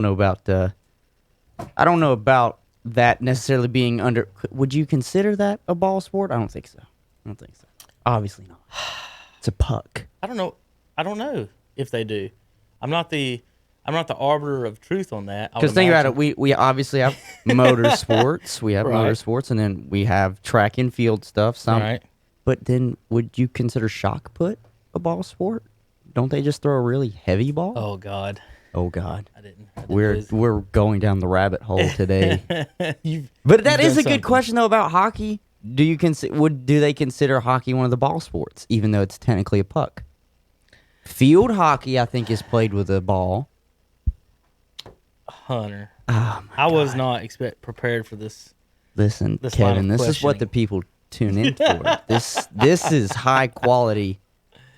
know about I don't know about that necessarily being under. Would you consider that a ball sport? I don't think so. I don't think so. Obviously not. It's a puck. I don't know. I don't know if they do. I'm not the arbiter of truth on that. Because think about it, we obviously have motorsports. We have Right. motorsports, and then we have track and field stuff. Some, Right. but then would you consider shot put a ball sport? Don't they just throw a really heavy ball? Oh God. Oh God. I didn't We're going down the rabbit hole today. You've But that you've is done a good something. question though about hockey. Do they consider hockey one of the ball sports, even though it's technically a puck? Field hockey, I think, is played with a ball. Hunter. Oh my I was God. not prepared for this. Listen, this line Kevin, of this is what the questioning. people tune in for. This is high quality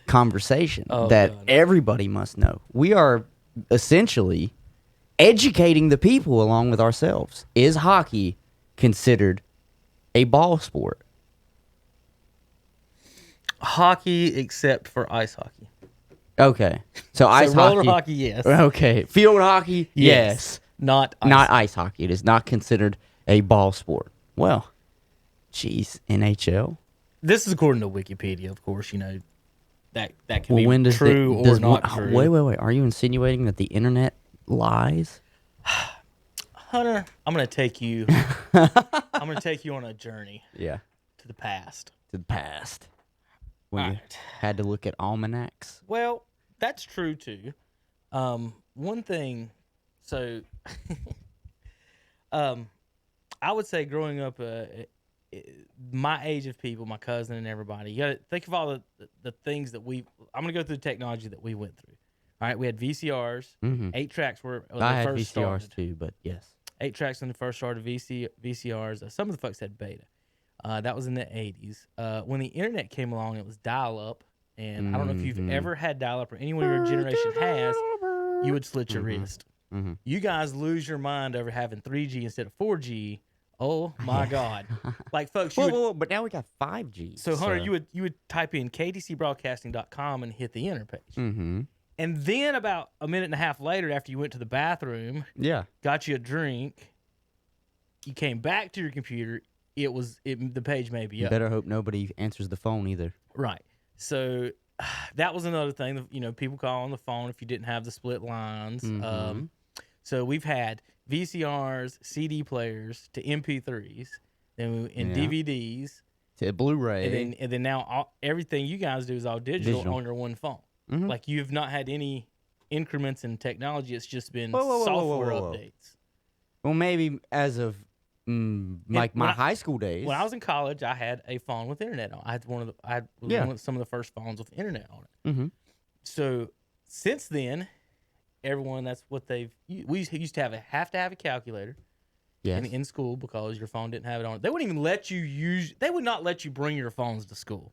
conversation Oh, that God. everybody must know. We are essentially educating the people along with ourselves. Is hockey considered a ball sport? Hockey, except for ice hockey. Okay. So ice roller hockey. hockey, yes. Okay. Field hockey, yes. Not ice. Not ice hockey. It is not considered a ball sport. Well, geez, NHL. This is according to Wikipedia, of course. You know that can Well, be when does true or not true. Wait. Are you insinuating that the internet lies? Hunter, I'm gonna take you. I'm gonna take you on a journey Yeah. to the past. To the past. When you Alright. had to look at almanacs. Well, that's true too. One thing, so, I would say growing up, my age of people, my cousin and everybody, you got to think of all the things that I'm gonna go through the technology that we went through. All right, we had VCRs, Mm-hmm. 8 tracks when I they had first VCRs started. too, but yes. 8 tracks when they first started VCRs. Some of the folks had beta. That was in the 80s. When the internet came along, it was dial-up. And I don't know if you've ever had dial-up or anyone your generation has, you would slit your wrist. Mm-hmm. You guys lose your mind over having 3G instead of 4G. Oh, my God. Like, folks, you would, Whoa, but now we got 5G. so, Hunter, you would type in ktcbroadcasting.com and hit the enter page. Mm-hmm. And then about a minute and a half later, after you went to the bathroom, Yeah. got you a drink, you came back to your computer, the page may be You up. better hope nobody answers the phone either. Right. So that was another thing. You know, people call on the phone if you didn't have the split lines. Mhm. So we've had VCRs, CD players to MP3s, and Yeah. DVDs, To Blu-ray. and then now everything you guys do is all digital. On your one phone. Mhm. Like you've not had any increments in technology. It's just been Whoa, software whoa. updates. Well, maybe as of like my high school days. When I was in college, I had a phone with internet on. I had some of the first phones with internet on it. Mm-hmm. So since then, everyone that's what we used to have to have a calculator Yes. in school because your phone didn't have it on it. They wouldn't even let you they would not let you bring your phones to school.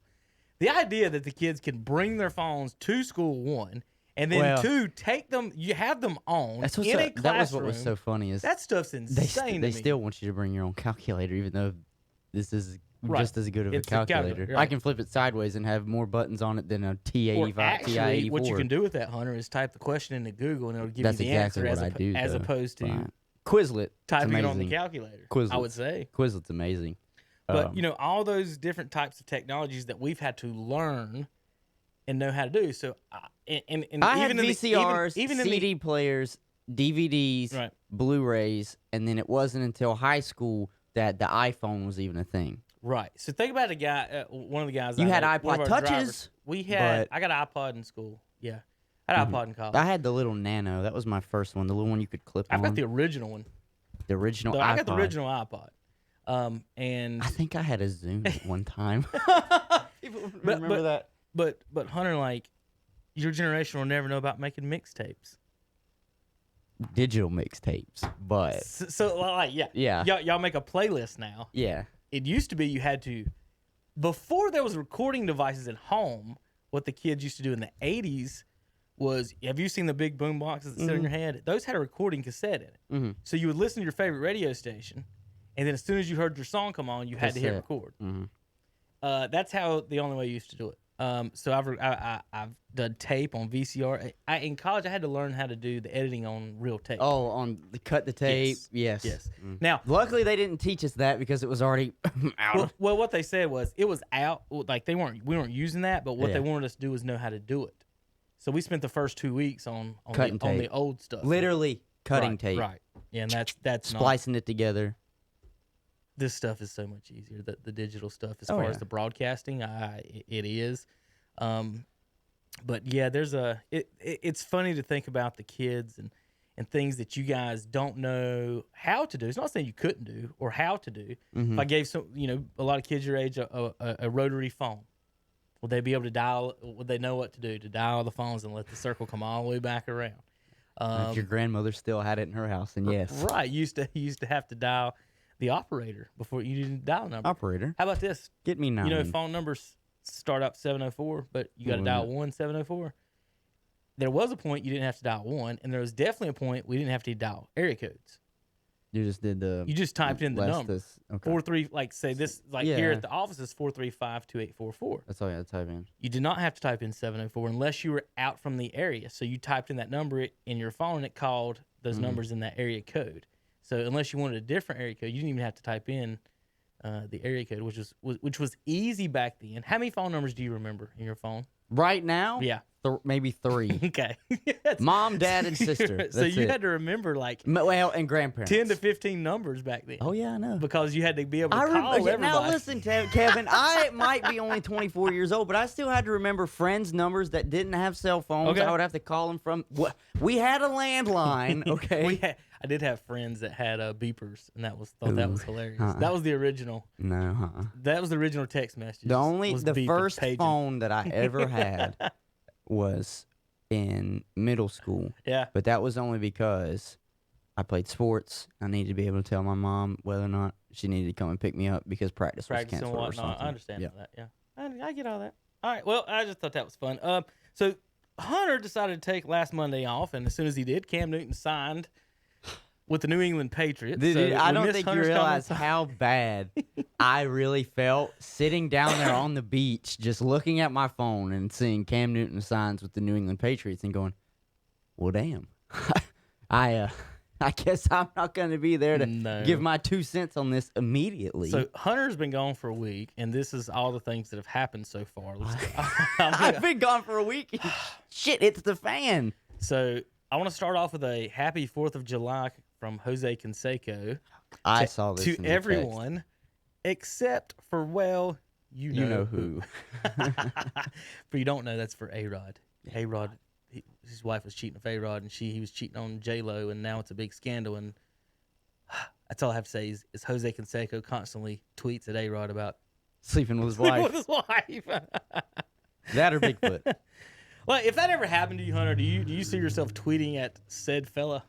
The idea that the kids can bring their phones to school, one, and then Well, two, take them, you have them on That's in what's a classroom. that was what was so funny is That stuff's insane. they to me. still want you to bring your own calculator, even though this is Right. just as good of a It's a calculator, calculator. right. I can flip it sideways and have more buttons on it than a Or T85, actually, TI-84. what you can do with that, Hunter, is type the question into Google and it'll give That's you the exactly answer what I do, as though. opposed to Right. Quizlet. It's typing it on the amazing. calculator. Quizlet. I would say. Quizlet's amazing. But you know, all those different types of technologies that we've had to learn and know how to do. So, and I had even in the- VCRs, even in the- CD players, DVDs, Right. Blu-rays, and then it wasn't until high school that the iPhone was even a thing. Right. So think about a guy. One of the guys. You I had know, one iPod of our Touches, drivers, we had. but- I got an iPod in school. Yeah, I had an iPod in college. I had the little Nano. That was my first one. The little one you could clip I've on. got the original one. The original iPod. I got the original iPod. And I think I had a Zoom at one time. People remember that? But Hunter, like, your generation will never know about making mixtapes. Digital mixtapes, but So like, Yeah. y'all make a playlist now. yeah. It used to be you had to, before there was recording devices at home. What the kids used to do in the 80s was, have you seen the big boom boxes that sit on your head? Those had a recording cassette in it. Mm-hmm. So you would listen to your favorite radio station, and then as soon as you heard your song come on, you had to hit Cassette. record. Mm-hmm. That's how the only way you used to do it. So I've done tape on VCR. In college, I had to learn how to do the editing on real tape. Oh, on the cut the tape. Yes. Yes. Now, luckily they didn't teach us that because it was already out. well, what they said was it was out. Like we weren't using that, but what Yeah. they wanted us to do was know how to do it. So we spent the first 2 weeks on Cutting on the tape. old stuff. Literally cutting tape. Right. Yeah, and that's not. Splicing it together. This stuff is so much easier. The digital stuff, as Oh, far yeah. as the broadcasting, it is. But yeah, it's funny to think about the kids and things that you guys don't know how to do. It's not saying you couldn't do or how to do. Mm-hmm. If I gave a lot of kids your age a rotary phone, would they be able to dial? Would they know what to do to dial the phones and let the circle come all the way back around? If your grandmother still had it in her house, then yes. Right. You used to have to dial the operator before you didn't dial a number. Operator, How about this? get me now. You know, phone numbers start out 704, but you got to dial 1704. There was a point you didn't have to dial 1, and there was definitely a point we didn't have to dial area codes. You just did the. You just typed in the number. Okay. 43, like say this, like Yeah. here at the office is 435-2844. That's all you had to type in. You did not have to type in 704 unless you were out from the area. So you typed in that number in your phone, and it called those numbers in that area code. So unless you wanted a different area code, you didn't even have to type in the area code, which was easy back then. How many phone numbers do you remember in your phone? Right now, Yeah. Maybe 3. Okay. Mom, dad, and sister. So That's you it. had to remember like Well, and grandparents. 10 to 15 numbers back then. Oh yeah, I know. Because you had to be able to call everybody. Now listen, Kevin. I might be only 24 years old, but I still had to remember friends' numbers that didn't have cell phones. Okay. I would have to call them from. We had a landline. Okay. I did have friends that had beepers, and that was hilarious. That was the original. No. That was the original text message. The first phone that I ever had was in middle school. Yeah. But that was only because I played sports. I needed to be able to tell my mom whether or not she needed to come and pick me up because practice was And canceled or whatnot. something. I understand all that. Yeah. I get all that. All right. Well, I just thought that was fun. So Hunter decided to take last Monday off, and as soon as he did, Cam Newton signed with the New England Patriots. Dude, So I we don't missed think you Hunter's realize comments. how bad I really felt sitting down there on the beach, just looking at my phone and seeing Cam Newton signs with the New England Patriots and going, well, damn. I guess I'm not going to be there to give my 2 cents on this immediately. So Hunter's been gone for a week, and this is all the things that have happened so far. I've been gone for a week. Shit, it's the fan. So I want to start off with a happy 4th of July from Jose Canseco. I saw this to in the everyone, except for you know who. For you don't know, that's for A-Rod. Yeah. A-Rod, his wife was cheating with A-Rod, and he was cheating on J-Lo, and now it's a big scandal. And that's all I have to say is Jose Canseco constantly tweets at A-Rod about Sleeping with his wife. with his wife. That or Bigfoot. Well, if that ever happened to you, Hunter, do you see yourself tweeting at said fella?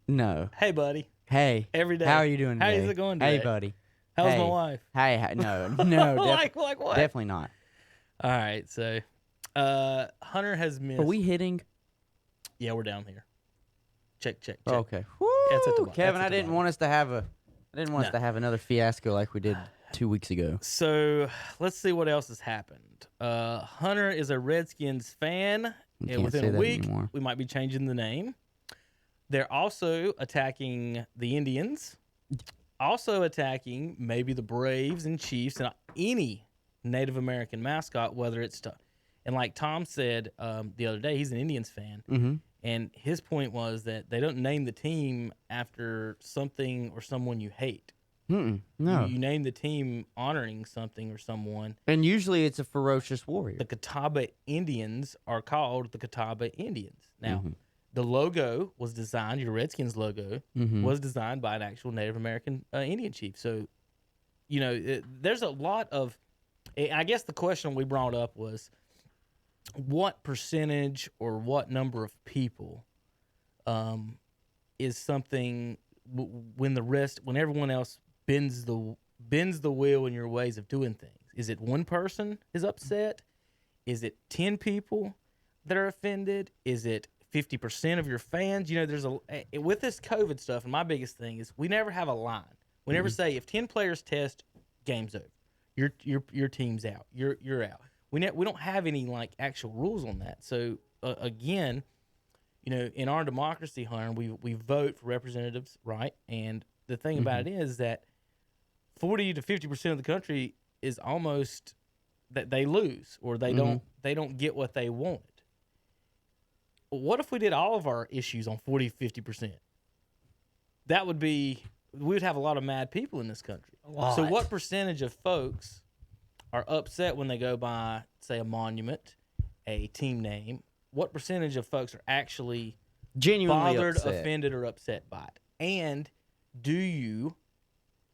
No. Hey, buddy. Hey. Every day. How are you doing today? How's it going today? Hey, buddy. How's Hey. my wife? Hey, no. like what? Definitely not. All right, so Hunter has missed. Are we hitting? Yeah, we're down here. Check. Okay. That's at the Woo! bottom. Kevin, That's at I the didn't bottom. want us to have another fiasco like we did 2 weeks ago. So let's see what else has happened. Hunter is a Redskins fan, You and can't within say a that week anymore. we might be changing the name. They're also attacking the Indians, also attacking maybe the Braves and Chiefs and any Native American mascot, whether it's and like Tom said the other day, he's an Indians fan. Mm-hmm. And his point was that they don't name the team after something or someone you hate. No. You name the team honoring something or someone. And usually it's a ferocious warrior. The Catawba Indians are called the Catawba Indians. Now, Mm-hmm. the logo was designed, your Redskins logo, Mm-hmm. was designed by an actual Native American Indian chief. So, there's a lot of, I guess the question we brought up was, what percentage or what number of people is something when everyone else bends the wheel in your ways of doing things? Is it one person is upset? Is it 10 people that are offended? Is it 50% of your fans? There's with this COVID stuff, and my biggest thing is we never have a line. We never say if 10 players test, game's over. Your team's out. You're out. we don't have any like actual rules on that. So again, in our democracy, Hunter, we vote for representatives, right? And the thing about it is that 40 to 50% of the country is almost that they lose or they don't get what they wanted. What if we did all of our issues on 40, 50%? That would be, we would have a lot of mad people in this country. So what percentage of folks are upset when they go by, say, a monument, a team name? What percentage of folks are actually Genuinely bothered, upset. offended, or upset by it? And do you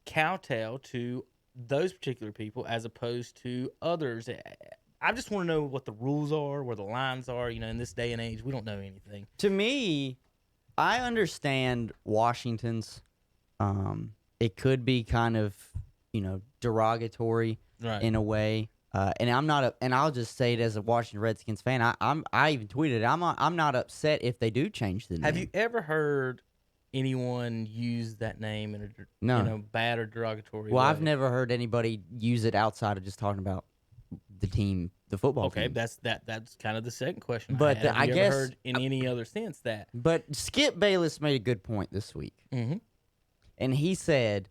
kowtow to those particular people as opposed to others? I just want to know what the rules are, where the lines are. In this day and age, we don't know anything. To me, I understand Washington's. It could be kind of, derogatory in a way. And I'm not, and I'll just say it as a Washington Redskins fan. I even tweeted it. I'm not upset if they do change the name. Have you ever heard anyone use that name in a bad or derogatory way? I've never heard anybody use it outside of just talking about the team, the football team. Okay, that's kind of the second question. But Have I you guess ever heard in any other sense that? But Skip Bayless made a good point this week, and he said,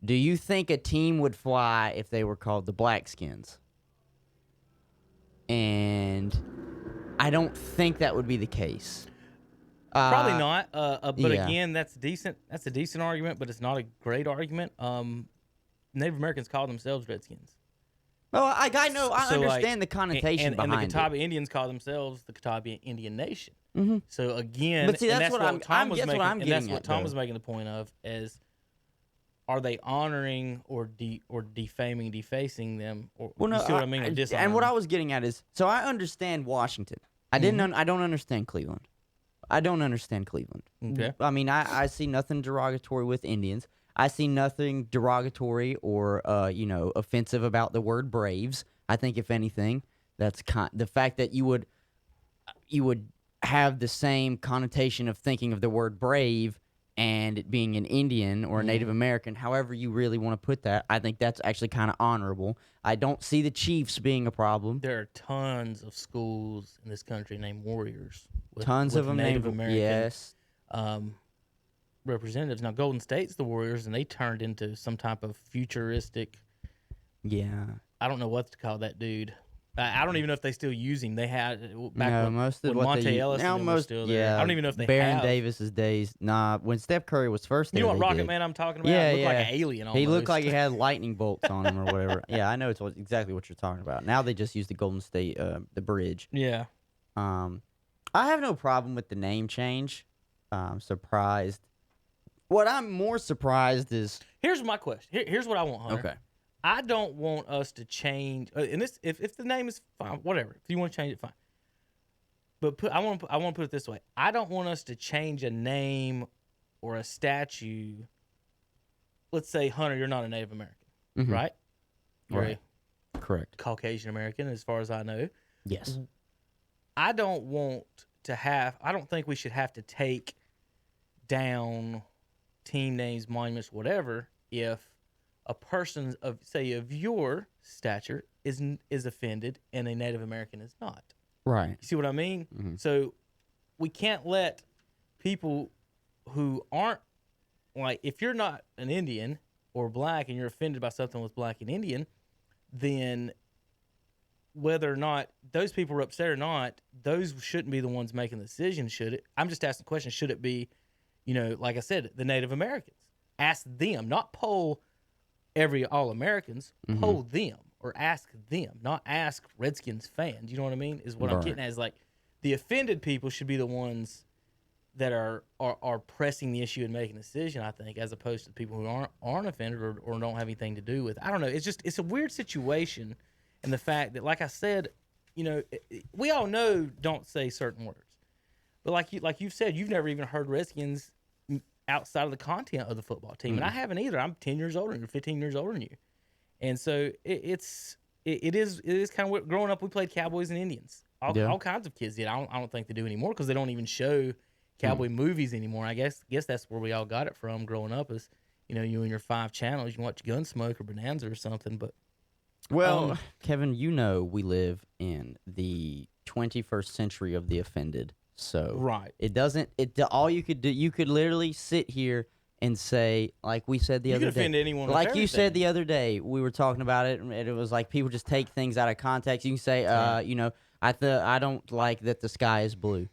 "Do you think a team would fly if they were called the Blackskins?" And I don't think that would be the case. Probably not. But yeah. again, that's decent. That's a decent argument, but it's not a great argument. Native Americans call themselves Redskins. Well, I know. I So, understand the connotation and behind the Catawba it. Indians call themselves the Catawba Indian Nation. Mm-hmm. So again, But see, and that's what Tom was making, what I'm and that's getting what at, Tom though. was making the point of is, are they honoring or defaming, defacing them? Or, Well, no, you see what I mean? Or and dishonoring what I them? was getting at is, so I understand Washington. I don't understand Cleveland. I don't understand Cleveland. Okay. I mean, I see nothing derogatory with Indians. I see nothing derogatory or offensive about the word Braves. I think if anything, that's the fact that you would have the same connotation of thinking of the word brave and it being an Indian or a Native American, however you really want to put that. I think that's actually kind of honorable. I don't see the Chiefs being a problem. There are tons of schools in this country named Warriors. Tons of them Native named American yes. Representatives. Now, Golden State's the Warriors, and they turned into some type of futuristic. Yeah. I don't know what to call that dude. I don't even know if they still use him. They had back No, when, most of when what Monte they Ellis now and them were most still there. yeah. I don't even know if they Baron have. Davis's days. Nah, when Steph Curry was first there, You know what they Rocket did. Man I'm talking about? Yeah, He looked yeah. like an alien almost. He looked like he had lightning bolts on him or whatever. Yeah, I know exactly what you're talking about. Now they just use the Golden State, the bridge. Yeah. I have no problem with the name change. I'm surprised. What I'm more surprised is Here's my question. Here's what I want, Hunter. okay. I don't want us to change. And this, if the name is fine, whatever. If you want to change it, fine. But I want to put it this way. I don't want us to change a name or a statue. Let's say, Hunter, you're not a Native American, right? You're Right. Correct. a Caucasian American, as far as I know. Yes. I don't think we should have to take down team names, monuments, whatever, if a person of your stature is offended and a Native American is not. Right. You see what I mean? Mm-hmm. So we can't let people who aren't, like, if you're not an Indian or black and you're offended by something with black and Indian, then whether or not those people are upset or not, those shouldn't be the ones making the decision, should it? I'm just asking the question, should it be, like I said, the Native Americans? Ask them, not poll all Americans, poll them or ask them, not ask Redskins fans. You know what I mean? Is what I'm getting at. Is like the offended people should be the ones that are pressing the issue and making a decision, I think, as opposed to the people who aren't offended or don't have anything to do with it. I don't know. It's a weird situation, and the fact that, like I said, we all know don't say certain words, but like you've said, you've never even heard Redskins outside of the content of the football team, and I haven't either. I'm 10 years older than you, 15 years older than you, and so it is kind of weird. Growing up, we played Cowboys and Indians. All kinds of kids did. I don't think they do anymore because they don't even show cowboy movies anymore. I guess that's where we all got it from growing up. Is you and your 5 channels, you watch Gunsmoke or Bonanza or something. But Well, Kevin, we live in the 21st century of the offended. So right. it doesn't. All you could do, you could literally sit here and say, like we said the You other can day, offend anyone with like you said everything. the other day, we were talking about it, and it was like people just take things out of context. You can say, I don't like that the sky is blue.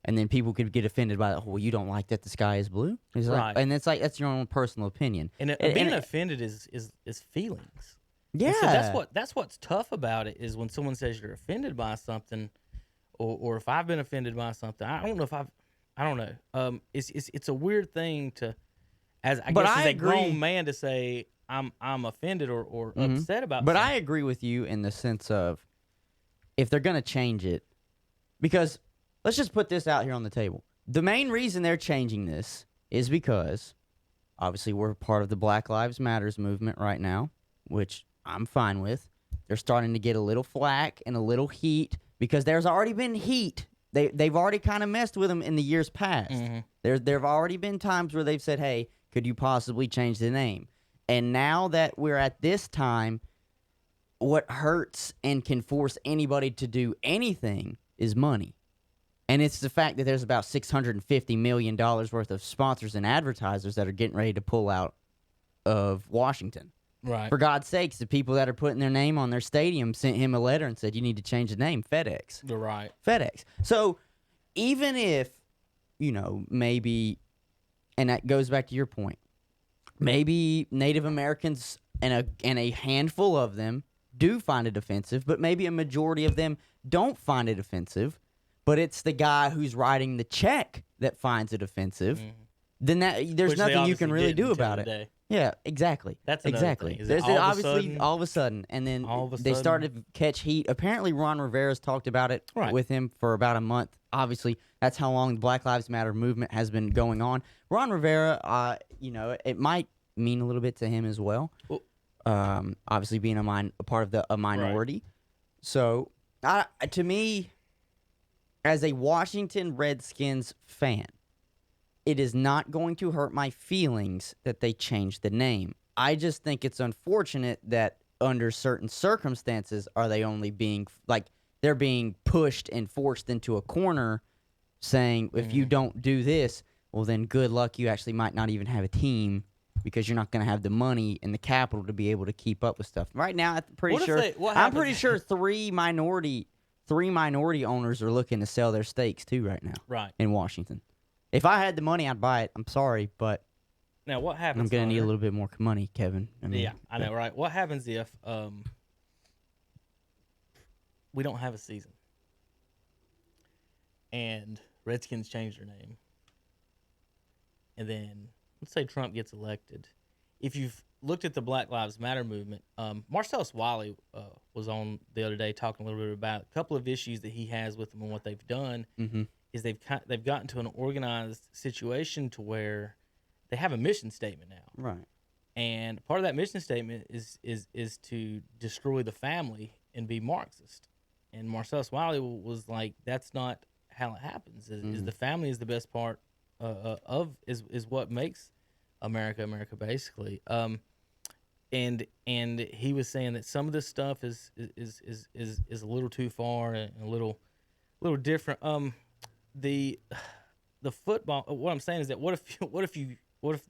And then people could get offended by that. Well, you don't like that the sky is blue, Right? And it's like that's your own personal opinion. And being offended is feelings. Yeah. And so that's what's tough about it is when someone says you're offended by something, or if I've been offended by something. I don't know. It's a weird thing to, as a grown man, to say I'm offended or upset about. But something. I agree with you in the sense of if they're gonna change it, because let's just put this out here on the table. The main reason they're changing this is because obviously we're part of the Black Lives Matters movement right now, which I'm fine with. They're starting to get a little flack and a little heat because there's already been heat. They've already kind of messed with them in the years past. Mm-hmm. There've already been times where they've said, "Hey, could you possibly change the name?" And now that we're at this time, what hurts and can force anybody to do anything is money. And it's the fact that there's about $650 million worth of sponsors and advertisers that are getting ready to pull out of Washington. Right. For God's sakes, the people that are putting their name on their stadium sent him a letter and said, you need to change the name, FedEx. You're right. FedEx. So even if, maybe, and that goes back to your point, maybe Native Americans and a handful of them do find it offensive, but maybe a majority of them don't find it offensive. But it's the guy who's writing the check that finds it offensive, then there's nothing you can really do about it. Yeah, exactly. That's exactly. Thing. There's all of a sudden, and then they started to catch heat. Apparently, Ron Rivera's talked about it with him for about a month. Obviously, that's how long the Black Lives Matter movement has been going on. Ron Rivera, it might mean a little bit to him as well. Obviously, being a part of a minority. Right. So, to me, as a Washington Redskins fan, it is not going to hurt my feelings that they changed the name. I just think it's unfortunate that under certain circumstances are they only being, they're being pushed and forced into a corner saying, if you don't do this, well, then good luck. You actually might not even have a team because you're not going to have the money and the capital to be able to keep up with stuff. Right now, I'm pretty sure three minority owners are looking to sell their stakes too right now. In Washington. If I had the money, I'd buy it. I'm sorry, but now what happens? I'm going to need a little bit more money, Kevin. I know, right? What happens if we don't have a season and Redskins change their name, and then let's say Trump gets elected? If you've looked at the Black Lives Matter movement, Marcellus Wiley was on the other day talking a little bit about a couple of issues that he has with them and what they've done. Is they've gotten to an organized situation to where they have a mission statement now, right? And part of that mission statement is to destroy the family and be Marxist. And Marcellus Wiley was like, that's not how it happens. Is the family is the best part is what makes America basically. And he was saying that some of this stuff is a little too far and a little different. The football. What I'm saying is that what if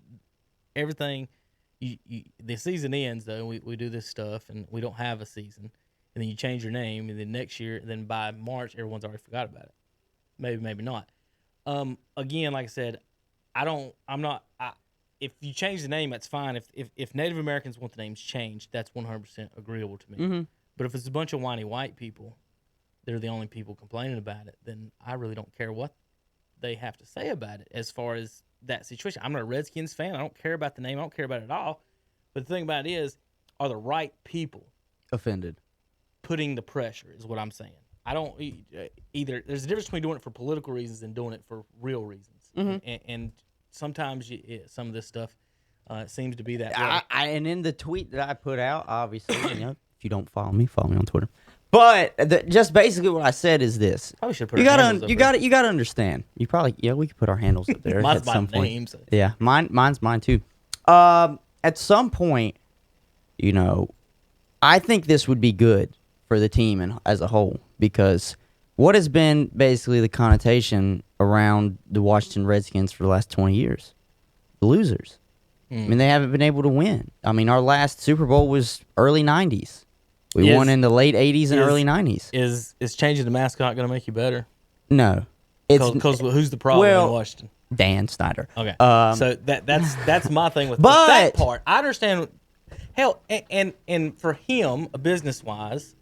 everything the season ends though, and we do this stuff and we don't have a season, and then you change your name, and then next year, then by March everyone's already forgot about it. Maybe not. Again, like I said, if you change the name, that's fine. If Native Americans want the names changed, that's 100% agreeable to me. But if it's a bunch of whiny white people, they're the only people complaining about it, then I really don't care what they have to say about it as far as that situation. I'm not a Redskins fan. I don't care about the name. I don't care about it at all. But the thing about it is, are the right people offended putting the pressure is what I'm saying. I don't either. There's a difference between doing it for political reasons and doing it for real reasons. And sometimes some of this stuff seems to be that way. And in the tweet that I put out, obviously, if you don't follow me on Twitter. But just basically what I said is this: probably should put you gotta understand. We could put our handles up there mine's at some point. Name, so. Yeah, mine's mine too. At some point, I think this would be good for the team and as a whole, because what has been basically the connotation around the Washington Redskins for the last 20 years? The losers. I mean, they haven't been able to win. I mean, our last Super Bowl was early 90s. We won in the late 80s and early 90s. Is changing the mascot going to make you better? No. Because who's the problem in Washington? Dan Snyder. Okay. So that's my thing with that part. I understand. Hell, and for him, business-wise,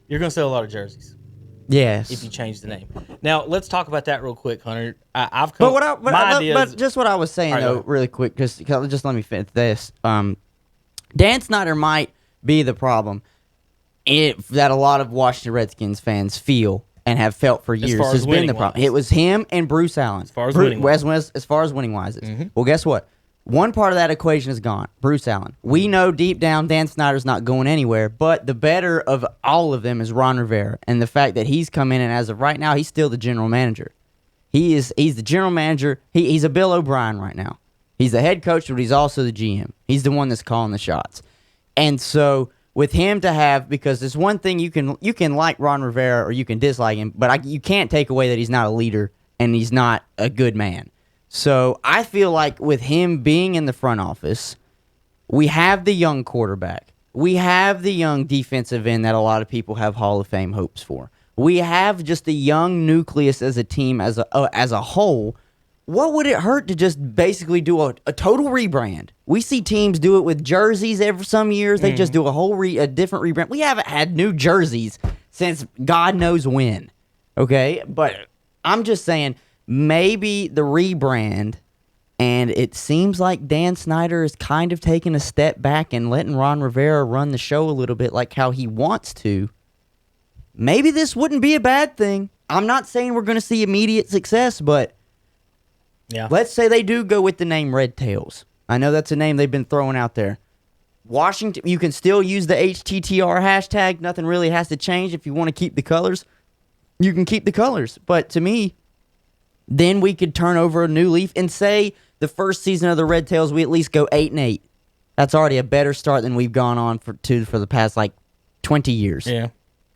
you're going to sell a lot of jerseys. Yes. If you change the name. Now, let's talk about that real quick, Hunter. But just what I was saying, though, really quick, because just let me finish this. Dan Snyder might be the problem that a lot of Washington Redskins fans feel and have felt for years has been the problem. It was him and Bruce Allen. As far as winning wise. As far as winning wise. Well, guess what? One part of that equation is gone. Bruce Allen. We know deep down Dan Snyder's not going anywhere, but the better of all of them is Ron Rivera, and the fact that he's come in and as of right now, he's still the general manager. He's the general manager. He's a Bill O'Brien right now. He's the head coach, but he's also the GM. He's the one that's calling the shots. And so with him to have, because there's one thing you can like Ron Rivera or you can dislike him, but you can't take away that he's not a leader and he's not a good man. So I feel like with him being in the front office, we have the young quarterback. We have the young defensive end that a lot of people have Hall of Fame hopes for. We have just a young nucleus as a team as a whole. What would it hurt to just basically do a total rebrand? We see teams do it with jerseys every some years. They just do a different rebrand. We haven't had new jerseys since God knows when. Okay? But I'm just saying, maybe the rebrand, and it seems like Dan Snyder is kind of taking a step back and letting Ron Rivera run the show a little bit like how he wants to. Maybe this wouldn't be a bad thing. I'm not saying we're going to see immediate success, but let's say they do go with the name Red Tails. I know that's a name they've been throwing out there. Washington, you can still use the HTTR hashtag. Nothing really has to change. If you want to keep the colors, you can keep the colors. But to me, then we could turn over a new leaf and say the first season of the Red Tails, we at least go 8-8. That's already a better start than we've gone on for the past 20 years. Yeah.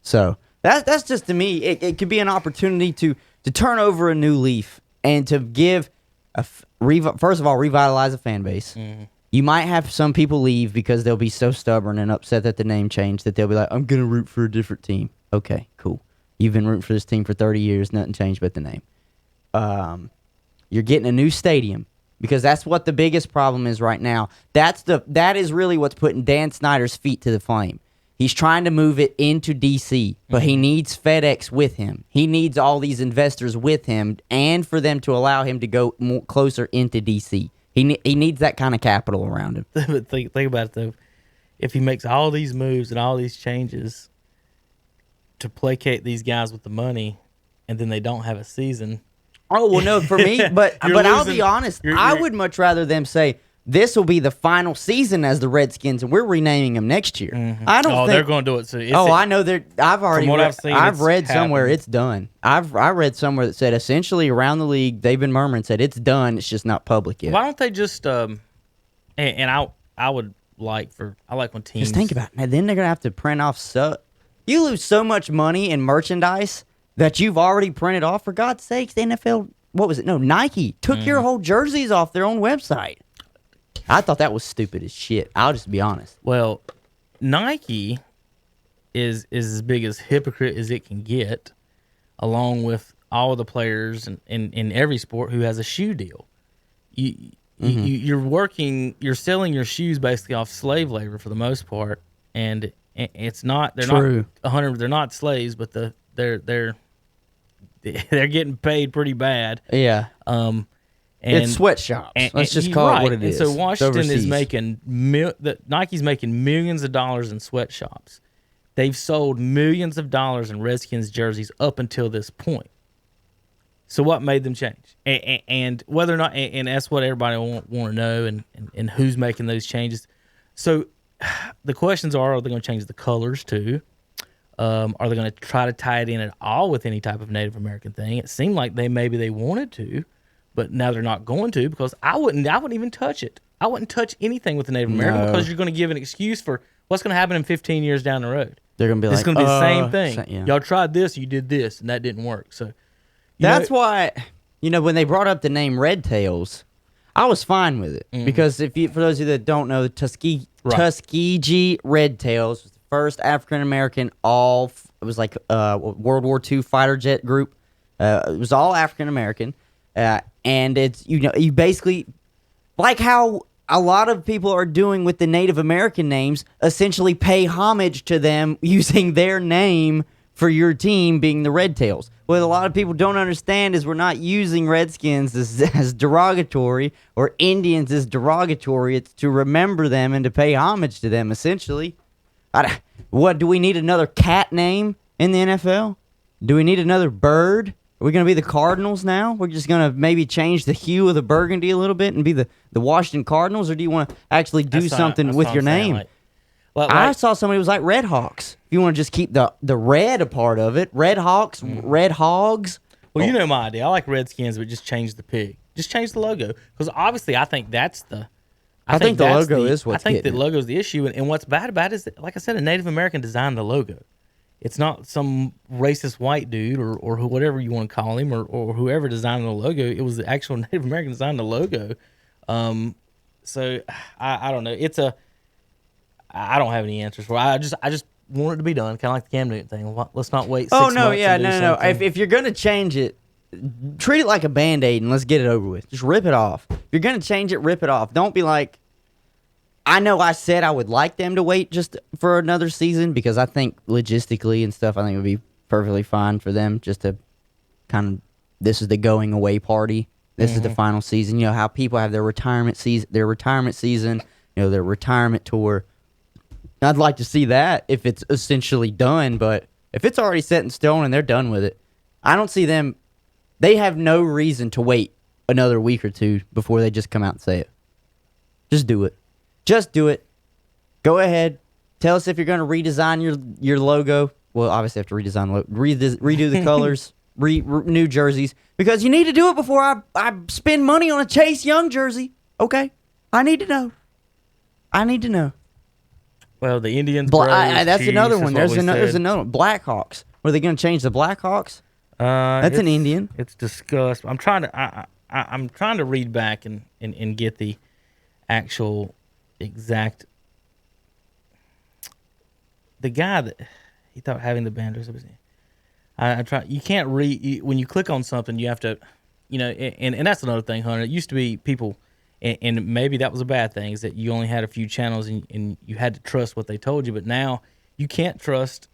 So that's just, to me, it could be an opportunity to turn over a new leaf and to give first of all, revitalize a fan base. You might have some people leave because they'll be so stubborn and upset that the name changed that they'll be like, I'm going to root for a different team. Okay, cool. You've been rooting for this team for 30 years, nothing changed but the name. You're getting a new stadium, because that's what the biggest problem is right now. That is really what's putting Dan Snyder's feet to the flame. He's trying to move it into D.C., but he needs FedEx with him. He needs all these investors with him, and for them to allow him to go more closer into D.C. He needs that kind of capital around him. But think about it, though. If he makes all these moves and all these changes to placate these guys with the money, and then they don't have a season. Oh, well, no, for me, but I'll be honest, I would much rather them say, this will be the final season as the Redskins, and we're renaming them next year. I don't think they're going to do it. So I know they're. I've read somewhere it's done. I read somewhere that said essentially around the league they've been murmuring, said it's done. It's just not public yet. Why don't they just? And I would like when teams. Just think about it. Man, then they're gonna have to print off you lose so much money in merchandise that you've already printed off. For God's sakes, the NFL. What was it? No, Nike took your whole jerseys off their own website. I thought that was stupid as shit. I'll just be honest. Well, Nike is as big as hypocrite as it can get, along with all the players in every sport who has a shoe deal. You're selling your shoes basically off slave labor for the most part, and it's not. They're True. not 100. They're not slaves, but they're getting paid pretty bad. Yeah. And it's sweatshops. Let's just call it what it is. And so Washington is making Nike's making millions of dollars in sweatshops. They've sold millions of dollars in Redskins jerseys up until this point. So what made them change? And whether or not, and that's what everybody want to know, and who's making those changes. So the questions are they going to change the colors too? Are they going to try to tie it in at all with any type of Native American thing? It seemed like maybe they wanted to. But now they're not going to, because I wouldn't even touch it. I wouldn't touch anything with the Native American because you're going to give an excuse for what's going to happen in 15 years down the road. They're going to be it's like, going to be the same thing. Yeah. Y'all tried this, you did this, and that didn't work. So that's why, when they brought up the name Red Tails, I was fine with it because for those of you that don't know, the Tuskegee Red Tails was the first African American it was like World War II fighter jet group. It was all African American, and it's you basically like how a lot of people are doing with the Native American names, essentially pay homage to them using their name for your team being the Red Tails. What a lot of people don't understand is we're not using Redskins as derogatory or Indians as derogatory. It's to remember them and to pay homage to them, essentially. What, do we need another cat name in the NFL? Do we need another bird? Are we going to be the Cardinals now? We're just going to maybe change the hue of the burgundy a little bit and be the Washington Cardinals? Or do you want to actually do something with your name? I saw somebody who was like Red Hawks. If you want to just keep the red a part of it, Red Hawks, Red Hogs. Well, you know my idea. I like Redskins, but just change the pig. Just change the logo. Because obviously I think that's the... I think the logo is what's getting it. I think the logo is the issue. And what's bad about it is, that, like I said, a Native American designed the logo. It's not some racist white dude or whatever you want to call him or whoever designed the logo. It was the actual Native American designed the logo. So I don't know. I don't have any answers for it. I just want it to be done, kind of like the Cam Newton thing. Let's not wait 6 months. No. If you're gonna change it, treat it like a Band-Aid and let's get it over with. Just rip it off. If you're gonna change it, rip it off. Don't be like, I know I said I would like them to wait just for another season because I think logistically and stuff, I think it would be perfectly fine for them just to kind of, this is the going away party. This is the final season. You know how people have their retirement season, their retirement tour. I'd like to see that if it's essentially done, but if it's already set in stone and they're done with it, I don't see them. They have no reason to wait another week or two before they just come out and say it. Just do it. Just do it. Go ahead. Tell us if you're going to redesign your logo. Well, obviously, have to redesign the logo. Redo the colors. New jerseys. Because you need to do it before I spend money on a Chase Young jersey. Okay? I need to know. Well, the Indians. That's another one. There's another one. Blackhawks. Are they going to change the Blackhawks? That's an Indian. It's discussed. I'm trying to read back and get the actual exact. The guy that he thought having the banners. I try. You can't read when you click on something. You have to, and that's another thing, Hunter. It used to be people. And maybe that was a bad thing, is that you only had a few channels and you had to trust what they told you. But now you can't trust,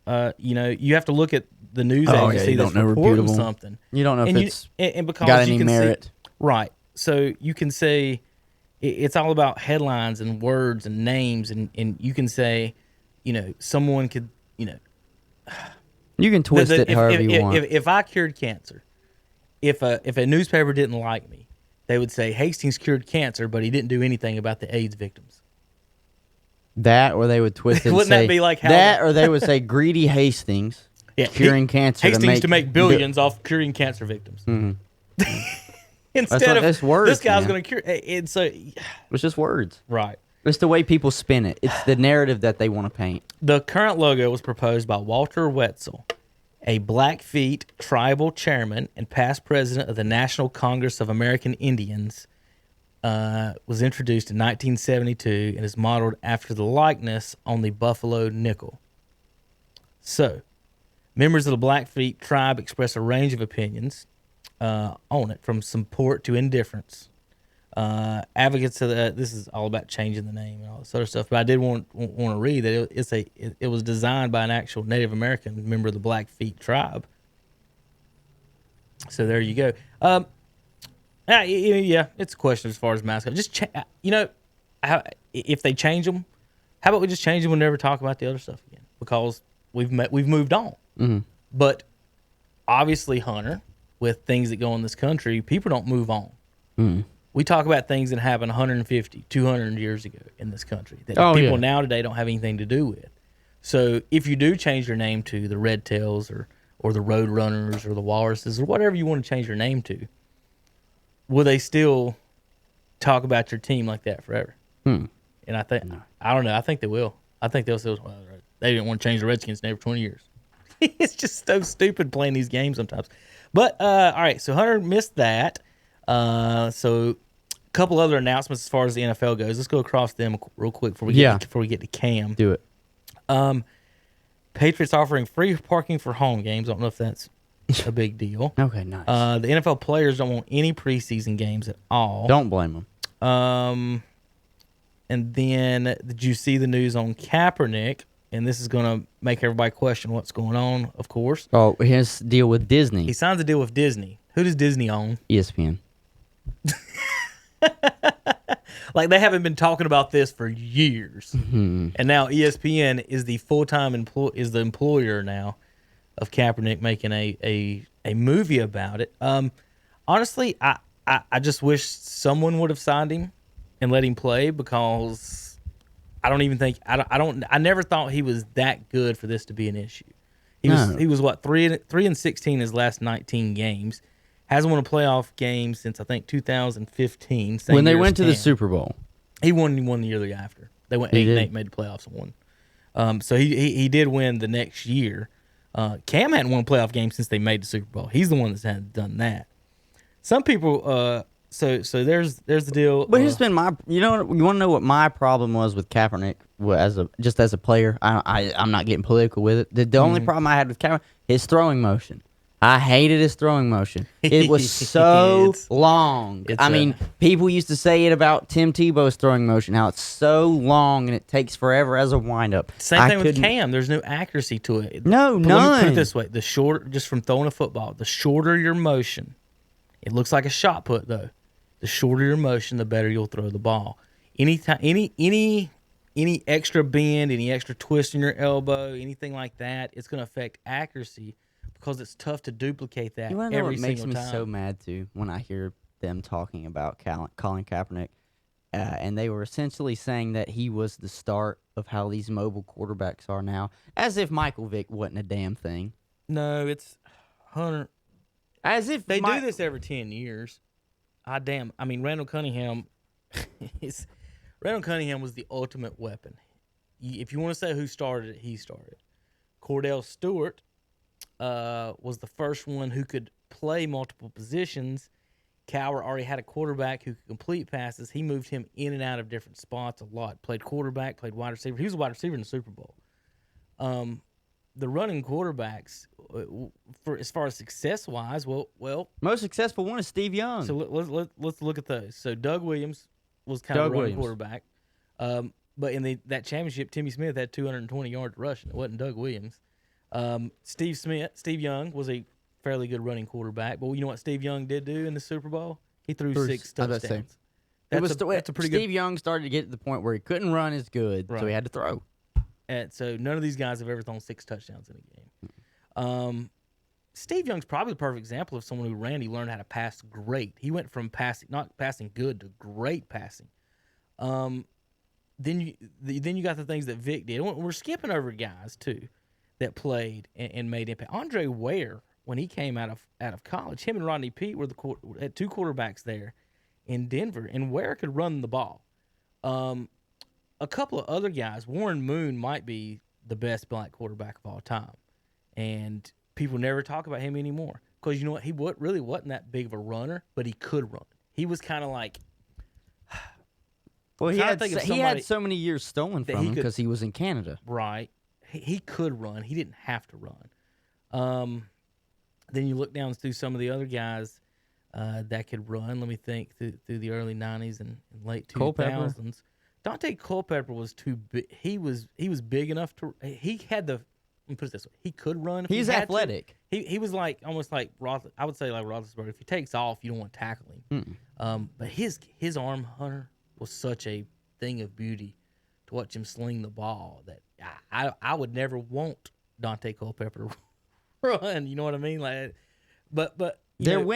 you have to look at the news agency that's reporting something. You don't know if it's because got any merit. Right. So you can say it's all about headlines and words and names. And you can say, someone could, you can twist it however you want. If I cured cancer, if a newspaper didn't like me, they would say Hastings cured cancer, but he didn't do anything about the AIDS victims. That, or they would twist it and Wouldn't say, that be like how that, or they would say greedy Hastings curing cancer. Hastings to make billions off curing cancer victims. Mm-hmm. Instead of words, this guy's going to cure. It's just words. Right. It's the way people spin it. It's the narrative that they want to paint. The current logo was proposed by Walter Wetzel, a Blackfeet tribal chairman and past president of the National Congress of American Indians, was introduced in 1972 and is modeled after the likeness on the buffalo nickel. So, members of the Blackfeet tribe express a range of opinions on it, from support to indifference. Advocates of this is all about changing the name and all this other stuff. But I did want to read that it was designed by an actual Native American member of the Blackfeet tribe. So there you go. Yeah, it's a question as far as mascot. Just if they change them, how about we just change them and never talk about the other stuff again? Because we've moved on. Mm-hmm. But obviously, Hunter, with things that go in this country, people don't move on. Mm-hmm. We talk about things that happened 150, 200 years ago in this country that people now today don't have anything to do with. So if you do change your name to the Red Tails or the Road Runners or the Walruses or whatever you want to change your name to, will they still talk about your team like that forever. And I think I don't know. I think they will. I think they'll still. They didn't want to change the Redskins' name for 20 years. It's just so stupid playing these games sometimes. But all right, so Hunter missed that. So a couple other announcements as far as the NFL goes. Let's go across them real quick before we get to Cam. Do it. Patriots offering free parking for home games. I don't know if that's a big deal. Okay, nice. The NFL players don't want any preseason games at all. Don't blame them. And then did you see the news on Kaepernick? And this is going to make everybody question what's going on, of course. Oh, his deal with Disney. He signs a deal with Disney. Who does Disney own? ESPN. Like, they haven't been talking about this for years. And now ESPN is the full-time employer now of Kaepernick, making a movie about it. Honestly, I just wish someone would have signed him and let him play, because I don't even think I never thought he was that good for this to be an issue. He was what, 3-16 his last 19 games. Hasn't won a playoff game since I think 2015. When they went to the Super Bowl. He won the year after. They went 8-8, made the playoffs and won. So he did win the next year. Cam hadn't won a playoff game since they made the Super Bowl. He's the one that's had done that. Some people so there's the deal. But here's been my, you want to know what my problem was with Kaepernick as a player. I'm not getting political with it. The only problem I had with Kaepernick, his throwing motion. I hated his throwing motion. It was so long. I mean, people used to say it about Tim Tebow's throwing motion, how it's so long and it takes forever as a windup. Same thing with Cam. There's no accuracy to it. No, none. Let me put it this way: just from throwing a football, the shorter your motion, it looks like a shot put though. The shorter your motion, the better you'll throw the ball. Anytime, any extra bend, any extra twist in your elbow, anything like that, it's going to affect accuracy, because it's tough to duplicate that every single time. You know what makes me so mad too when I hear them talking about Colin Kaepernick, and they were essentially saying that he was the start of how these mobile quarterbacks are now, as if Michael Vick wasn't a damn thing. No, it's Hunter. As if they do this every 10 years. I mean, Randall Cunningham was the ultimate weapon. If you want to say who started it, he started. Cordell Stewart was the first one who could play multiple positions. Cowher already had a quarterback who could complete passes. He moved him in and out of different spots a lot. Played quarterback, played wide receiver. He was a wide receiver in the Super Bowl. The running quarterbacks, for as far as success-wise, well, most successful one is Steve Young. So let's look at those. So Doug Williams was kind of a running quarterback, but in that championship, Timmy Smith had 220 yards rushing. It wasn't Doug Williams. Steve Young was a fairly good running quarterback, but you know what Steve Young did do in the Super Bowl? He threw 6 touchdowns. That's a pretty good. Steve Young started to get to the point where he couldn't run as good, so he had to throw. And so none of these guys have ever thrown 6 touchdowns in a game. Steve Young's probably the perfect example of someone who learned how to pass great. He went from not passing good to great passing. Then you got the things that Vic did. We're skipping over guys too that played and made impact. Andre Ware, when he came out of college, him and Rodney Peete were had 2 quarterbacks there in Denver, and Ware could run the ball. A couple of other guys, Warren Moon might be the best black quarterback of all time, and people never talk about him anymore, because you know what, he really wasn't that big of a runner, but he could run. He was kind of like, well, he had so many years stolen from him because he was in Canada, right? He could run. He didn't have to run. Then you look down through some of the other guys that could run. Let me think through the early '90s and late 2000s. Dante Culpepper was too big. He was big enough to. He had the. Let me put it this way: he could run. He's athletic. He was like almost like I would say like Roethlisberger. If he takes off, you don't want to tackle him. But his arm, Hunter, was such a thing of beauty to watch him sling the ball that I would never want Dante Culpepper to run. You know what I mean? Like, but Russell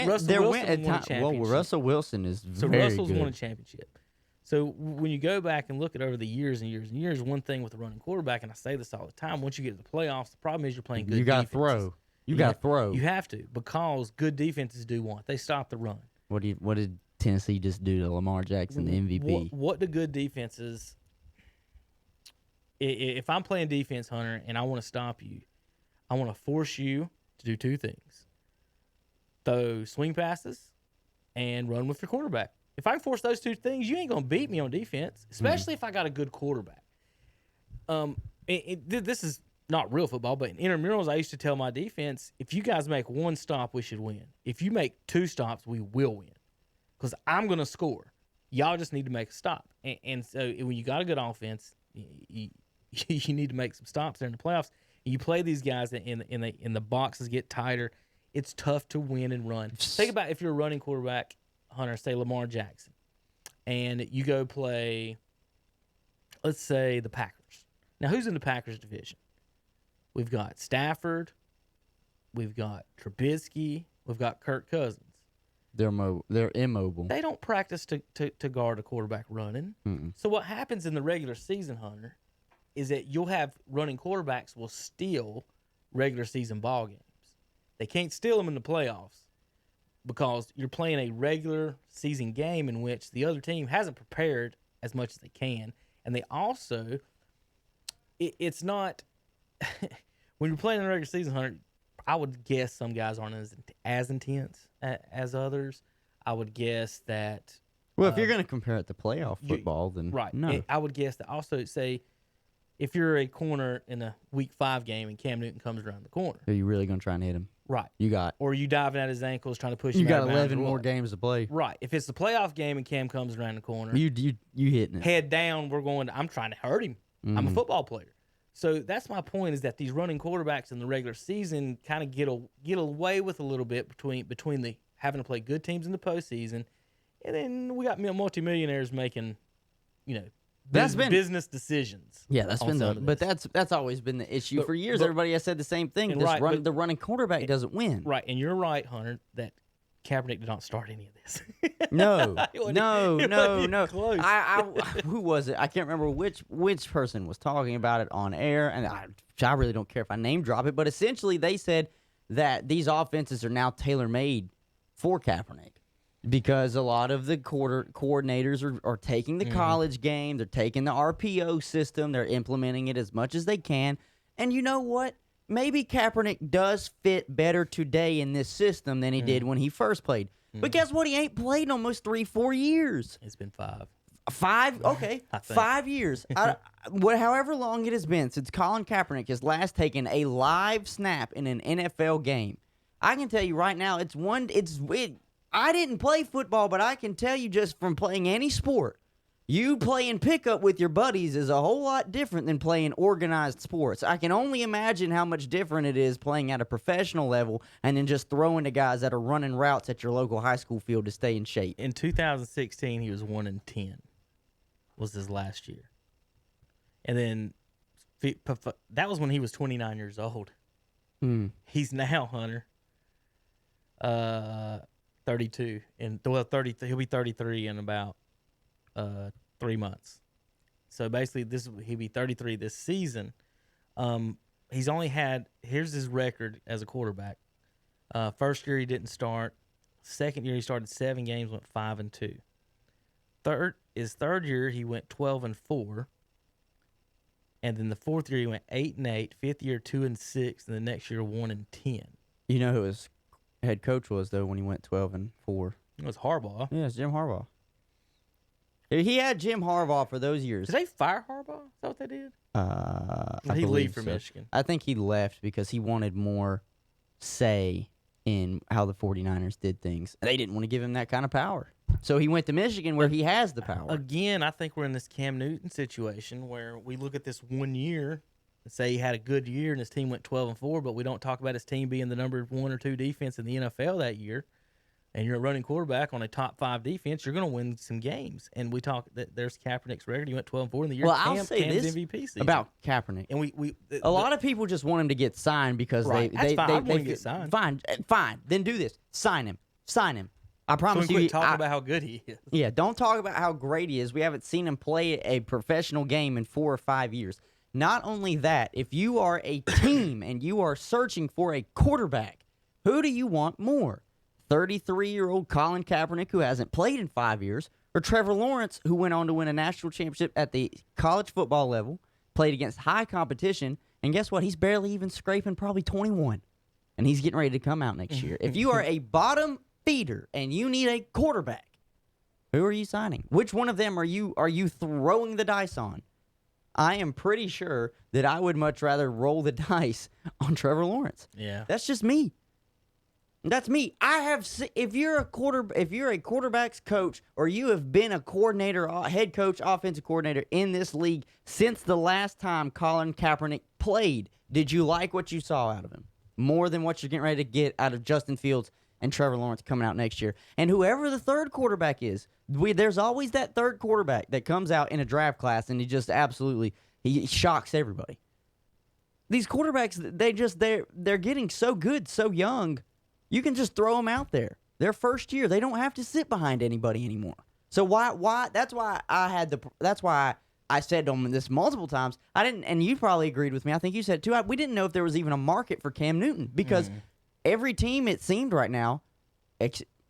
Wilson is Russell's good. won a championship. So when you go back and look at over the years and years and years, one thing with a running quarterback, and I say this all the time, once you get to the playoffs, the problem is you're playing good defenses. You got to throw. You got to throw. You have to, because good defenses do what? They stop the run. What did Tennessee just due to Lamar Jackson, the MVP. What do good defenses? If I'm playing defense, Hunter, and I want to stop you, I want to force you to do two things: throw swing passes and run with your quarterback. If I can force those two things, you ain't gonna beat me on defense, especially if I got a good quarterback. This is not real football, but in intramurals, I used to tell my defense, if you guys make one stop, we should win. If you make two stops, we will win, because I'm gonna score. Y'all just need to make a stop. And so when you got a good offense, you need to make some stops there in the playoffs. You play these guys in the boxes get tighter. It's tough to win and run. Think about if you're a running quarterback, Hunter, say Lamar Jackson, and you go play, let's say, the Packers. Now, who's in the Packers division? We've got Stafford, we've got Trubisky, we've got Kirk Cousins. They're immobile. They don't practice to guard a quarterback running. Mm-mm. So what happens in the regular season, Hunter, is that you'll have running quarterbacks will steal regular season ball games. They can't steal them in the playoffs because you're playing a regular season game in which the other team hasn't prepared as much as they can. And they also, it's not, when you're playing in the regular season, Hunter, I would guess some guys aren't as intense as others. I would guess that. Well, if you're going to compare it to playoff football, then right. No. I would guess that also, say, if you're a corner in a Week 5 game and Cam Newton comes around the corner. Are you really going to try and hit him? Right. Or you diving at his ankles trying to push him you out got 11 more games to play. Right. If it's the playoff game and Cam comes around the corner. You hitting it. Head down, I'm trying to hurt him. Mm-hmm. I'm a football player. So that's my point, is that these running quarterbacks in the regular season kind of get away with a little bit between the having to play good teams in the postseason, and then we got multimillionaires making, business decisions. Yeah, that's been but that's always been the issue for years. Everybody has said the same thing. The running quarterback doesn't win. Right, and you're right, Hunter, that Kaepernick did not start any of this. No. Close. Who was it? I can't remember which person was talking about it on air, and I really don't care if I name drop it, but essentially they said that these offenses are now tailor-made for Kaepernick because a lot of the coordinators are taking the college game, they're taking the RPO system, they're implementing it as much as they can, and you know what? Maybe Kaepernick does fit better today in this system than he did when he first played. But guess what? He ain't played in almost 3-4 years. It's been 5. 5? Okay. 5 years. However long it has been since Colin Kaepernick has last taken a live snap in an NFL game. I can tell you right now, I didn't play football, but I can tell you just from playing any sport, you playing pickup with your buddies is a whole lot different than playing organized sports. I can only imagine how much different it is playing at a professional level and then just throwing to guys that are running routes at your local high school field to stay in shape. In 2016, he was 1-10. Was his last year. And then that was when he was 29 years old. He's now, Hunter, 32. And 30. He'll be 33 in about 3 months. So basically he'll be 33 this season. He's only had, here's his record as a quarterback. First year he didn't start. Second year he started 7 games, went 5-2. His third year he went 12-4. And then the fourth year he went 8-8. Fifth year 2-6, and the next year 1-10. You know who his head coach was though when he went 12-4? It was Harbaugh. Yeah, it's Jim Harbaugh. He had Jim Harbaugh for those years. Did they fire Harbaugh? Is that what they did? Did he leave for Michigan? I think he left because he wanted more say in how the 49ers did things. They didn't want to give him that kind of power. So he went to Michigan where he has the power. Again, I think we're in this Cam Newton situation where we look at this 1 year and say he had a good year and his team went 12-4, but we don't talk about his team being the number 1 or 2 defense in the NFL that year. And you're a running quarterback on a top 5 defense, you're going to win some games. And we talk that there's Kaepernick's record. He went 12-4 in the year. Well, I'll say Cam's this MVP season. about Kaepernick. And a lot of people just want him to get signed because right. they want to get signed. Fine. Then do this. Sign him. I promise you. Talk about how good he is. Yeah, don't talk about how great he is. We haven't seen him play a professional game in 4 or 5 years. Not only that, if you are a team and you are searching for a quarterback, who do you want more? 33-year-old Colin Kaepernick, who hasn't played in 5 years, or Trevor Lawrence, who went on to win a national championship at the college football level, played against high competition, and guess what? He's barely even scraping probably 21, and he's getting ready to come out next year. If you are a bottom feeder and you need a quarterback, who are you signing? Which one of them are you throwing the dice on? I am pretty sure that I would much rather roll the dice on Trevor Lawrence. Yeah. That's just me. That's me. If you're a quarterback's coach, or you have been a coordinator, head coach, offensive coordinator in this league since the last time Colin Kaepernick played, did you like what you saw out of him more than what you're getting ready to get out of Justin Fields and Trevor Lawrence coming out next year? And whoever the third quarterback is, there's always that third quarterback that comes out in a draft class and he shocks everybody. These quarterbacks, they're getting so good so young. You can just throw them out there. Their first year, they don't have to sit behind anybody anymore. So why? That's why I said on this multiple times. I didn't, and you probably agreed with me. I think you said it too. We didn't know if there was even a market for Cam Newton because every team, it seemed right now,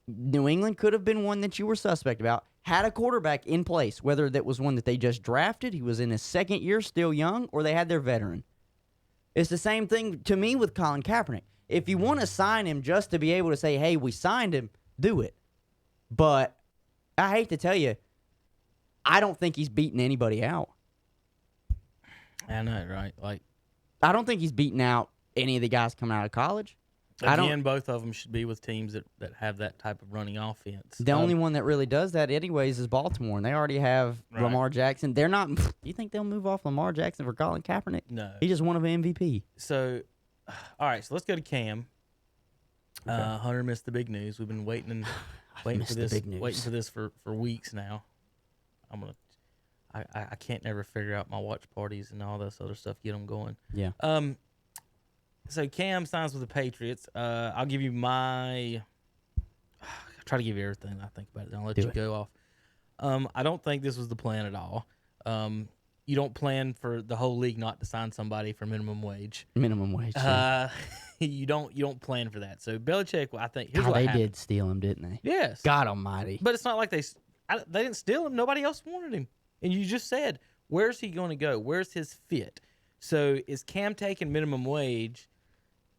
New England could have been one that you were suspect about, had a quarterback in place, whether that was one that they just drafted, he was in his second year, still young, or they had their veteran. It's the same thing to me with Colin Kaepernick. If you want to sign him just to be able to say, hey, we signed him, do it. But I hate to tell you, I don't think he's beating anybody out. I know, right? I don't think he's beating out any of the guys coming out of college. Again, both of them should be with teams that have that type of running offense. The only one that really does that anyways is Baltimore, and they already have Lamar Jackson. They're not – you think they'll move off Lamar Jackson for Colin Kaepernick? No. He just won an MVP. So, all right, so let's go to Cam. Okay. Hunter missed the big news. We've been waiting for this for weeks now. I can't never figure out my watch parties and all this other stuff, get them going. Yeah. So Cam signs with the Patriots. I'll give you I try to give you everything I think about it. I'll let you go off. I don't think this was the plan at all. You don't plan for the whole league not to sign somebody for minimum wage. Minimum wage. You don't plan for that. So Belichick, I think here's God, what they happened. did steal him, didn't they? Yes. God Almighty. But it's not like they didn't steal him. Nobody else wanted him. And you just said, where's he going to go? Where's his fit? So is Cam taking minimum wage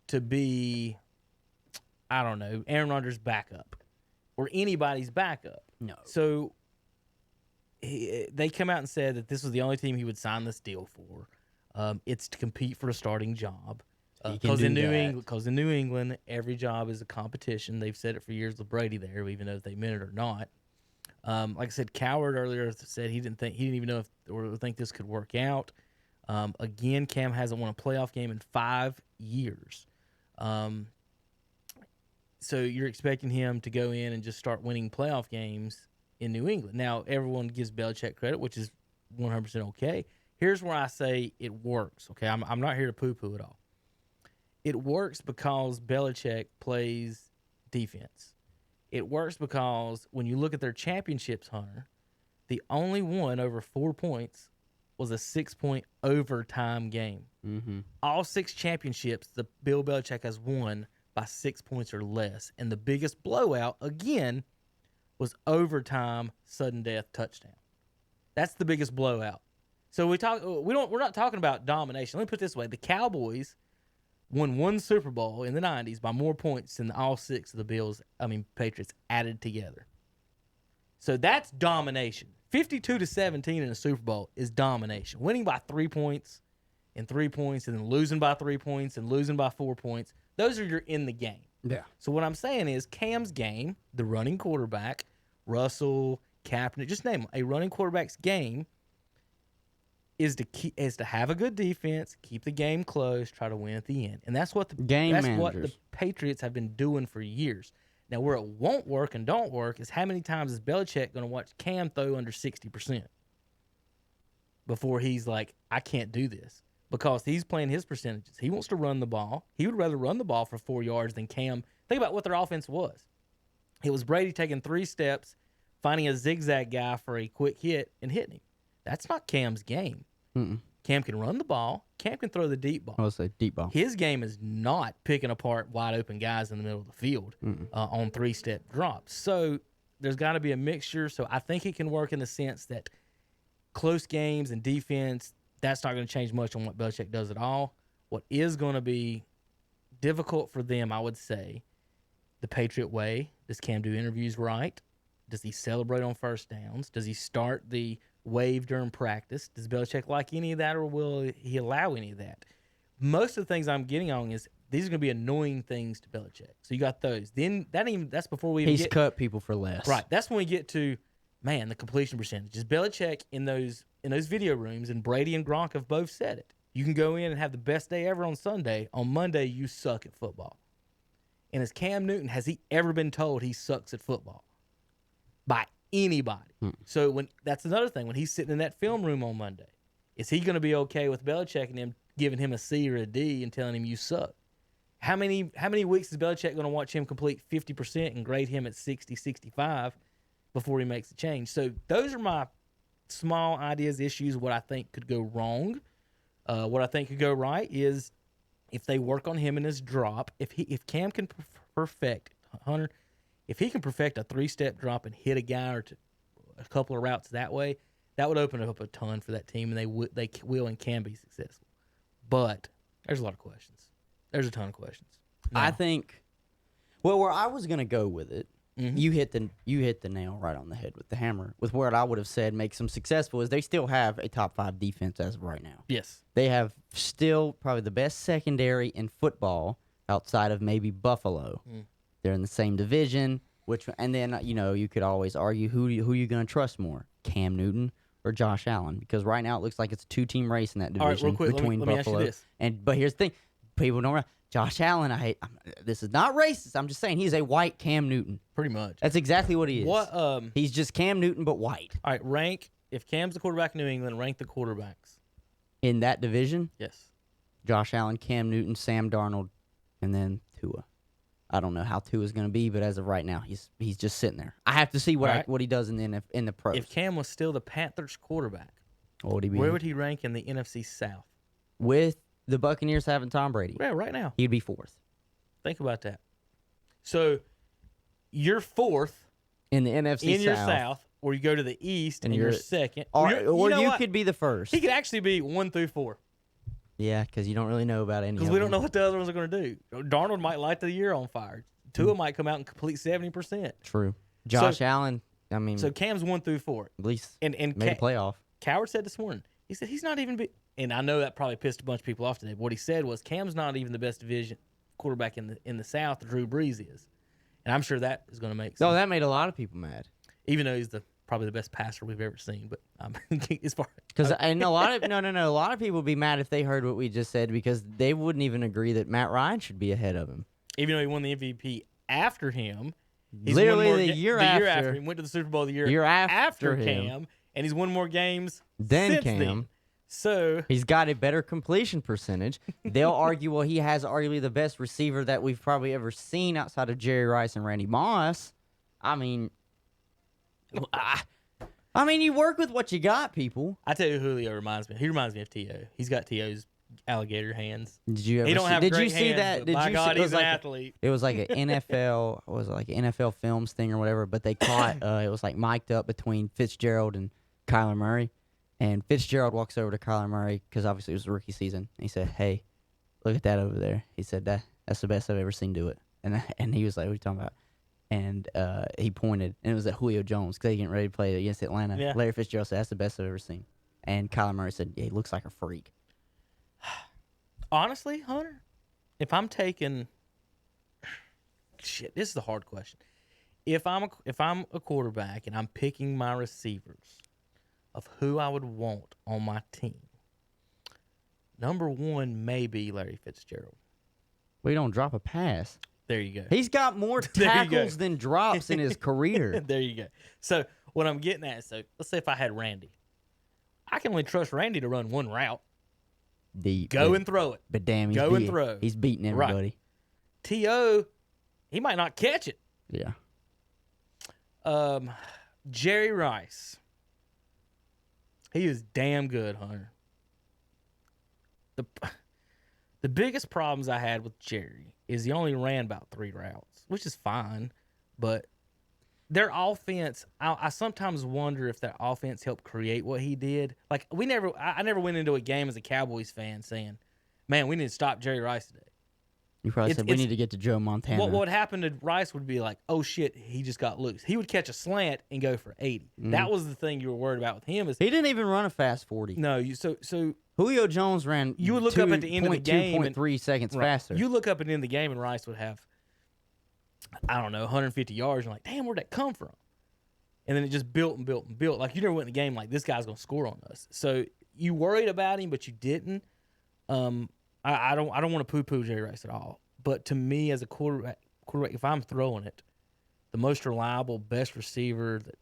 to be, I don't know, Aaron Rodgers' backup or anybody's backup? No. So they come out and said that this was the only team he would sign this deal for. It's to compete for a starting job. Because in New England, every job is a competition. They've said it for years with Brady there, even though they meant it or not. Like I said, Coward earlier said he didn't even know or think this could work out. Again, Cam hasn't won a playoff game in 5 years. So you're expecting him to go in and just start winning playoff games in New England. Now, everyone gives Belichick credit, which is 100% okay. Here's where I say it works, okay? I'm not here to poo-poo it all. It works because Belichick plays defense. It works because when you look at their championships, Hunter, the only one over 4 points was a 6-point overtime game. Mm-hmm. All 6 championships, the Bill Belichick has won by 6 points or less. And the biggest blowout, again, was overtime, sudden death touchdown. That's the biggest blowout. So we're not talking about domination. Let me put it this way. The Cowboys won 1 Super Bowl in the 90s by more points than all 6 of the Patriots added together. So that's domination. 52-17 in a Super Bowl is domination. Winning by 3 points and 3 points and then losing by 3 points and losing by 4 points, those are your in the game. Yeah. So what I'm saying is Cam's game, the running quarterback, Russell, Kaepernick, just name them, a running quarterback's game is to have a good defense, keep the game close, try to win at the end. And that's what the Patriots have been doing for years. Now, where it won't work and don't work is how many times is Belichick going to watch Cam throw under 60% before he's like, I can't do this, because he's playing his percentages. He wants to run the ball. He would rather run the ball for 4 yards than Cam. Think about what their offense was. It was Brady taking 3 steps, finding a zigzag guy for a quick hit and hitting him. That's not Cam's game. Mm-mm. Cam can run the ball. Cam can throw the deep ball. I would say deep ball. His game is not picking apart wide open guys in the middle of the field on 3-step drops. So there's got to be a mixture. So I think it can work in the sense that close games and defense, that's not going to change much on what Belichick does at all. What is going to be difficult for them, I would say, the Patriot way. Does Cam do interviews right? Does he celebrate on first downs? Does he start the wave during practice? Does Belichick like any of that, or will he allow any of that? Most of the things I'm getting on is these are going to be annoying things to Belichick. So you got those. Then that's before we even He's cut people for less. Right. That's when we get to, man, the completion percentage. Is Belichick in those video rooms, and Brady and Gronk have both said it. You can go in and have the best day ever on Sunday. On Monday, you suck at football. And as Cam Newton, has he ever been told he sucks at football by anybody? So that's another thing. When he's sitting in that film room on Monday, is he going to be okay with Belichick and him giving him a C or a D and telling him you suck? How many weeks is Belichick going to watch him complete 50% and grade him at 60, 65 before he makes a change? So those are my small ideas, issues, what I think could go wrong. What I think could go right is if they work on him in his drop, if Cam can perfect, Hunter, if he can perfect a 3-step drop and hit a guy or a couple of routes that way, that would open up a ton for that team, and they will and can be successful. But there's a lot of questions. There's a ton of questions. Now, I think, well, where I was gonna go with it, you hit the nail right on the head with the hammer. With what I would have said makes them successful is they still have a top 5 defense as of right now. Yes, they have still probably the best secondary in football outside of maybe Buffalo. They're in the same division, and then you could always argue who you gonna trust more, Cam Newton or Josh Allen, because right now it looks like it's a 2-team race in that division. All right, real quick, between let me Buffalo ask you this. But here's the thing. People don't. Josh Allen, this is not racist. I'm just saying he's a white Cam Newton. Pretty much. That's exactly what he is. What? He's just Cam Newton, but white. All right, rank, if Cam's the quarterback in New England, rank the quarterbacks. In that division? Yes. Josh Allen, Cam Newton, Sam Darnold, and then Tua. I don't know how Tua's going to be, but as of right now, he's just sitting there. I have to see what he does in the pros. If Cam was still the Panthers quarterback, what would he be? Where would he rank in the NFC South? With the Buccaneers having Tom Brady. Yeah, right now. He'd be 4th. Think about that. So you're 4th in the NFC in your South, or you go to the East and you're 2nd. Or you could be the 1st. He could actually be 1 through 4. Yeah, because you don't really know about any. Because we don't know what the other ones are going to do. Darnold might light the year on fire. Tua might come out and complete 70%. True. Josh Allen, I mean. So Cam's 1 through 4. At least and made a playoff. Coward said this morning, he said he's not even and I know that probably pissed a bunch of people off today, but what he said was Cam's not even the best division quarterback in the South. Drew Brees is. And I'm sure that is going to make sense. No, that made a lot of people mad. Even though he's probably the best passer we've ever seen, but as far because a lot of people would be mad if they heard what we just said, because they wouldn't even agree that Matt Ryan should be ahead of him. Even though he won the MVP after him, he's literally won the year after he went to the Super Bowl the year after Cam, and he's won more games than since Cam. Then. So he's got a better completion percentage. They'll argue, well, he has arguably the best receiver that we've probably ever seen outside of Jerry Rice and Randy Moss. I mean, you work with what you got, people. I tell you who Julio reminds me. He reminds me of T.O. He's got T.O.'s alligator hands. Did you ever? He don't have did great you see hands, that? Did my you God, see, he's an athlete. It was like an NFL. Was it like an NFL Films thing or whatever? But they caught. It was like mic'd up between Fitzgerald and Kyler Murray. And Fitzgerald walks over to Kyler Murray, because obviously it was the rookie season. And he said, "Hey, look at that over there." He said, "That's the best I've ever seen do it." And he was like, "What are you talking about?" And he pointed, and it was at Julio Jones, because they getting ready to play against Atlanta. Yeah. Larry Fitzgerald said, "That's the best I've ever seen." And Kyler Murray said, "Yeah, he looks like a freak." Honestly, Hunter, if I'm taking this is the hard question. If I'm a quarterback and I'm picking my receivers of who I would want on my team, number 1 may be Larry Fitzgerald. We don't drop a pass. There you go. He's got more tackles than drops in his career. There you go. So what I'm getting at, let's say if I had Randy, I can only trust Randy to run one route. Go and throw it. But damn, and throw. He's beating everybody. Right. T.O., he might not catch it. Yeah. Jerry Rice. He is damn good, Hunter. the biggest problems I had with Jerry is he only ran about 3 routes, which is fine, but their offense, I sometimes wonder if their offense helped create what he did. Like I never went into a game as a Cowboys fan saying, "Man, we need to stop Jerry Rice today." You probably said we need to get to Joe Montana. What would happen to Rice would be like, "Oh shit, he just got loose." He would catch a slant and go for 80. That was the thing you were worried about with him. Is he didn't even run a fast 40. No, so Julio Jones ran. You would look up at the end of the game 2.3 seconds faster. You look up at the end of the game and Rice would have, I don't know, 150 yards. You're like, damn, where'd that come from? And then it just built and built and built. Like, you never went in the game like, this guy's going to score on us. So you worried about him, but you didn't. I don't want to poo-poo Jerry Rice at all. But to me, as a quarterback, if I'm throwing it, the most reliable, best receiver that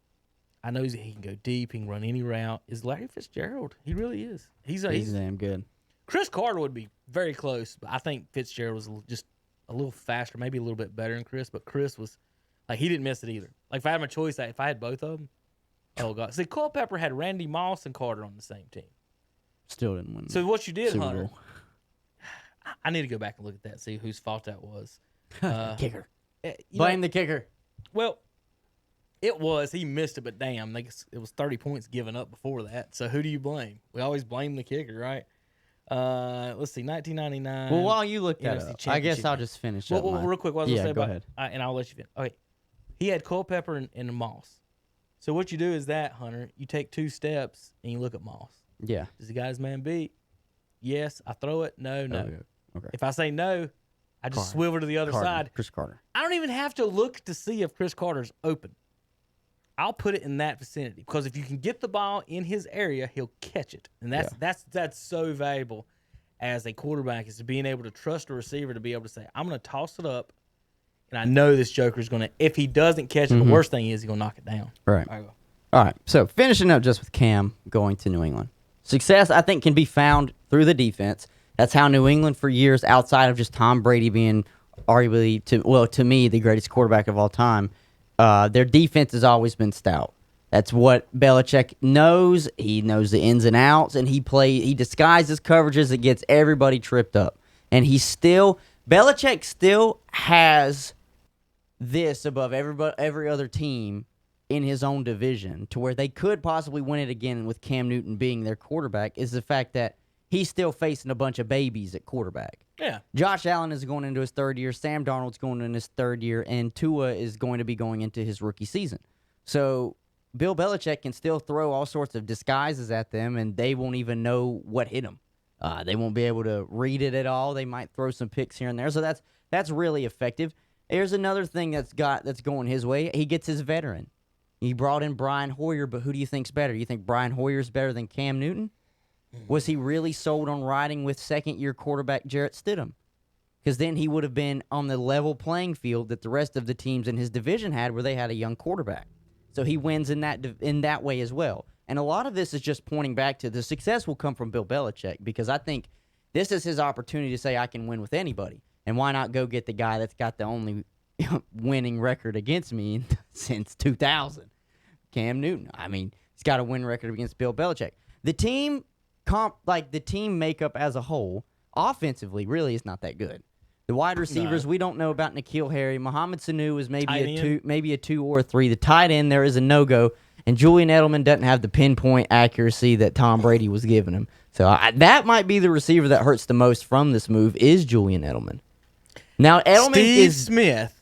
I know he can go deep, he can run any route, is Larry Fitzgerald. He really is. He's damn good. Chris Carter would be very close, but I think Fitzgerald was just a little faster, maybe a little bit better than Chris. But Chris was like, he didn't miss it either. Like, if I had my choice, if I had both of them, oh god. See, Culpepper had Randy Moss and Carter on the same team. Still didn't win. So what you did, Super Hunter? Bowl. I need to go back and look at that, see whose fault that was. Kicker. Blame the kicker. Well, it was. He missed it, but damn, it was 30 points given up before that. So who do you blame? We always blame the kicker, right? Let's see, 1999. Well, while you look that up, I guess I'll just finish up. Real quick, what I was going to say go about ahead. And I'll let you finish. Okay, he had Culpepper and Moss. So what you do is that, Hunter, you take 2 steps and you look at Moss. Yeah. Does he got his man beat? Yes. I throw it? No. Okay. If I say no, I just Carter. swivel to the other side. Chris Carter. I don't even have to look to see if Chris Carter's open. I'll put it in that vicinity because if you can get the ball in his area, he'll catch it, and that's so valuable as a quarterback, is to being able to trust a receiver to be able to say, "I'm going to toss it up, and I know this joker's going to." If he doesn't catch it, the worst thing is he's going to knock it down. Right. All right. So finishing up just with Cam going to New England, success I think can be found through the defense. That's how New England, for years, outside of just Tom Brady being arguably, to me, the greatest quarterback of all time, their defense has always been stout. That's what Belichick knows. He knows the ins and outs, and he disguises coverages that gets everybody tripped up. And Belichick still has this above every other team in his own division, to where they could possibly win it again with Cam Newton being their quarterback, is the fact that he's still facing a bunch of babies at quarterback. Yeah. Josh Allen is going into his 3rd year. Sam Darnold's going in his 3rd year. And Tua is going to be going into his rookie season. So Bill Belichick can still throw all sorts of disguises at them, and they won't even know what hit them. They won't be able to read it at all. They might throw some picks here and there. So that's really effective. Here's another thing that's going his way. He gets his veteran. He brought in Brian Hoyer, but who do you think's better? You think Brian Hoyer's better than Cam Newton? Was he really sold on riding with 2nd-year quarterback Jarrett Stidham? Because then he would have been on the level playing field that the rest of the teams in his division had, where they had a young quarterback. So he wins in that way as well. And a lot of this is just pointing back to the success will come from Bill Belichick, because I think this is his opportunity to say, I can win with anybody. And why not go get the guy that's got the only winning record against me since 2000? Cam Newton. I mean, he's got a win record against Bill Belichick. The team makeup as a whole, offensively, really is not that good. The wide receivers, we don't know about N'Keal Harry. Mohamed Sanu is maybe a 2 or a 3. The tight end, there is a no-go. And Julian Edelman doesn't have the pinpoint accuracy that Tom Brady was giving him. So that might be the receiver that hurts the most from this move, is Julian Edelman. Now, Steve Smith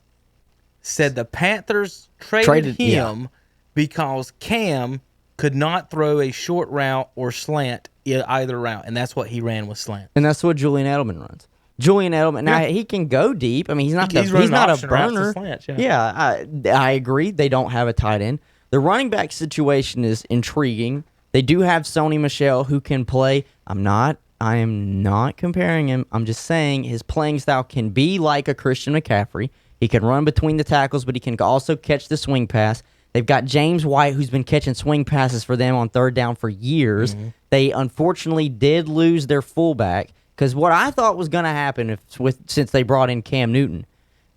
said the Panthers traded him because Cam could not throw a short route or slant either route, and that's what he ran with slant. And that's what Julian Edelman runs. Julian Edelman, now he can go deep. I mean, he's not a burner. Slants, I agree. They don't have a tight end. The running back situation is intriguing. They do have Sony Michel, who can play. I am not comparing him. I'm just saying his playing style can be like a Christian McCaffrey. He can run between the tackles, but he can also catch the swing pass. They've got James White, who's been catching swing passes for them on 3rd down for years. Mm-hmm. They unfortunately did lose their fullback, because what I thought was going to happen since they brought in Cam Newton,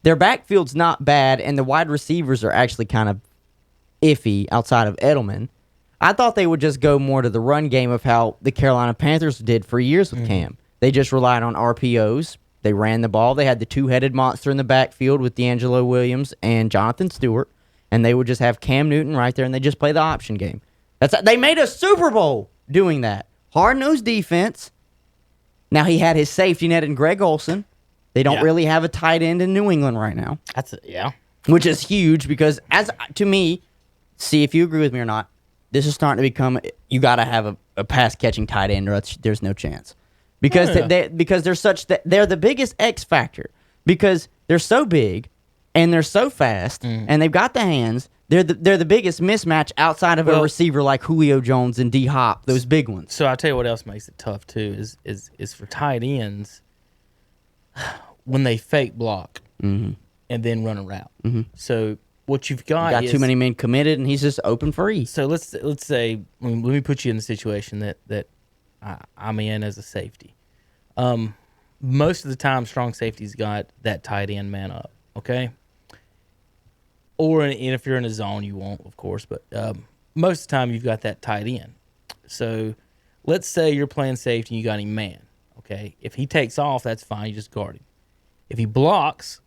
their backfield's not bad, and the wide receivers are actually kind of iffy outside of Edelman. I thought they would just go more to the run game of how the Carolina Panthers did for years with Cam. They just relied on RPOs. They ran the ball. They had the two-headed monster in the backfield with D'Angelo Williams and Jonathan Stewart, and they would just have Cam Newton right there, and they just play the option game. They made a Super Bowl doing that. Hard-nosed defense. Now he had his safety net in Greg Olsen. They don't really have a tight end in New England right now. Which is huge because, to me, see if you agree with me or not, this is starting to become, you got to have a pass-catching tight end or there's no chance. Because they're the biggest X factor. Because they're so big and they're so fast and they've got the hands. They're the biggest mismatch outside of a receiver like Julio Jones and D Hop, those big ones. So I'll tell you what else makes it tough too is for tight ends when they fake block and then run a route. So what you've got is too many men committed and he's just open free. So let's say let me put you in the situation that I'm in as a safety. Most of the time, strong safety's got that tight end man up. Okay. Or if you're in a zone, you won't, of course. But most of the time, you've got that tight end. So let's say you're playing safety and you got him man. Okay. If he takes off, that's fine. You just guard him. If he blocks,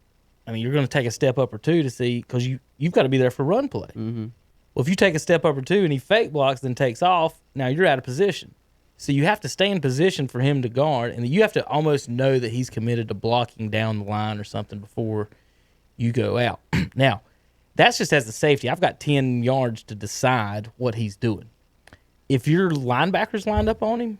I mean, you're going to take a step up or two to see because you've got to be there for run play. Well, if you take a step up or two and he fake blocks, then takes off, now you're out of position. So you have to stay in position for him to guard, and you have to almost know that he's committed to blocking down the line or something before you go out. Now, that's just as a safety. I've got 10 yards to decide what he's doing. If your linebacker's lined up on him,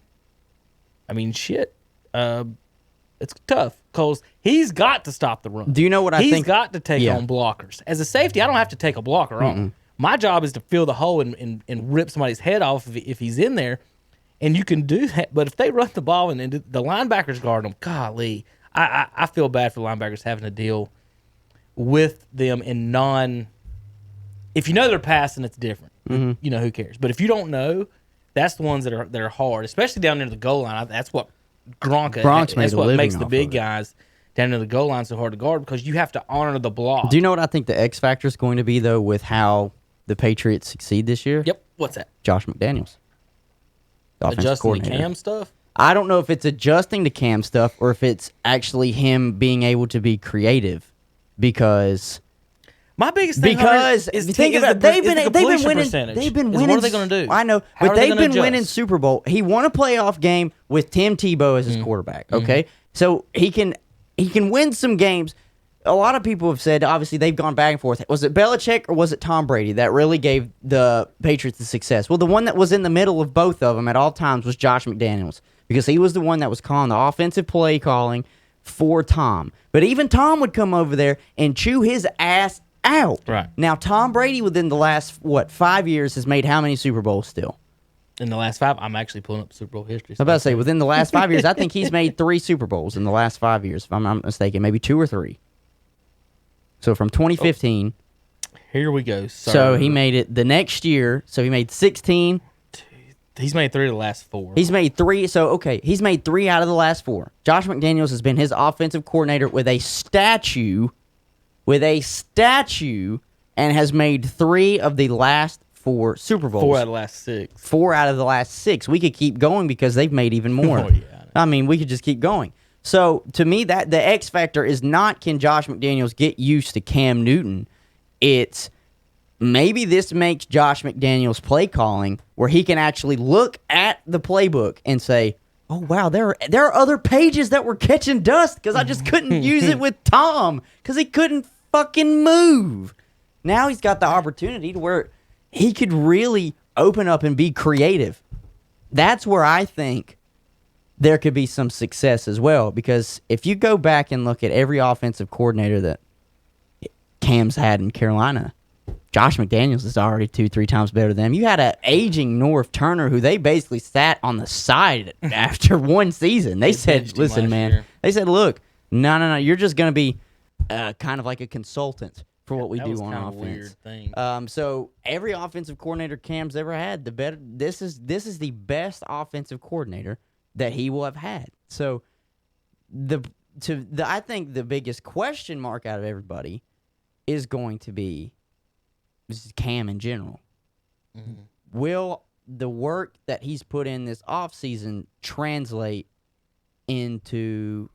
I mean, shit, it's tough because he's got to stop the run. Do you know what I think? He's got to take on blockers. As a safety, I don't have to take a blocker on. My job is to fill the hole and rip somebody's head off if he's in there. And you can do that, but if they run the ball and the linebackers guard them, golly, I feel bad for linebackers having to deal with them in if you know they're passing, it's different. You know, who cares? But if you don't know, that's the ones that are hard, especially down near the goal line. That's what that's what makes the big guys down near the goal line so hard to guard because you have to honor the block. Do you know what I think the X factor is going to be, though, with how the Patriots succeed this year? Yep. What's that? Josh McDaniels. Adjusting to Cam stuff? I don't know if it's adjusting to Cam stuff or if it's actually him being able to be creative because my biggest thing is think about they've been winning percentage. They've been winning. What are they going to do? I know, but they've been winning Super Bowl. He won a playoff game with Tim Tebow as his quarterback, okay? So he can win some games. A lot of people have said, obviously, they've gone back and forth. Was it Belichick or was it Tom Brady that really gave the Patriots the success? Well, the one that was in the middle of both of them at all times was Josh McDaniels because he was the one that was calling the offensive play calling for Tom. But even Tom would come over there and chew his ass out. Right. Now, Tom Brady within the last, 5 years has made how many Super Bowls still? In the last 5, I'm actually pulling up Super Bowl history. I was about to say, within the last 5 years, I think he's made 3 Super Bowls in the last 5 years, if I'm not mistaken, maybe 2 or 3. So from 2015. Here we go. So he made it the next year. So he made 16. He's made 3 of the last 4. He's made 3. So, okay, he's made 3 out of the last 4. Josh McDaniels has been his offensive coordinator with a statue, and has made 3 of the last 4 Super Bowls. 4 out of the last 6. 4 out of the last 6. We could keep going because they've made even more. Oh, yeah. I mean, we could just keep going. So, to me, that the X factor is not can Josh McDaniels get used to Cam Newton. It's maybe this makes Josh McDaniels' play calling where he can actually look at the playbook and say, oh, wow, there are other pages that were catching dust because I just couldn't use it with Tom because he couldn't fucking move. Now he's got the opportunity to where he could really open up and be creative. That's where I think there could be some success as well, because if you go back and look at every offensive coordinator that Cam's had in Carolina, Josh McDaniels is already 2-3 times better than them. You had an aging North Turner who they basically sat on the side after one season. They said, listen, man, they said, look, no, you're just going to be kind of like a consultant for what we do on offense. Weird thing. So every offensive coordinator Cam's ever had, this is the best offensive coordinator that he will have had. So I think the biggest question mark out of everybody is going to be Cam in general. Mm-hmm. Will the work that he's put in this offseason translate into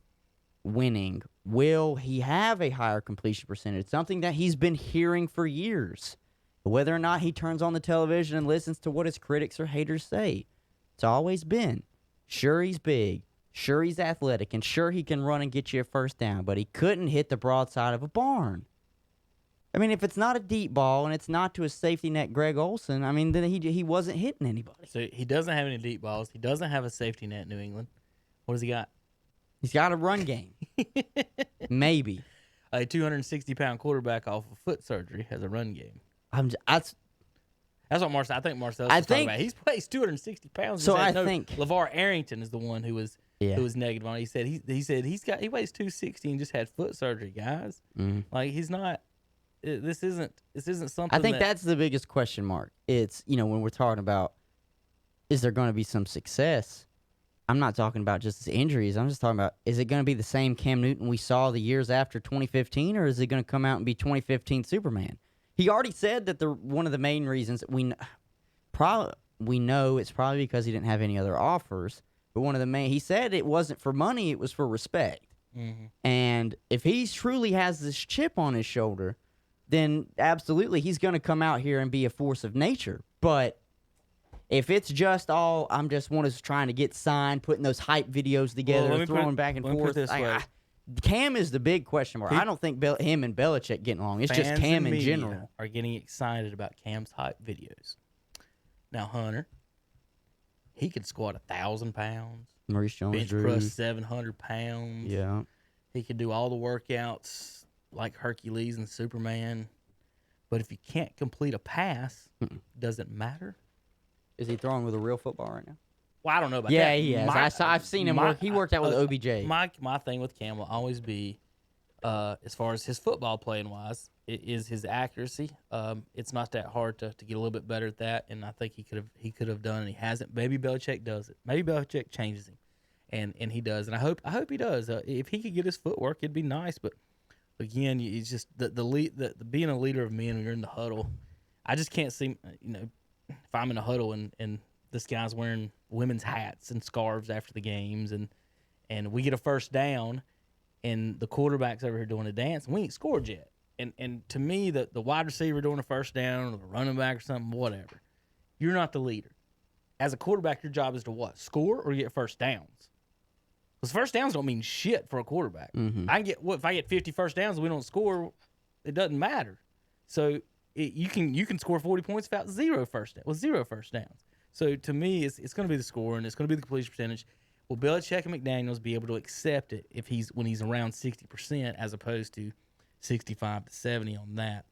winning, will he have a higher completion percentage? Something that he's been hearing for years. Whether or not he turns on the television and listens to what his critics or haters say. It's always been, sure, he's big, sure, he's athletic, and sure, he can run and get you a first down, but he couldn't hit the broadside of a barn. I mean, if it's not a deep ball and it's not to a safety net Greg Olsen, I mean, then he wasn't hitting anybody. So he doesn't have any deep balls. He doesn't have a safety net in New England. What does he got? He's got a run game. Maybe. A 260-pound quarterback off of foot surgery has a run game. That's what Marcel. I think Marcel. Talking about. He's 260 pounds. So I think LeVar Arrington is the one who was negative on it. He said he weighs 260 and just had foot surgery, guys. Mm-hmm. Like he's not. This isn't something. I think that's the biggest question mark. It's when we're talking about is there going to be some success? I'm not talking about just his injuries. I'm just talking about is it going to be the same Cam Newton we saw the years after 2015, or is it going to come out and be 2015 Superman? He already said that one of the main reasons we know it's probably because he didn't have any other offers. But he said it wasn't for money; it was for respect. Mm-hmm. And if he truly has this chip on his shoulder, then absolutely he's going to come out here and be a force of nature. But if it's just all I'm just trying to get signed, putting those hype videos together, throwing back and forth. Cam is the big question mark. I don't think him and Belichick getting along. It's just Cam in general. Are getting excited about Cam's hype videos. Now Hunter, he could squat 1,000 pounds. Maurice bench press 700 pounds. Yeah, he could do all the workouts like Hercules and Superman. But if you can't complete a pass, does it matter? Is he throwing with a real football right now? Well, I don't know about that. Yeah, he is. I've seen him work. He worked out with OBJ. My thing with Cam will always be, as far as his football playing wise, it is his accuracy. It's not that hard to get a little bit better at that, and I think he could have done, and he hasn't. Maybe Belichick does it. Maybe Belichick changes him, and he does, and I hope he does. If he could get his footwork, it'd be nice. But again, it's just the being a leader of men when you're in the huddle. I just can't see. If I'm in a huddle and this guy's wearing women's hats and scarves after the games, and we get a first down, and the quarterback's over here doing a dance, and we ain't scored yet. And to me, the wide receiver doing a first down, or the running back or something, whatever, you're not the leader. As a quarterback, your job is to what? Score or get first downs? Because first downs don't mean shit for a quarterback. Mm-hmm. If I get 50 first downs and we don't score, it doesn't matter. So you can score 40 points without zero first downs. So to me, it's going to be the score and it's going to be the completion percentage. Will Belichick and McDaniels be able to accept it when he's around 60% as opposed to 65 to 70 on that?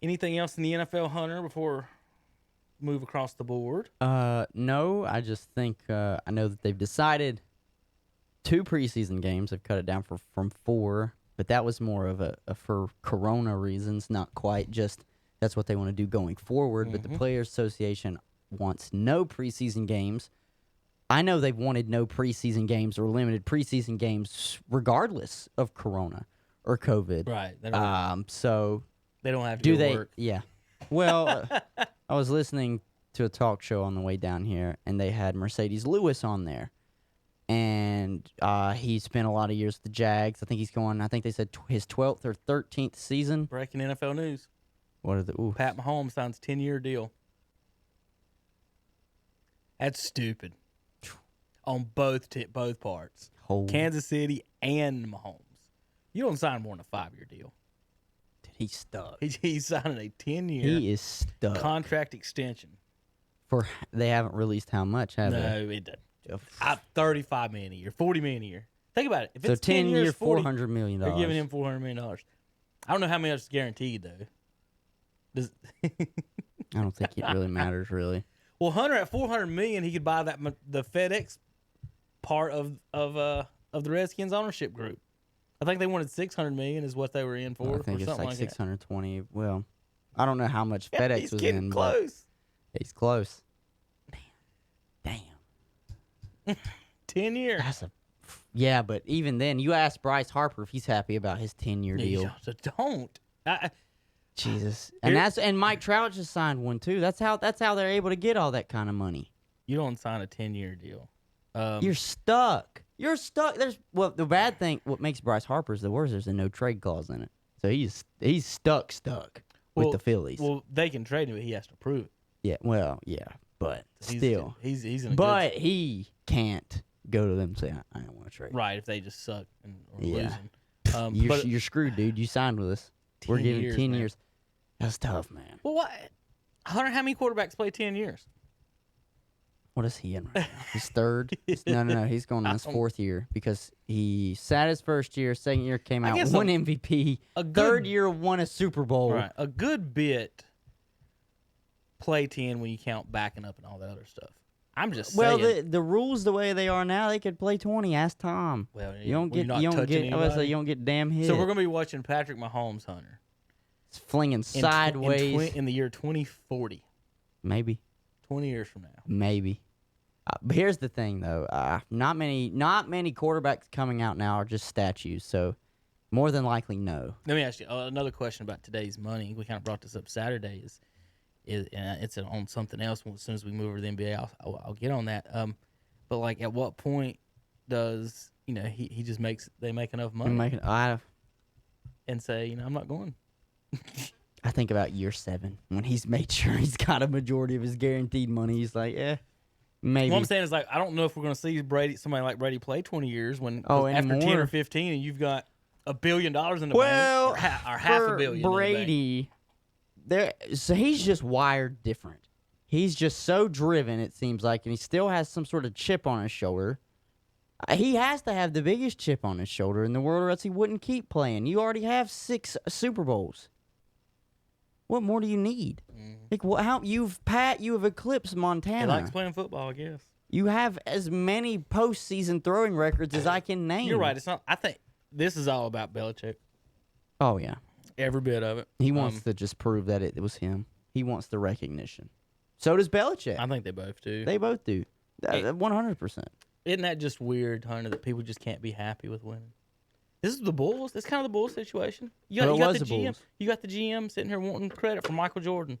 Anything else in the NFL, Hunter, before we move across the board? No, I just think I know that they've decided 2 preseason games. They've cut it down from 4, but that was more of a for Corona reasons, not quite just that's what they want to do going forward. Mm-hmm. But the Players Association wants no preseason games. I know they've wanted no preseason games or limited preseason games regardless of Corona or COVID. Right. So they don't have to do work. Yeah. Well, I was listening to a talk show on the way down here, and they had Mercedes Lewis on there. And he spent a lot of years with the Jags. I think they said his 12th or 13th season. Breaking NFL news. What are the ooh. Pat Mahomes signs 10-year deal. That's stupid. On both parts. Kansas City and Mahomes. You don't sign more than a 5-year deal. Dude, he's stuck. He's signing a 10-year. He is stuck. Contract extension. They haven't released how much, have they? No, it doesn't. $35 million a year, $40 million a year. Think about it. If so it's 10 years, $400 million. They're giving him $400 million. I don't know how much is guaranteed though. I don't think it really matters, really. Well, Hunter at $400 million, he could buy the FedEx part of the Redskins ownership group. I think they wanted $600 million is what they were in for. I think it's like 620. Well, I don't know how much Yeah, FedEx he's was getting in. Close. He's close. Damn. 10 years. Yeah, but even then, you ask Bryce Harper if he's happy about his 10-year deal. Yeah, don't. Jesus. And Mike Trout just signed one too. That's how they're able to get all that kind of money. You don't sign a 10-year deal You're stuck. You're stuck. The bad thing. What makes Bryce Harper's the worst? There's a no trade clause in it, so he's stuck with the Phillies. Well, they can trade him, but he has to prove it. Yeah. Well, yeah, but still, he's in. He can't go to them and say, I don't want to trade. Right, if they just suck and are losing. You're screwed, dude. You signed with us. We're giving 10 years. That's tough, man. Well, what? Hunter, how many quarterbacks play 10 years? What is he in right now? He's third? No. He's going on his fourth year because he sat his first year, second year came out, won MVP. Third year won a Super Bowl. Right. A good bit play 10 when you count backing up and all that other stuff. I'm just saying. Well, the rules the way they are now, they could play 20. Ask Tom. Well, you don't get damn hit. So we're gonna be watching Patrick Mahomes, Hunter. It's flinging sideways in the year 2040. Maybe 20 years from now. Maybe. But here's the thing, though. Not many quarterbacks coming out now are just statues. So more than likely, no. Let me ask you another question about today's money. We kind of brought this up Saturday. It's on something else. As soon as we move over to the NBA, I'll get on that. But like, at what point does he just they make enough money and say I'm not going? I think about year 7 when he's made sure he's got a majority of his guaranteed money. He's like, maybe. What I'm saying is, like, I don't know if we're going to see somebody like Brady play 20 years after 10 or 15 and you've got $1 billion in the bank or half a billion. Brady, so he's just wired different. He's just so driven, it seems like, and he still has some sort of chip on his shoulder. He has to have the biggest chip on his shoulder in the world, or else he wouldn't keep playing. You already have 6 Super Bowls. What more do you need? Like, you have eclipsed Montana. He likes playing football, I guess. You have as many postseason throwing records as I can name. You're right. It's not. I think this is all about Belichick. Oh yeah, every bit of it. He wants to just prove that it was him. He wants the recognition. So does Belichick. I think they both do. They both do. 100%. Isn't that just weird, Hunter, that people just can't be happy with winning? This is the Bulls. This is kind of the Bulls situation. You got the GM. You got the GM sitting here wanting credit for Michael Jordan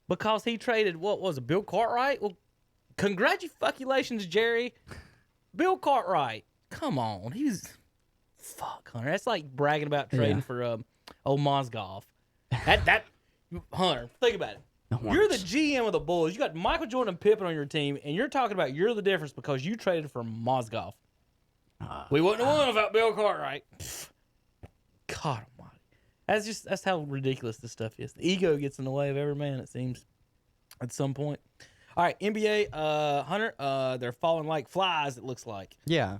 because he traded Bill Cartwright. Well, congratulations, Jerry. Bill Cartwright. Come on, Hunter. That's like bragging about trading for old Mozgov. That Hunter. Think about it. You're the GM of the Bulls. You got Michael Jordan and Pippen on your team, and you're talking about you're the difference because you traded for Mozgov. We wouldn't have won without Bill Cartwright. God almighty. That's how ridiculous this stuff is. The ego gets in the way of every man, it seems, at some point. All right, NBA, Hunter, they're falling like flies, it looks like. Yeah.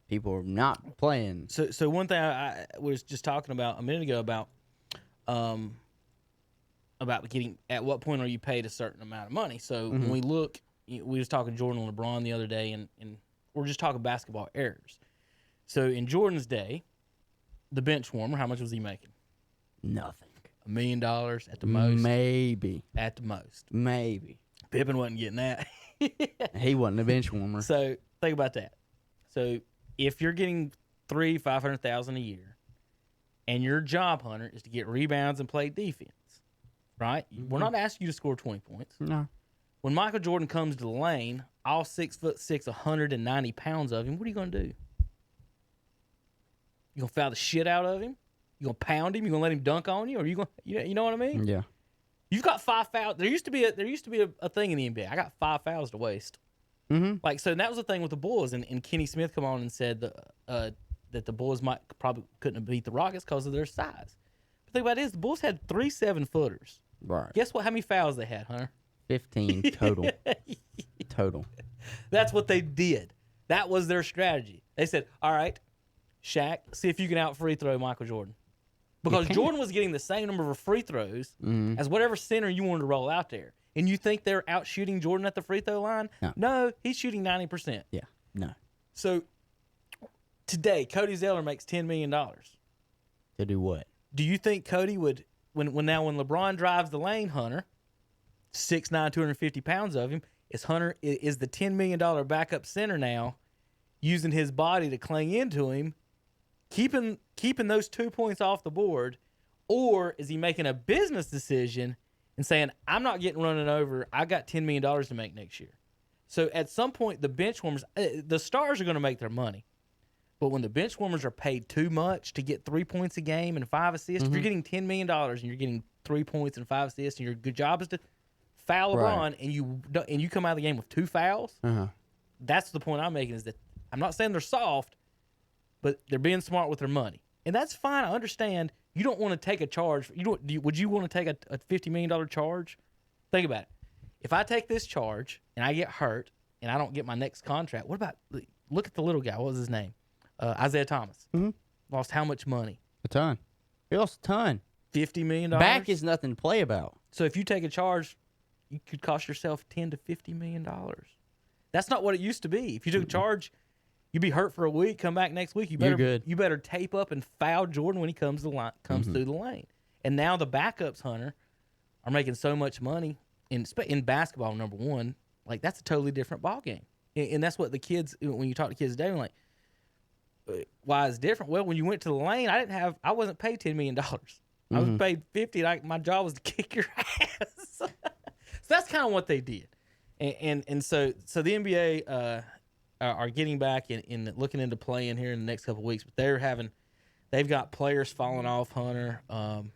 People are not playing. So one thing I was just talking about a minute ago about getting, at what point are you paid a certain amount of money? So when we look, we was talking Jordan and LeBron the other day, and we're just talking basketball errors. So in Jordan's day, the bench warmer, how much was he making? Nothing. $1 million at the most? Maybe. At the most. Maybe. Pippen wasn't getting that. He wasn't a bench warmer. So think about that. So if you're getting $500,000 a year, and your job, Hunter, is to get rebounds and play defense, right? We're not asking you to score 20 points. No. When Michael Jordan comes to the lane, all 6'6", 190 pounds of him, what are you going to do? You going to foul the shit out of him? You going to pound him? You going to let him dunk on you? Or you going you know what I mean? Yeah. You've got 5 fouls. There used to be a thing in the NBA. I got 5 fouls to waste. Like, so that was the thing with the Bulls, and Kenny Smith come on and said that the Bulls probably couldn't have beat the Rockets because of their size. But the thing about it is, the Bulls had 3 7-footers. Right. Guess what? How many fouls they had, Hunter? 15 total. Total. That's what they did. That was their strategy. They said, all right, Shaq, see if you can out free throw Michael Jordan. Because Jordan was getting the same number of free throws as whatever center you wanted to roll out there. And you think they're out shooting Jordan at the free throw line? No, he's shooting 90%. Yeah, no. So today, Cody Zeller makes $10 million. To do what? Do you think Cody would, when LeBron drives the lane, Hunter, 6'9", 250 pounds of him, is the $10 million backup center now using his body to cling into him, keeping those 2 points off the board, or is he making a business decision and saying, I'm not getting running over, I got $10 million to make next year. So at some point, the bench warmers, the stars are going to make their money. But when the bench warmers are paid too much to get 3 points a game and 5 assists, if you're getting $10 million and you're getting 3 points and 5 assists, and your good job is to foul LeBron, and you come out of the game with 2 fouls, that's the point I'm making, is that I'm not saying they're soft, but they're being smart with their money. And that's fine. I understand. You don't want to take a charge. Would you want to take a $50 million charge? Think about it. If I take this charge and I get hurt and I don't get my next contract, what about, look at the little guy. What was his name? Isaiah Thomas. Lost how much money? A ton. He lost a ton. $50 million? Back is nothing to play about. So if you take a charge, you could cost yourself $10 to $50 million. That's not what it used to be. If you took a charge, you'd be hurt for a week, come back next week. You're good. You better tape up and foul Jordan when he comes through the lane. And now the backups, Hunter, are making so much money in basketball, number one. Like, that's a totally different ball game. And that's what the kids, when you talk to kids today, they're like, why is it different? Well, when you went to the lane, I wasn't paid $10 million. I was paid $50. My job was to kick your ass. So that's kind of what they did. And so the NBA are getting back and looking into playing here in the next couple of weeks, but they've got players falling off, Hunter. We'll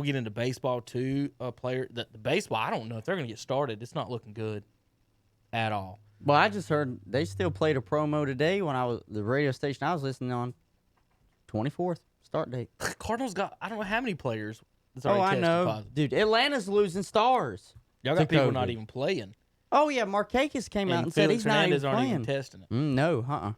get into baseball too. The baseball, I don't know if they're going to get started. It's not looking good at all. Well, I just heard they still played a promo today when the radio station I was listening on. 24th start date. Cardinals got, I don't know how many players that's already tested positive. Dude, Atlanta's losing stars. Y'all got people not even playing. Oh yeah, Markakis came out and said he's not even playing. Even testing it. No,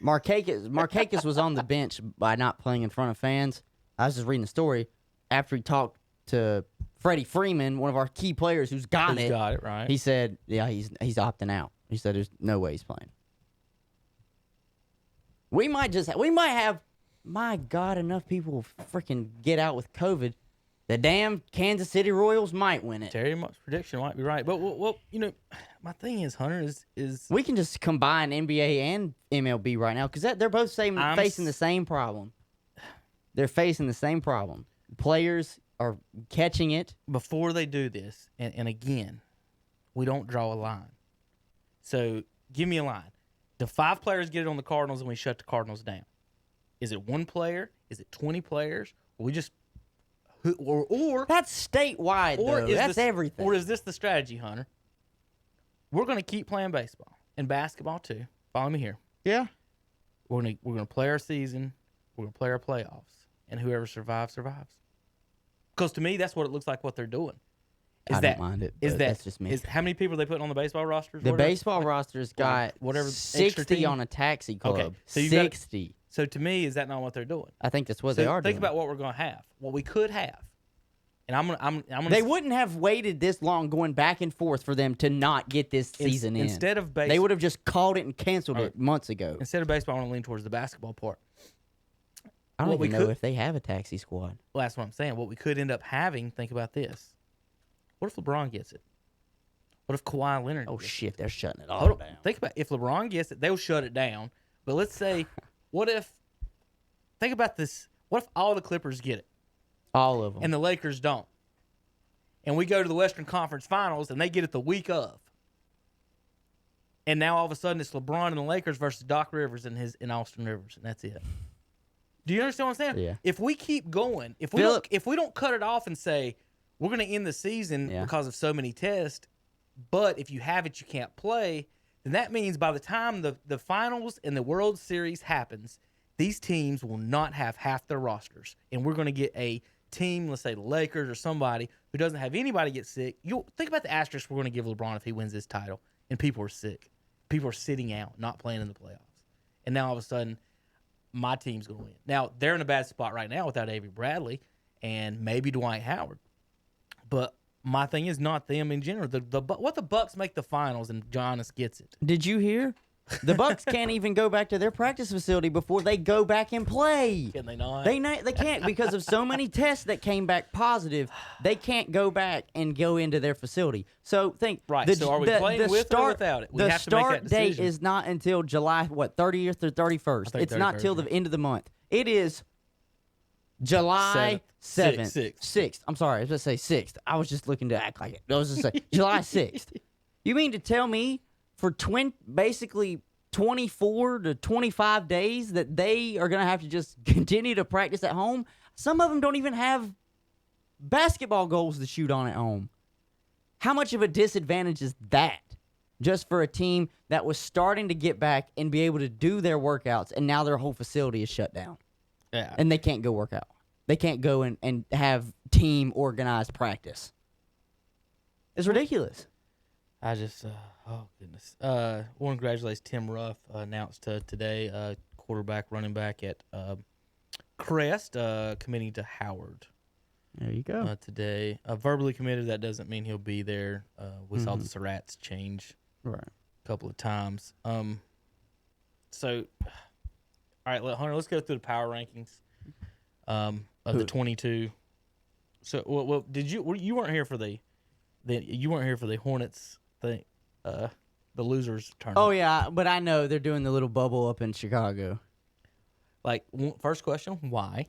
Markakis was on the bench by not playing in front of fans. I was just reading the story after he talked to Freddie Freeman, one of our key players who's got it. Got it, right. He said, yeah, he's opting out. He said there's no way he's playing. We might have, my God, enough people freaking get out with COVID. The damn Kansas City Royals might win it. Terry Mock's prediction might be right. But, well, my thing is, Hunter, is... We can just combine NBA and MLB right now because they're both facing the same problem. They're facing the same problem. Players are catching it. Before they do this, and again, we don't draw a line. So, give me a line. Do 5 players get it on the Cardinals and we shut the Cardinals down? Is it 1 player? Is it 20 players? Or we just... Or that's statewide, though. That's everything. Or is this the strategy, Hunter? We're going to keep playing baseball and basketball too. Follow me here. Yeah. We're gonna play our season. We're gonna play our playoffs, and whoever survives. Because to me, that's what it looks like. What they're doing. I don't mind it. That's just me. How many people are they putting on the baseball rosters? The baseball roster's got whatever 60 on a taxi club. Okay, so 60. So to me, is that not what they're doing? I think that's what they are doing. Think about what we're going to have. What we could have. And I'm gonna. They wouldn't have waited this long going back and forth for them to not get this season in. Instead of baseball, they would have just called it and canceled it months ago. Instead of baseball, I want to lean towards the basketball part. I don't even know if they have a taxi squad. Well, that's what I'm saying. What we could end up having. Think about this. What if LeBron gets it? What if Kawhi Leonard? Oh shit, they're shutting it all down. Think about if LeBron gets it, they'll shut it down. But let's say, what if? Think about this. What if all the Clippers get it? All of them. And the Lakers don't. And we go to the Western Conference Finals, and they get it the week of. And now all of a sudden it's LeBron and the Lakers versus Doc Rivers and Austin Rivers, and that's it. Do you understand what I'm saying? Yeah. If we keep going, if we don't cut it off and say we're going to end the season because of so many tests, but if you have it, you can't play, then that means by the time the finals and the World Series happens, these teams will not have half their rosters, and we're going to get a team, let's say the Lakers or somebody who doesn't have anybody get sick. You'll think about the asterisk we're going to give LeBron if he wins this title, and people are sick. People are sitting out, not playing in the playoffs. And now all of a sudden, my team's going to win. Now, they're in a bad spot right now without Avery Bradley and maybe Dwight Howard. But my thing is not them in general. What the Bucks make the finals and Giannis gets it. Did you hear? The Bucks can't even go back to their practice facility before they go back and play. Can they not? They can't because of so many tests that came back positive. They can't go back and go into their facility. So think right. So are we playing with or without it? We have to make that decision. The start date is not until July 30th or 31st. It's not till the end of the month. It is July 7th. 6th. 6th. I'm sorry. I was going to say 6th. I was just looking to act like it. I was just say July 6th. You mean to tell me for basically 24 to 25 days that they are going to have to just continue to practice at home? Some of them don't even have basketball goals to shoot on at home. How much of a disadvantage is that just for a team that was starting to get back and be able to do their workouts, and now their whole facility is shut down? Yeah. And they can't go work out. They can't go and have team organized practice. It's ridiculous. I just, oh, goodness. I want to congratulate Tim Ruff, announced today, quarterback, running back at Crest, committing to Howard. There you go. Today. Verbally committed, that doesn't mean he'll be there. We saw the Surratts change right a couple of times. So, all right, Hunter, let's go through the power rankings of the 22. So, well, did you weren't here for you weren't here for the Hornets thing, the losers tournament. Oh yeah, but I know they're doing the little bubble up in Chicago. Like, first question, why?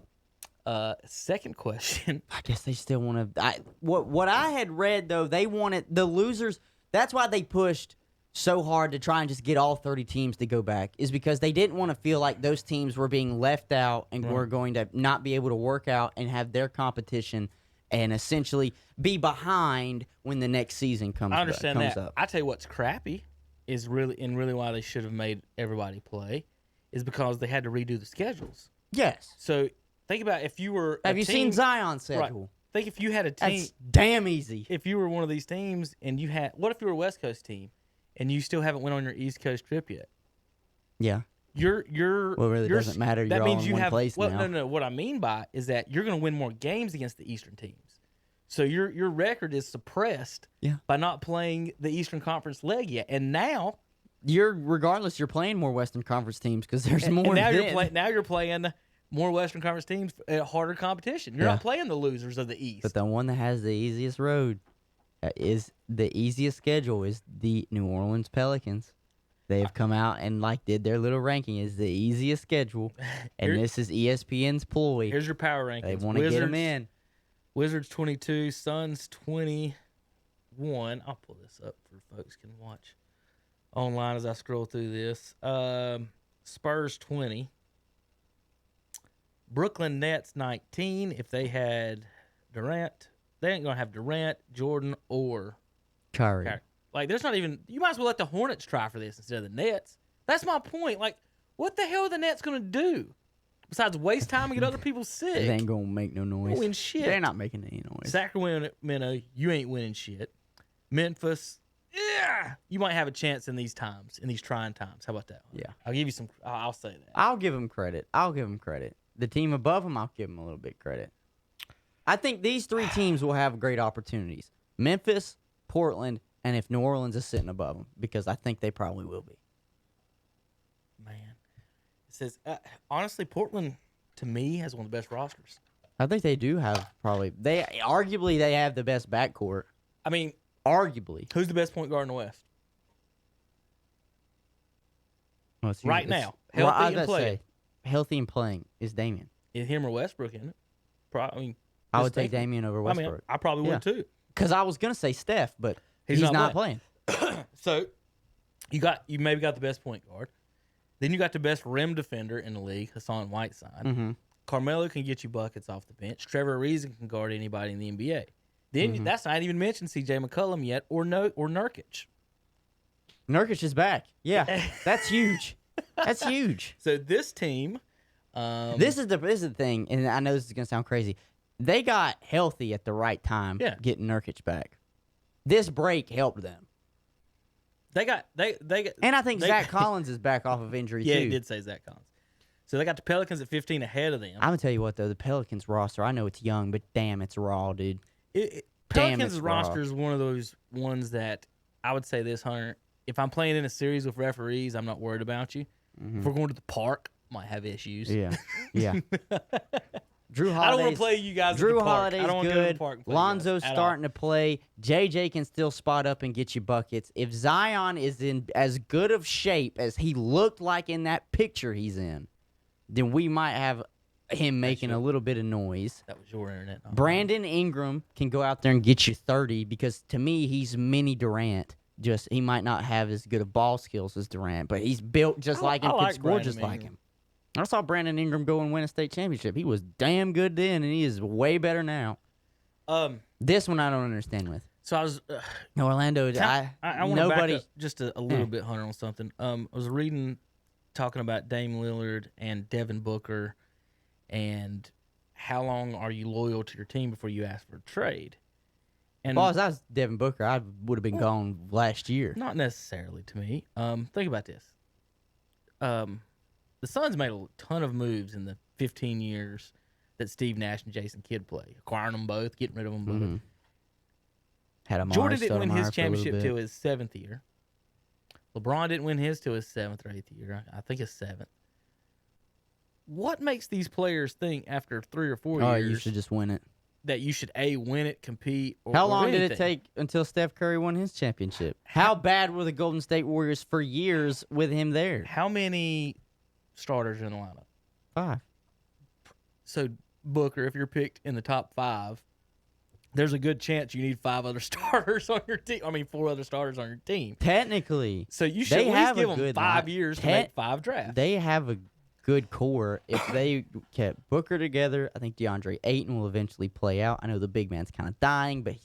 Second question, I guess they still want to. What I had read though, they wanted the losers. That's why they pushed so hard to try and just get all 30 teams to go back, is because they didn't want to feel like those teams were being left out and were going to not be able to work out and have their competition and essentially be behind when the next season comes up. I understand that. I tell you what's crappy is really why they should have made everybody play is because they had to redo the schedules. Yes. So think about if you were Have you seen Zion's schedule? Right. Think if you had a team. That's damn easy. If you were one of these teams and you had, what if you were a West Coast team and you still haven't went on your East Coast trip yet? Yeah. Well, it really doesn't matter. That You're means all in you one have. place Well, now. no. What I mean by is that you're going to win more games against the Eastern teams. So your record is suppressed by not playing the Eastern Conference leg yet, and now you're playing more Western Conference teams because there's more. And now you're playing more Western Conference teams at harder competition. You're not playing the losers of the East. But the one that has the easiest road is the easiest schedule is the New Orleans Pelicans. They've come out and did their little ranking is the easiest schedule, and this is ESPN's ploy. Here's your power rankings. They want to get them in. Wizards 22, Suns 21. I'll pull this up for folks can watch online as I scroll through this. Spurs 20. Brooklyn Nets 19. If they had Durant, they ain't gonna have Durant, Jordan, or Kyrie. There's not even. You might as well let the Hornets try for this instead of the Nets. That's my point. What the hell are the Nets gonna do besides waste time and get other people sick? They ain't gonna make no noise. They win shit. They're not making any noise. Sacramento, you ain't winning shit. Memphis, you might have a chance in these trying times. How about that? Yeah, I'll give you some. I'll say that. I'll give them credit. The team above them, I'll give them a little bit credit. I think these three teams will have great opportunities. Memphis, Portland, and if New Orleans is sitting above them, because I think they probably will be. Man. It says, honestly, Portland, to me, has one of the best rosters. I think they do have arguably they have the best backcourt. I mean, arguably. Who's the best point guard in the West? Right now. Healthy and playing. Healthy and playing is Damian. Is him or Westbrook, isn't it? I would take Damian over Westbrook. I probably would too. Because I was going to say Steph, but he's not playing. So, you maybe got the best point guard. Then you got the best rim defender in the league, Hassan Whiteside. Mm-hmm. Carmelo can get you buckets off the bench. Trevor Ariza can guard anybody in the NBA. Then that's not even mentioned C.J. McCollum yet, or Nurkic. Nurkic is back. Yeah, that's huge. That's huge. So this team, this is the thing, and I know this is gonna sound crazy. They got healthy at the right time, getting Nurkic back. This break helped them. They got, and I think Zach Collins is back off of injury too. Yeah, he did say Zach Collins. So they got the Pelicans at 15 ahead of them. I'm gonna tell you what though, the Pelicans roster, I know it's young, but damn, it's raw, dude. Pelicans roster is one of those ones that I would say this, Hunter. If I'm playing in a series with referees, I'm not worried about you. Mm-hmm. If we're going to the park, might have issues. Yeah. Drew Holiday's, I don't want to play you guys Drew at the park. Holiday's I don't want to go to the park. Lonzo's starting to play. JJ can still spot up and get you buckets. If Zion is in as good of shape as he looked like in that picture he's in, then we might have him making a little bit of noise. That was your internet. Brandon Ingram can go out there and get you 30 because to me he's mini Durant. Just he might not have as good of ball skills as Durant, but he's built just like him, can score just like him. I saw Brandon Ingram go and win a state championship. He was damn good then, and he is way better now. This one I don't understand with. So I was Orlando. I want to back up just a little bit, Hunter, on something. I was reading, talking about Dame Lillard and Devin Booker, and how long are you loyal to your team before you ask for a trade? And well, as I was Devin Booker, I would have been gone last year. Not necessarily to me. Think about this. The Suns made a ton of moves in the 15 years that Steve Nash and Jason Kidd play, acquiring them both, getting rid of them both. Had a Jordan didn't win his championship till his 7th year. LeBron didn't win his till his 7th or 8th year. I think his 7th. What makes these players think after 3 or 4 years? Oh, you should just win it. That you should win it, compete, or how long or did it take until Steph Curry won his championship? How bad were the Golden State Warriors for years with him there? How many starters are in the lineup? 5. So Booker, if you're picked in the top 5, there's a good chance you need 5 other starters on your team. I mean, 4 other starters on your team. Technically, so you should at least give them 5 years to make 5 drafts. They have a good core. If they kept Booker together, I think DeAndre Ayton will eventually play out. I know the big man's kind of dying, but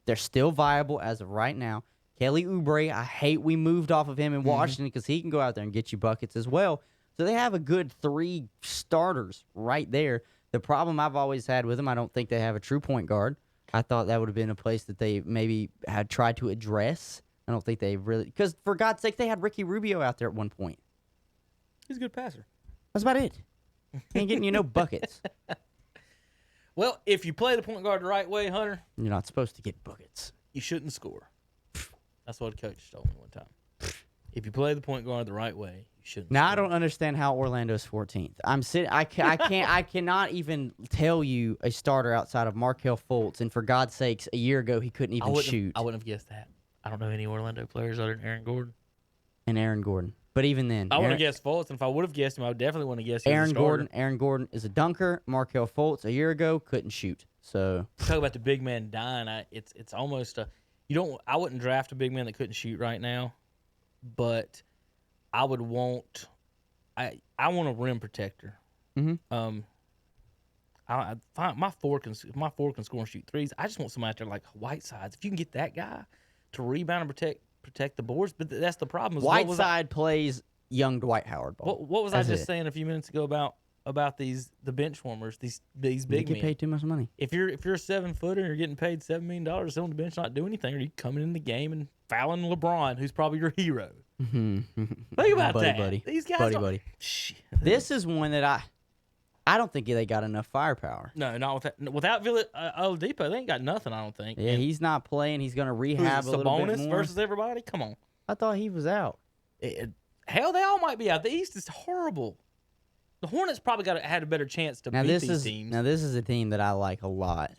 they're still viable as of right now. Kelly Oubre, I hate we moved off of him in Washington because he can go out there and get you buckets as well. So they have a good 3 starters right there. The problem I've always had with them, I don't think they have a true point guard. I thought that would have been a place that they maybe had tried to address. I don't think they really... Because, for God's sake, they had Ricky Rubio out there at one point. He's a good passer. That's about it. He ain't getting you no buckets. Well, if you play the point guard the right way, Hunter... You're not supposed to get buckets. You shouldn't score. That's what a coach told me one time. If you play the point guard the right way, you shouldn't Now, score. I don't understand how Orlando's 14th. I cannot even tell you a starter outside of Markelle Fultz, and for God's sakes, a year ago, he couldn't even shoot. I wouldn't have guessed that. I don't know any Orlando players other than Aaron Gordon. And Aaron Gordon. But even then, I would have guessed Fultz, and if I would have guessed him, I would definitely want to guess him as a starter. Aaron Gordon is a dunker. Markelle Fultz a year ago couldn't shoot. So talk about the big man dying. It's almost a I wouldn't draft a big man that couldn't shoot right now, but I would want I want a rim protector. Mm-hmm. I find my four can score and shoot threes. I just want somebody out there like Whitesides. If you can get that guy to rebound and protect the boards, but that's the problem. Whiteside plays young Dwight Howard ball. What was I just saying a few minutes ago about the bench warmers, these big men? You get paid too much money. If you're a 7-footer and you're getting paid $7 million, sit on the bench not do anything, or you coming in the game and fouling LeBron, who's probably your hero. Think about that. Buddy. These guys, buddy. This is one that I don't think they got enough firepower. No, not without Oladipo. They ain't got nothing. I don't think. Yeah, and he's not playing. He's going to rehab a little bit more. Versus everybody. Come on. I thought he was out. Hell, they all might be out. The East is horrible. The Hornets probably had a better chance to beat these teams. Now this is a team that I like a lot.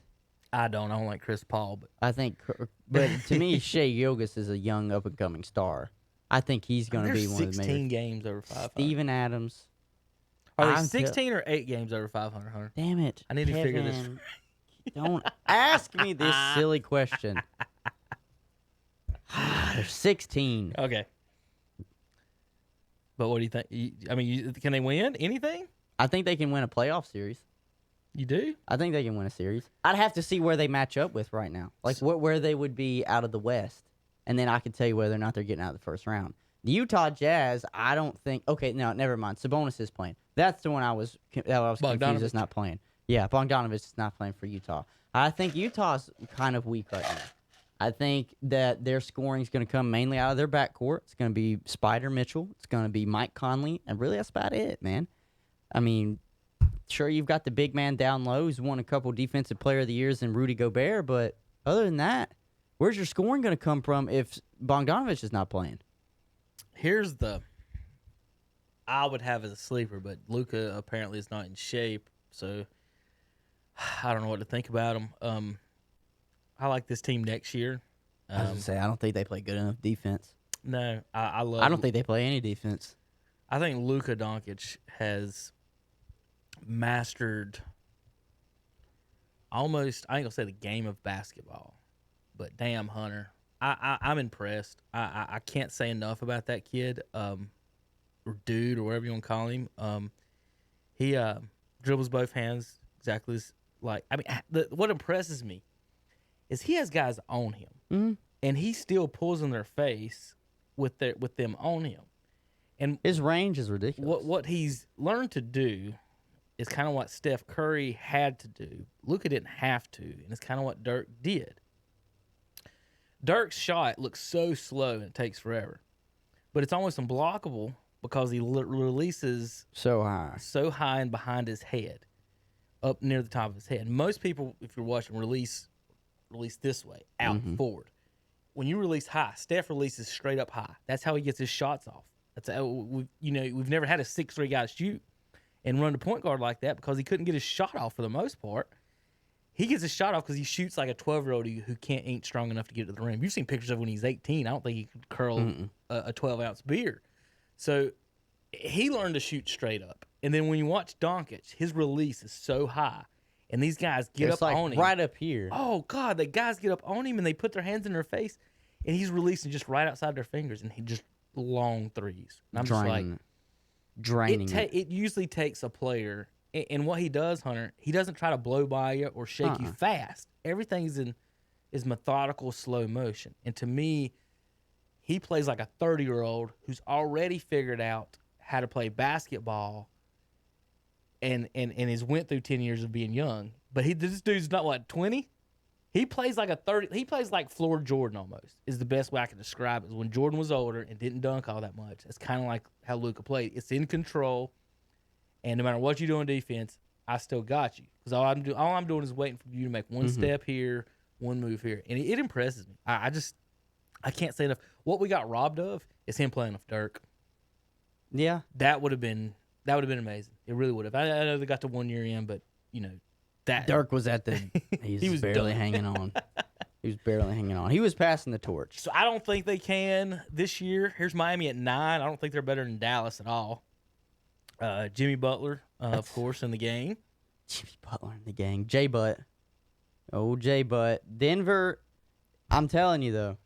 I don't like Chris Paul, but I think. But to me, Shai Gilgeous is a young up and coming star. I think he's going to be one of the 16 games over 500. Steven Adams. Are they 16 or 8 games over 500, Hunter? Damn it. I need to figure this. Don't ask me this silly question. They're 16. Okay. But what do you think? Can they win anything? I think they can win a playoff series. You do? I think they can win a series. I'd have to see where they match up with right now. Like where they would be out of the West. And then I can tell you whether or not they're getting out of the first round. The Utah Jazz, I don't think... Okay, no, never mind. Sabonis is playing. That's the one I was confused is not playing. Yeah, Bogdanovich is not playing for Utah. I think Utah's kind of weak right now. I think that their scoring is going to come mainly out of their backcourt. It's going to be Spider Mitchell. It's going to be Mike Conley. And really, that's about it, man. I mean, sure, you've got the big man down low who's won a couple Defensive Player of the Years in Rudy Gobert. But other than that, where's your scoring going to come from if Bogdanovich is not playing? I would have as a sleeper, but Luka apparently is not in shape, so I don't know what to think about him. I like this team next year. I was going to say, I don't think they play good enough defense. No, I don't think they play any defense. I think Luka Doncic has mastered almost, I ain't gonna say the game of basketball, but damn, Hunter, I'm impressed. I can't say enough about that kid, or dude, or whatever you want to call him. He dribbles both hands exactly like, I mean, what impresses me is he has guys on him, and he still pulls in their face with them on him. And his range is ridiculous. What he's learned to do is kind of what Steph Curry had to do. Luka didn't have to, and it's kind of what Dirk did. Dirk's shot looks so slow and it takes forever, but it's almost unblockable because he releases so high and behind his head, up near the top of his head. Most people, if you're watching, release this way, out forward. When you release high, Steph releases straight up high. That's how he gets his shots off. That's how we've never had a 6'3" guy shoot and run the point guard like that because he couldn't get his shot off for the most part. He gets his shot off because he shoots like a 12-year-old who ain't strong enough to get to the rim. You've seen pictures of when he's 18. I don't think he could curl a 12-ounce beer. So he learned to shoot straight up. And then when you watch Doncic, his release is so high. And these guys get up on him. Right up here. Oh, God. The guys get up on him and they put their hands in their face. And he's releasing just right outside their fingers. And he just long threes. And I'm draining it. It usually takes a player. And what he does, Hunter, he doesn't try to blow by you or shake you fast. Everything is methodical, slow motion. And to me, he plays like a 30-year-old who's already figured out how to play basketball and has went through 10 years of being young. But this dude's not, what, 20? He plays like a 30. He plays like Floor Jordan almost, is the best way I can describe it. Is when Jordan was older and didn't dunk all that much. It's kind of like how Luka played. It's in control. And no matter what you do on defense, I still got you. Because all I'm doing is waiting for you to make one step here, one move here. And it impresses me. I can't say enough. What we got robbed of is him playing with Dirk. Yeah. That would have been amazing. It really would have. I know they got the 1 year in, but, that. Dirk was at the – he was barely hanging on. He was barely hanging on. He was passing the torch. So I don't think they can this year. Here's Miami at 9. I don't think they're better than Dallas at all. Jimmy Butler, of course, in the game. Jimmy Butler in the gang. J-Butt. Oh, J-Butt. Denver, I'm telling you, though,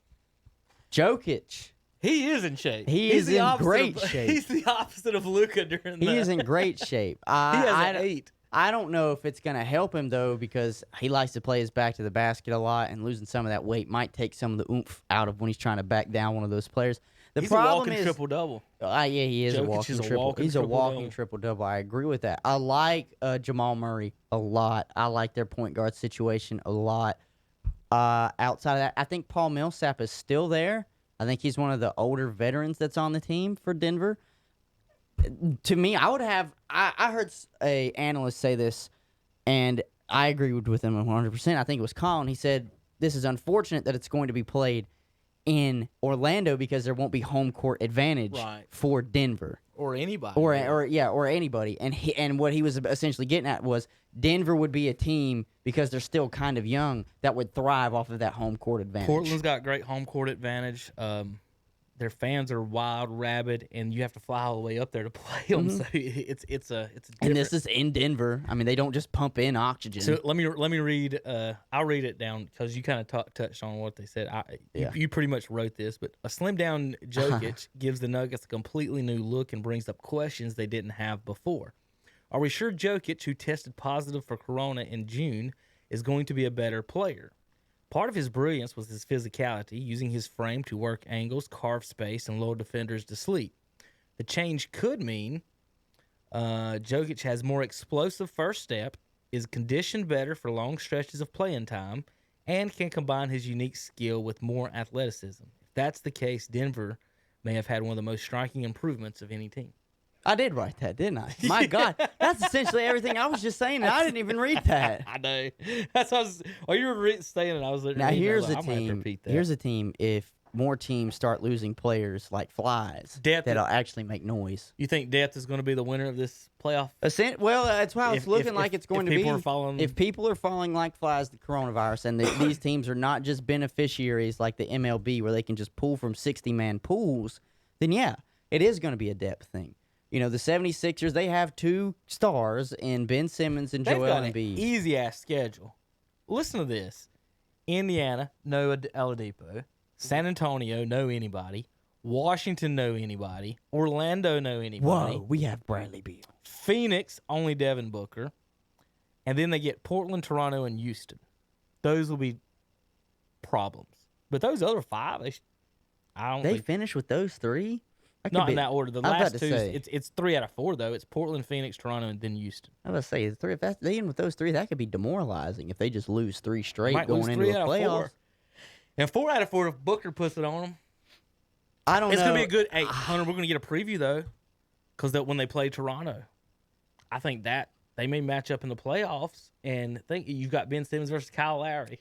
Jokic. He is in shape. He's in great shape. He's the opposite of Luka during that. He is in great shape. He has an 8. I don't know if it's going to help him, though, because he likes to play his back to the basket a lot, and losing some of that weight might take some of the oomph out of when he's trying to back down one of those players. He's a walking triple-double. Yeah, he is a walking triple. He's a walking triple-double. I agree with that. I like Jamal Murray a lot. I like their point guard situation a lot. Outside of that, I think Paul Millsap is still there. I think he's one of the older veterans that's on the team for Denver. To me, I would have – I heard an analyst say this, and I agreed with him 100%. I think it was Colin. He said, this is unfortunate that it's going to be played in Orlando because there won't be home court advantage for Denver or anybody or anybody. And what he was essentially getting at was Denver would be a team because they're still kind of young that would thrive off of that home court advantage. Portland's got great home court advantage. Their fans are wild, rabid, and you have to fly all the way up there to play them. So it's and this is in Denver. I mean, they don't just pump in oxygen. So let me read. I'll read it down because you kind of touched on what they said. You pretty much wrote this, but a slimmed down Jokic gives the Nuggets a completely new look and brings up questions they didn't have before. Are we sure Jokic, who tested positive for Corona in June, is going to be a better player? Part of his brilliance was his physicality, using his frame to work angles, carve space, and lull defenders to sleep. The change could mean Jokic has more explosive first step, is conditioned better for long stretches of playing time, and can combine his unique skill with more athleticism. If that's the case, Denver may have had one of the most striking improvements of any team. I did write that, didn't I? My God, that's essentially everything I was just saying, and I didn't even read that. I know. That's what I was. While you were saying it, I was now here's a team. Here's a team. If more teams start losing players like flies, that'll actually make noise. You think depth is going to be the winner of this playoff? Well, that's why it's looking like it's going to be. If people are falling like flies, the coronavirus, and these teams are not just beneficiaries like the MLB, where they can just pull from 60-man pools, then yeah, it is going to be a depth thing. You know, the 76ers, they have 2 stars in Ben Simmons and Joel Embiid. They've got an easy-ass schedule. Listen to this. Indiana, no Oladipo. San Antonio, no anybody. Washington, no anybody. Orlando, no anybody. Whoa, we have Bradley Beal. Phoenix, only Devin Booker. And then they get Portland, Toronto, and Houston. Those will be problems. But those other 5, they finish with those 3? Not in that order. The last 2, it's 3 out of 4, though. It's Portland, Phoenix, Toronto, and then Houston. I was going to say, if they end with those 3, that could be demoralizing if they just lose 3 straight going into the playoffs. And 4 out of 4 if Booker puts it on them. I don't know. It's going to be a good 8. Hunter, we're going to get a preview, though, because when they play Toronto, I think that they may match up in the playoffs. And think you've got Ben Simmons versus Kyle Lowry.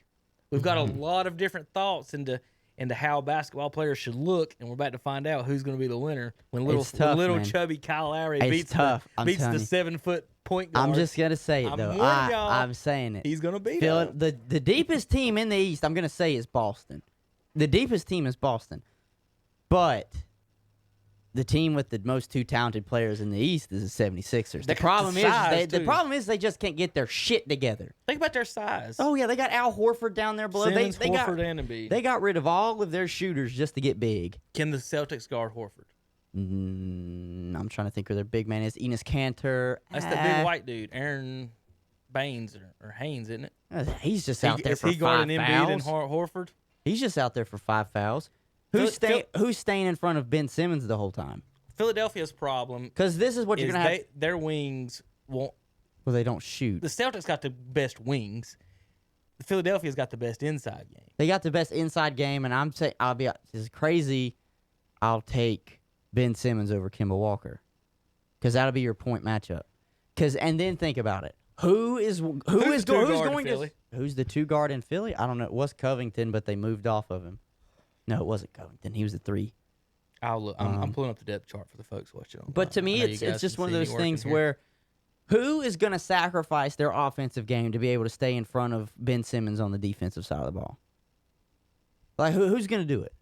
We've got a lot of different thoughts into how basketball players should look, and we're about to find out who's going to be the winner when little chubby Kyle Lowry beats the 7-foot point guard. I'm just going to say it, though. I'm saying it. He's going to beat the deepest team in the East, I'm going to say, is Boston. The deepest team is Boston. But the team with the most 2 talented players in the East is the 76ers. The problem is they just can't get their shit together. Think about their size. Oh, yeah, they got Al Horford down there below. Simmons, Horford, and Embiid. They got rid of all of their shooters just to get big. Can the Celtics guard Horford? I'm trying to think who their big man is. Enes Kanter. That's the big white dude, Aaron Baines or Haynes, isn't it? He's just out there for 5 fouls. Is he guarding Embiid and Horford? He's just out there for 5 fouls. Who's staying in front of Ben Simmons the whole time? Philadelphia's problem, because this is what you're gonna have. Their wings won't. Well, they don't shoot. The Celtics got the best wings. Philadelphia's got the best inside game. They got the best inside game, and I'm saying this is crazy. I'll take Ben Simmons over Kemba Walker, because that'll be your point matchup. And then think about it. Who's the 2 guard in Philly? I don't know. It was Covington, but they moved off of him. No, it wasn't Covington. He was a 3. I'll look. I'm pulling up the depth chart for the folks watching. But to me, it's just one of those things where who is going to sacrifice their offensive game to be able to stay in front of Ben Simmons on the defensive side of the ball? Like, who's going to do it?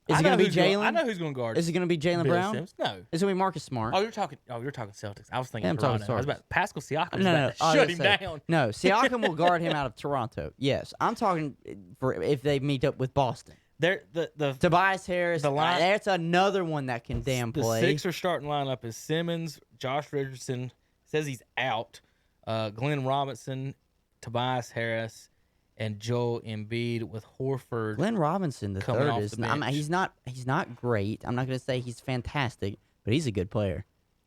Is it going to be Jalen? I know who's going to guard. Is it going to be Jalen Brown? Simmons? No. Is it going to be Marcus Smart? You're talking Celtics. I was thinking Toronto. I was about Pascal Siakam. No. Shut him down. No, Siakam will guard him out of Toronto. Yes, I'm talking for if they meet up with Boston. The Tobias Harris, that's another one that can damn play. The Sixers starting lineup is Simmons, Josh Richardson, says he's out, Glenn Robinson, Tobias Harris, and Joel Embiid with Horford. Glenn Robinson, the third, is he's not great. I'm not going to say he's fantastic, but he's a good player.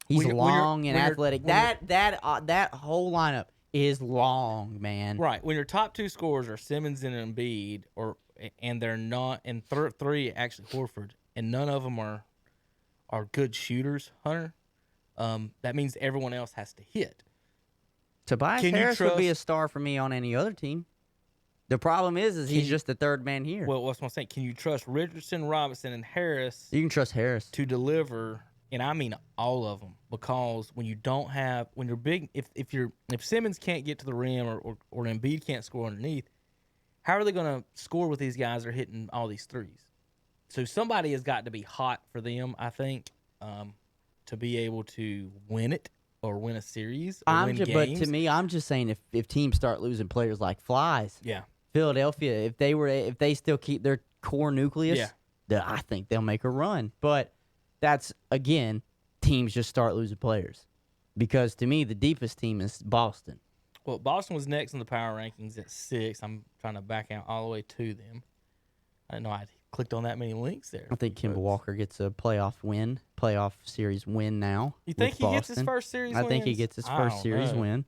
He's long and athletic. That whole lineup is long, man. Right. When your top 2 scorers are Simmons and Embiid, and they're not, and 3 actually Horford, and none of them are good shooters, Hunter, that means everyone else has to hit. Tobias Harris would be a star for me on any other team. The problem is he's just the third man here. Well, what's what I'm saying? Can you trust Richardson, Robinson, and Harris? You can trust Harris to deliver, and I mean all of them, because when you're big, if Simmons can't get to the rim or Embiid can't score underneath, how are they going to score with these guys that are hitting all these threes? So somebody has got to be hot for them, I think, to be able to win it or win a series or win games. But to me, I'm just saying if teams start losing players like flies, Philadelphia, if they still keep their core nucleus, I think they'll make a run. But that's, again, teams just start losing players. Because to me, the deepest team is Boston. Well, Boston was next in the power rankings at 6. I'm trying to back out all the way to them. I didn't know I clicked on that many links there. I think Kemba Walker gets a playoff series win now. You think he gets his first series win? I think he gets his first series win.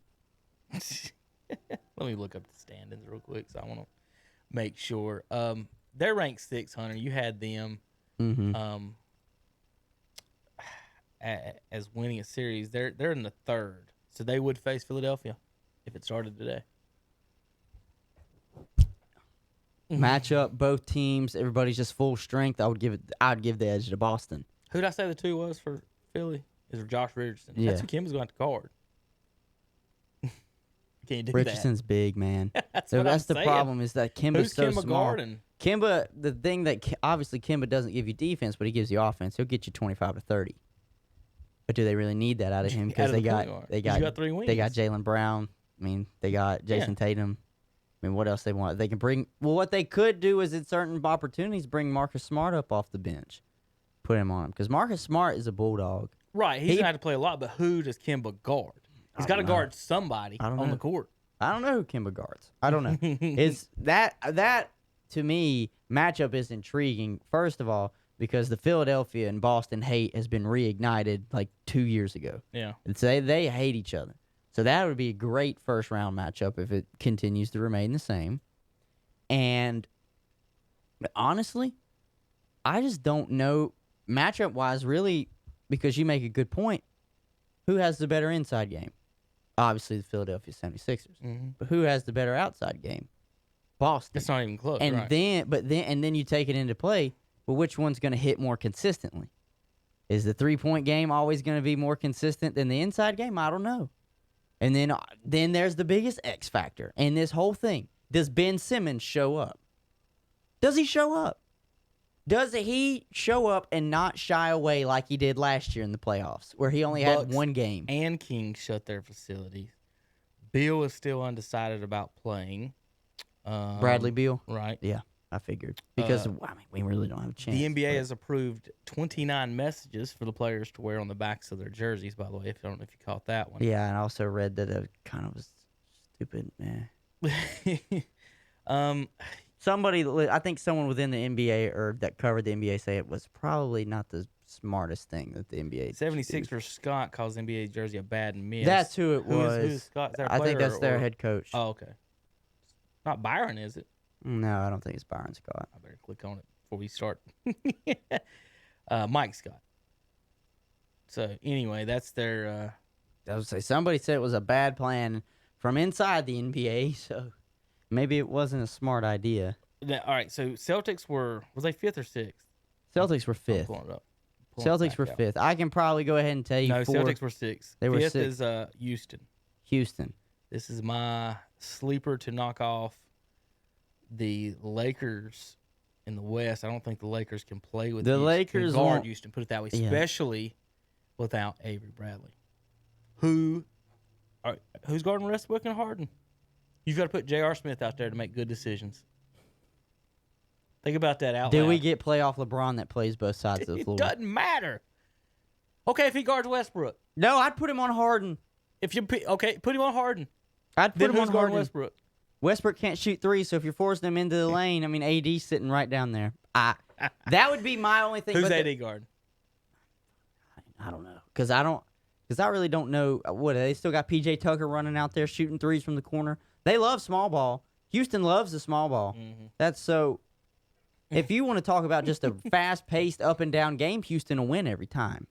Let me look up the standings real quick, so I want to make sure. They're ranked 600. You had them as winning a series. They're in the 3rd, so they would face Philadelphia if it started today. Matchup, both teams, everybody's just full strength. I'd give the edge to Boston. Who did I say the 2 was for Philly? Is it Josh Richardson? Yeah. That's who Kimba's going to guard. Can you do Richardson's big, man. That's the problem is that Kimba's so small. Guarding? Kemba, the thing that obviously Kemba doesn't give you defense, but he gives you offense. He'll get you 25 to 30. But do they really need that out of him? Because You they got 3 wings. They got Jaylen Brown. I mean, they got Jason Tatum. I mean, what else they want? They can bring. Well, what they could do is in certain opportunities bring Marcus Smart up off the bench, put him on him because Marcus Smart is a bulldog. Right, he's gonna have to play a lot. But who does Kemba guard? He's got to guard somebody on the court. I don't know who Kemba guards. I don't know. It's that to me matchup is intriguing. First of all, because the Philadelphia and Boston hate has been reignited like 2 years ago. Yeah, They hate each other. So that would be a great first round matchup if it continues to remain the same. And honestly, I just don't know matchup wise really, because you make a good point. Who has the better inside game? Obviously, the Philadelphia 76ers. mm-hmm. But who has the better outside game? Boston. It's not even close. And right. then you take it into play. Well, which one's going to hit more consistently? Is the 3-point game always going to be more consistent than the inside game? I don't know. And then there's the biggest X factor in this whole thing. Does Ben Simmons show up? Does he show up? Does he show up and not shy away like he did last year in the playoffs, where he only had one game? And Kings shut their facilities. Bill is still undecided about playing. Bradley Beal? Right. Yeah, I figured. Because, we really don't have a chance. The NBA has approved 29 messages for the players to wear on the backs of their jerseys, by the way. I don't know if you caught that one. Yeah, and I also read that it kind of was stupid. I think someone within the NBA or that covered the NBA say it was probably not the smartest thing that the NBA 76er Scott calls NBA jersey a bad miss. That's who it was. Who's Scott? Is that a I player think that's their or- head coach. Oh, okay. Not Byron, is it? No, I don't think it's Byron Scott. I better click on it before we start. Mike Scott. So, anyway, that's their... I would say somebody said it was a bad plan from inside the NBA, so maybe it wasn't a smart idea. All right, so Celtics were they 5th or 6th? Celtics were 5th. Pulling it up. Celtics were 5th. I can probably go ahead and tell you No, 4. Celtics were 6th. They were 5th 6th. is Houston. Houston. This is my sleeper to knock off the Lakers in the West. I don't think the Lakers can play with The Houston. Lakers can guard won't- Houston, put it that way, Yeah. especially without Avery Bradley. Who's guarding Westbrook and Harden? You've got to put J.R. Smith out there to make good decisions. Think about that out Do loud. we get playoff LeBron that plays both sides of the floor? It doesn't matter. Okay, if he guards Westbrook. No, I'd put him on Harden. Put him on Harden. I'd put Then him who's on guarding Harden. Westbrook? Westbrook can't shoot threes, so if you're forcing him into the lane, I mean, AD's sitting right down there. That would be my only thing. Who's but AD guard? I don't know, because I really don't know. What, they still got PJ Tucker running out there shooting threes from the corner. They love small ball. Houston loves the small ball. Mm-hmm. That's so. If you want to talk about just a fast-paced, up-and-down game, Houston will win every time.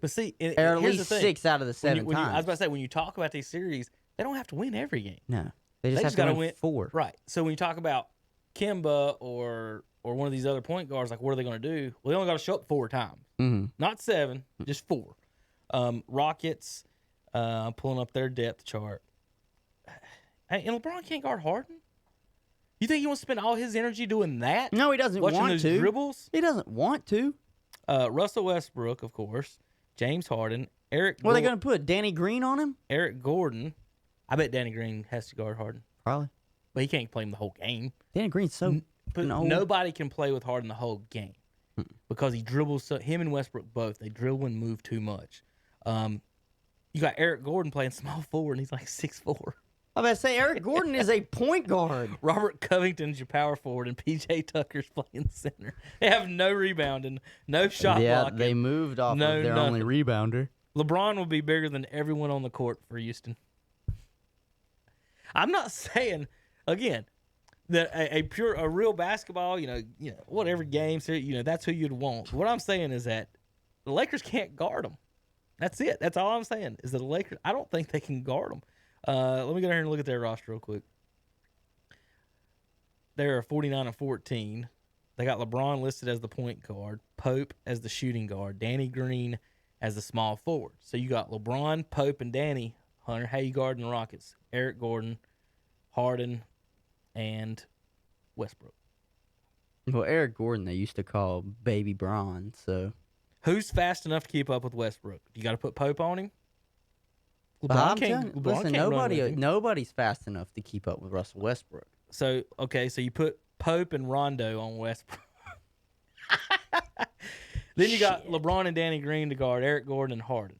But see, Or at here's the least thing. 6 out of the 7 I was times. about to say, when you talk about these series, they don't have to win every game. No, they just have to gotta win 4. Right. So when you talk about Kemba or one of these other point guards, like what are they going to do? Well, they only got to show up 4 times. Mm-hmm. Not 7, just 4. Rockets, pulling up their depth chart. Hey, and LeBron can't guard Harden? You think he wants to spend all his energy doing that? No, he doesn't Watching want those to. dribbles? He doesn't want to. Russell Westbrook, of course. James Harden. What are they going to put? Danny Green on him? Eric Gordon. I bet Danny Green has to guard Harden. Probably. But he can't play him the whole game. Danny Green's so But old. nobody can play with Harden the whole game because he dribbles. Him and Westbrook both, they dribble and move too much. You got Eric Gordon playing small forward, and he's like 6'4". I was about to say, Eric Gordon is a point guard. Robert Covington's your power forward, and P.J. Tucker's playing center. They have no rebounding, no shot blocking. They moved off of their only rebounder. LeBron will be bigger than everyone on the court for Houston. I'm not saying, again, that a real basketball, whatever games, that's who you'd want. What I'm saying is that the Lakers can't guard them. That's it. That's all I'm saying is that the Lakers, I don't think they can guard them. Let me go down here and look at their roster real quick. They're 49-14. They got LeBron listed as the point guard, Pope as the shooting guard, Danny Green as the small forward. So you got LeBron, Pope, and Danny. Hunter, how you guarding the Rockets? Eric Gordon, Harden, and Westbrook. Well, Eric Gordon they used to call Baby Bron, so. Who's fast enough to keep up with Westbrook? You got to put Pope on him. Listen, nobody's fast enough to keep up with Russell Westbrook. So you put Pope and Rondo on Westbrook. Then you got LeBron and Danny Green to guard Eric Gordon and Harden.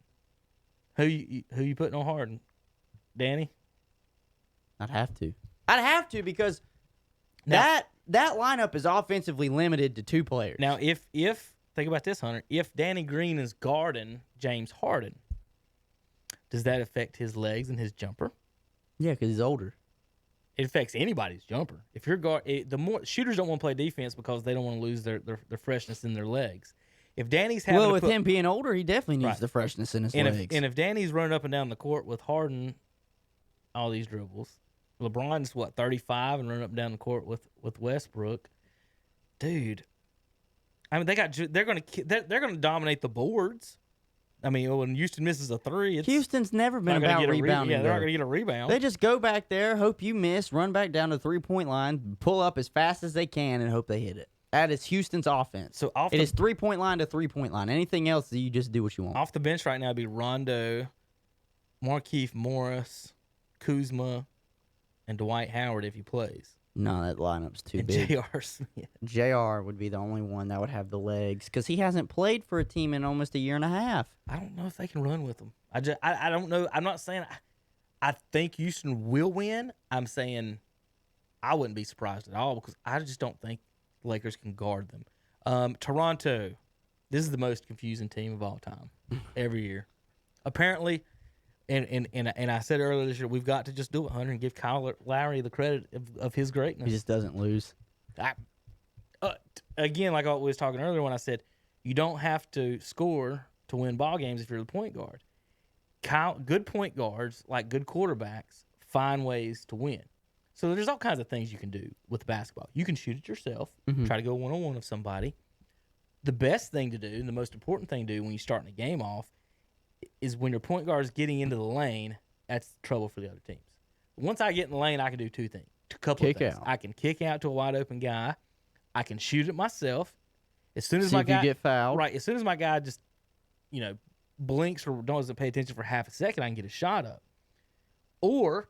Who you putting on Harden? Danny? I'd have to because that lineup is offensively limited to 2 players. Now, if think about this, Hunter. If Danny Green is guarding James Harden, does that affect his legs and his jumper? Yeah, because he's older. It affects anybody's jumper. If you're the more shooters don't want to play defense because they don't want to lose their freshness in their legs. If Danny's having with him being older, he definitely needs the freshness in his legs. If Danny's running up and down the court with Harden, all these dribbles, LeBron's 35 and running up and down the court with Westbrook, dude. I mean, they're gonna dominate the boards. I mean, when Houston misses a 3, Houston's never been about rebounding. They're not gonna get a rebound. They just go back there, hope you miss, run back down to the 3-point line, pull up as fast as they can, and hope they hit it. That is Houston's offense. So it is 3-point line to 3-point line. Anything else, you just do what you want. Off the bench right now would be Rondo, Markieff Morris, Kuzma, and Dwight Howard if he plays. No, that lineup's too big. J.R. Smith. J.R. would be the only one that would have the legs because he hasn't played for a team in almost a year and a half. I don't know if they can run with him. I don't know. I'm not saying I think Houston will win. I'm saying I wouldn't be surprised at all because I just don't think the Lakers can guard them. Toronto, this is the most confusing team of all time every year. Apparently, and I said earlier this year, we've got to just do it, Hunter, and give Kyle Lowry the credit of his greatness. He just doesn't lose. Again, like I was talking earlier when I said you don't have to score to win ball games if you're the point guard. Good point guards, like good quarterbacks, find ways to win. So there's all kinds of things you can do with basketball. You can shoot it yourself, try to go one-on-one with somebody. The best thing to do, and the most important thing to do when you're starting a game off, is when your point guard is getting into the lane, that's trouble for the other teams. Once I get in the lane, I can do 2 things. A couple of things. I can kick out to a wide-open guy. I can shoot it myself. As soon as my guy get fouled. Right, as soon as my guy just, blinks or doesn't pay attention for half a second, I can get a shot up. Or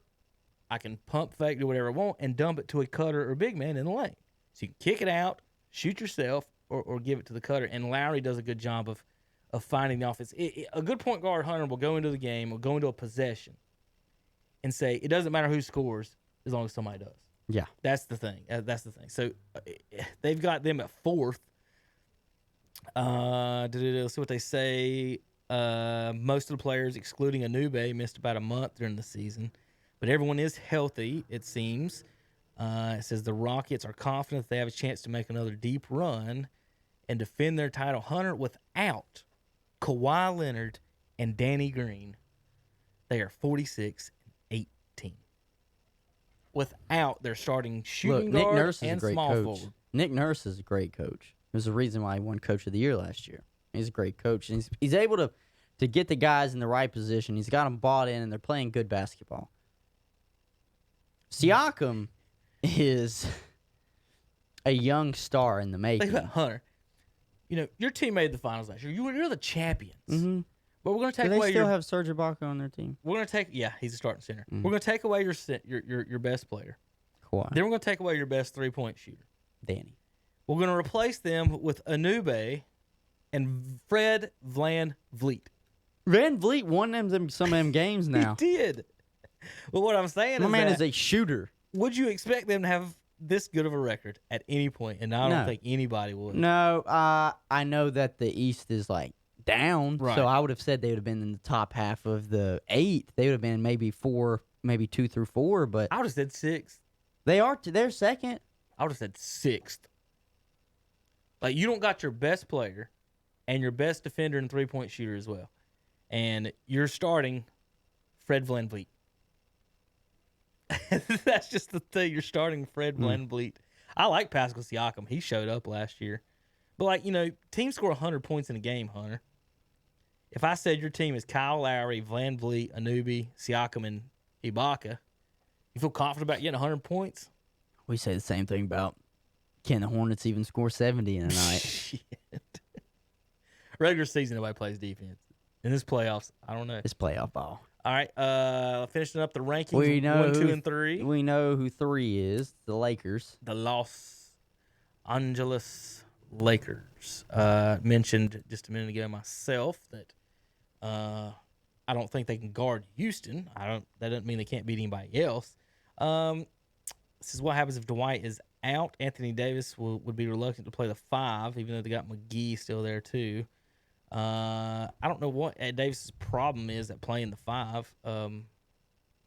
I can pump fake, do whatever I want, and dump it to a cutter or big man in the lane. So you can kick it out, shoot yourself, or give it to the cutter. And Lowry does a good job of finding the offense. A good point guard, Hunter, will go into the game, will go into a possession, and say, it doesn't matter who scores as long as somebody does. Yeah. That's the thing. So they've got them at 4th. Let's see what they say. Most of the players, excluding Anube, missed about a month during the season. But everyone is healthy, it seems. It says the Rockets are confident they have a chance to make another deep run and defend their title, Hunter, without Kawhi Leonard and Danny Green. They are 46-18. Without their starting shooting guard Nick Nurse is and a great small coach. forward. Nick Nurse is a great coach. There's a reason why he won Coach of the Year last year. He's a great coach. And he's able to get the guys in the right position. He's got them bought in, and they're playing good basketball. Siakam is a young star in the making. Think about Hunter. Your team made the finals last year. You're the champions. Mm-hmm. But we're going to take Do away. They still have Serge Ibaka on their team. We're going to take. Yeah, he's a starting center. Mm-hmm. We're going to take away your best player. Kawhi. Then we're going to take away your best 3-point shooter, Danny. We're going to replace them with Anube and Fred VanVleet. Van Vliet won some of them games now. He did. Well, what I'm saying My is man that, is a shooter. Would you expect them to have this good of a record at any point? And I don't think anybody would. No, I know that the East is down, right. So I would have said they would have been in the top half of the 8. They would have been maybe 4, maybe 2 through 4, but I would have said 6th. They're second. I would have said 6th. You don't got your best player and your best defender and 3-point shooter as well. And you're starting Fred VanVleet. That's just the thing. You're starting Fred VanVleet. I like Pascal Siakam. He showed up last year. But, teams score 100 points in a game, Hunter. If I said your team is Kyle Lowry, VanVleet, Anube, Siakam, and Ibaka, you feel confident about getting 100 points? We say the same thing about can the Hornets even score 70 in a night? Shit. Regular season, nobody plays defense. In this playoffs, I don't know. It's playoff ball. All right, finishing up the rankings. We know 1, 2, and 3. We know who 3 is. The Lakers. The Los Angeles Lakers. Mentioned just a minute ago myself that I don't think they can guard Houston. That doesn't mean they can't beat anybody else. This is what happens if Dwight is out. Anthony Davis would be reluctant to play the 5, even though they got McGee still there too. I don't know what Davis's problem is at playing the 5.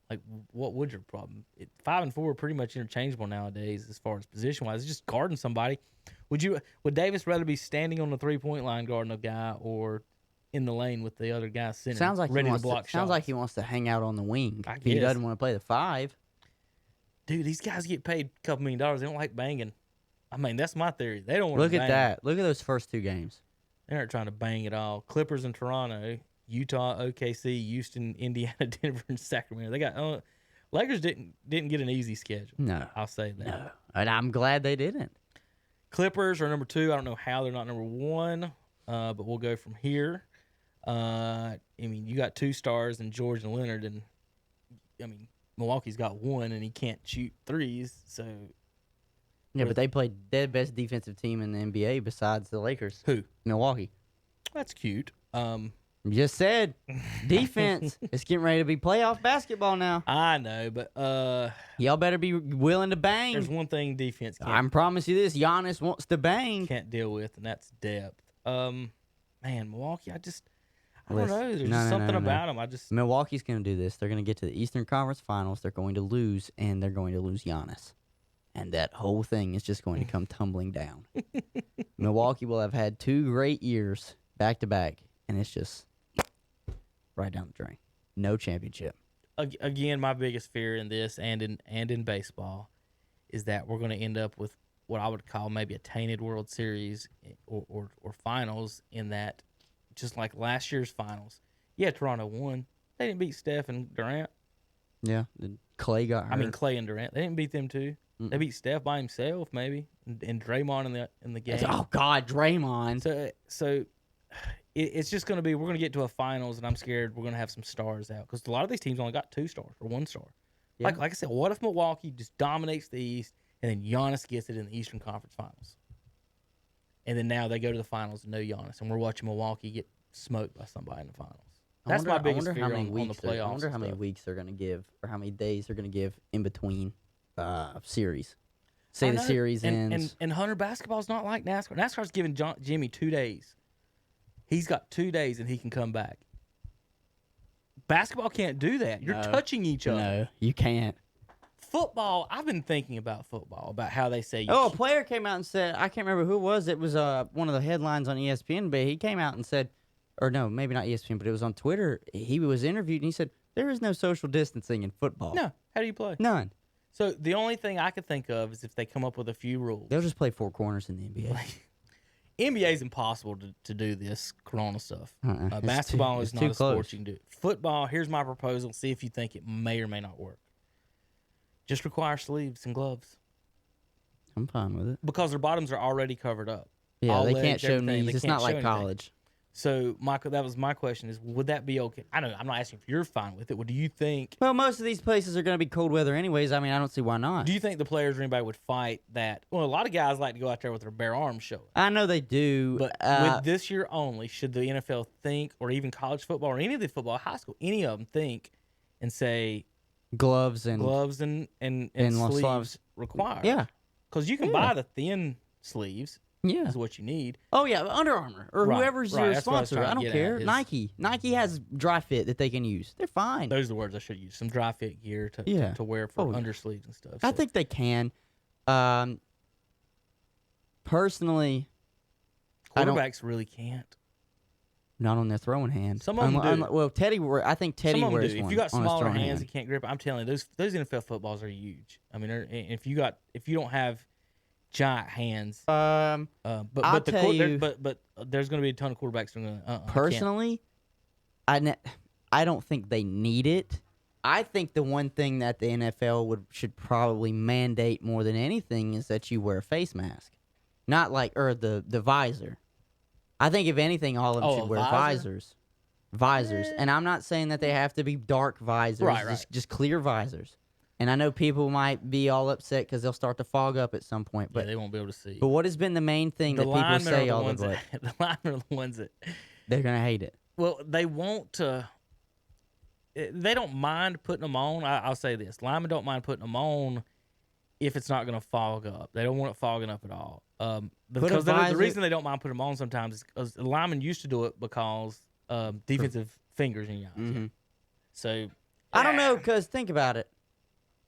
Like, what would your problem? 5 and 4 are pretty much interchangeable nowadays as far as position wise. It's just guarding somebody. Would Davis rather be standing on the 3-point line guarding a guy or in the lane with the other guy center? Sounds like ready to block shots? Sounds like he wants to hang out on the wing. I guess. He doesn't want to play the 5. Dude, these guys get paid a couple $1 million. They don't like banging. I mean, that's my theory. They don't want to bang. Look at that. Look at those first 2 games. They aren't trying to bang it all. Clippers and Toronto, Utah, OKC, Houston, Indiana, Denver, and Sacramento. They got Lakers didn't get an easy schedule. No, I'll say that. No, and I'm glad they didn't. Clippers are number 2. I don't know how they're not number 1, but we'll go from here. I mean, you got 2 stars in George and Leonard, and I mean, Milwaukee's got 1, and he can't shoot threes. So yeah, but they played their best defensive team in the NBA besides the Lakers. Who? Milwaukee. That's cute. Just said defense. It's getting ready to be playoff basketball now. I know, but y'all better be willing to bang. There's one thing defense can't. I promise you this: Giannis wants to bang. Can't deal with, and that's depth. Man, Milwaukee. I don't know. There's just something about them. Milwaukee's going to do this. They're going to get to the Eastern Conference Finals. They're going to lose, and they're going to lose Giannis. And that whole thing is just going to come tumbling down. Milwaukee will have had 2 great years back to back, and it's just right down the drain. No championship. Again, my biggest fear in this and in baseball is that we're going to end up with what I would call maybe a tainted World Series or finals, in that just like last year's finals. Yeah, Toronto won. They didn't beat Steph and Durant. Yeah, Clay got hurt. I mean, Clay and Durant. They didn't beat them too. Mm-mm. They beat Steph by himself, maybe, and Draymond in the game. Oh God, Draymond. So it's just going to be, we're going to get to a finals, and I'm scared we're going to have some stars out, because a lot of these teams only got 2 stars or 1 star. Yeah. Like I said, what if Milwaukee just dominates the East, and then Giannis gets it in the Eastern Conference Finals, and then now they go to the finals and no Giannis, and we're watching Milwaukee get smoked by somebody in the finals. That's my biggest fear on the playoffs. I wonder how many weeks they're going to give, or how many days they're going to give in between series. Say the series ends. And Hunter basketball's not like NASCAR. NASCAR's giving Jimmy 2 days. He's got 2 days and he can come back. Basketball can't do that. You're touching each other. No, you can't. Football, I've been thinking about football, about how they say. A player came out and said, I can't remember who it was. It was one of the headlines on ESPN, but he came out and said, or no, maybe not ESPN, but it was on Twitter. He was interviewed and he said, there is no social distancing in football. No. How do you play? None. So the only thing I could think of is if they come up with a few rules. They'll just play 4 corners in the NBA. NBA is impossible to do this Corona stuff. Basketball is not a sport you can do. Football, here's my proposal. See if you think it may or may not work. Just require sleeves and gloves. I'm fine with it. Because their bottoms are already covered up. Yeah, they can't show knees. It's not like college. So, Michael, that was my question: is would that be okay? I know I'm not asking if you're fine with it. What do you think? Well, most of these places are going to be cold weather anyways. I mean, I don't see why not. Do you think the players or anybody would fight that? Well, a lot of guys like to go out there with their bare arms showing. I know they do. But with this year only, should the NFL think, or even college football, or any of the football, high school, any of them think and say gloves and sleeves required? Yeah. Because you can buy the thin sleeves. Yeah, is what you need. Oh yeah, Under Armour or whoever's your sponsor. I don't care. Nike has dry fit that they can use. They're fine. Those are the words I should use. Some dry fit gear to wear for undersleeves and stuff. I think they can. Personally, quarterbacks really can't. Not on their throwing hand. Some of them do. Well, I think Teddy wears one. If you got smaller hands and can't grip, I'm telling you, those NFL footballs are huge. I mean, if you don't have giant hands. But there's going to be a ton of quarterbacks who are going to. Personally, I don't think they need it. I think the one thing that the NFL should probably mandate more than anything is that you wear a face mask, not like the visor. I think if anything, all of them should wear visors. Visors. And I'm not saying that they have to be dark visors. Right. Just clear visors. And I know people might be all upset because they'll start to fog up at some point. But they won't be able to see. But what has been the main thing that people say all the way? The linemen are the ones that... They're going to hate it. Well, they want to... They don't mind putting them on. I'll say this. Linemen don't mind putting them on if it's not going to fog up. They don't want it fogging up at all. Because the reason they don't mind putting them on sometimes is because the linemen used to do it because defensive fingers in your eyes. Mm-hmm. So... I don't know, because think about it.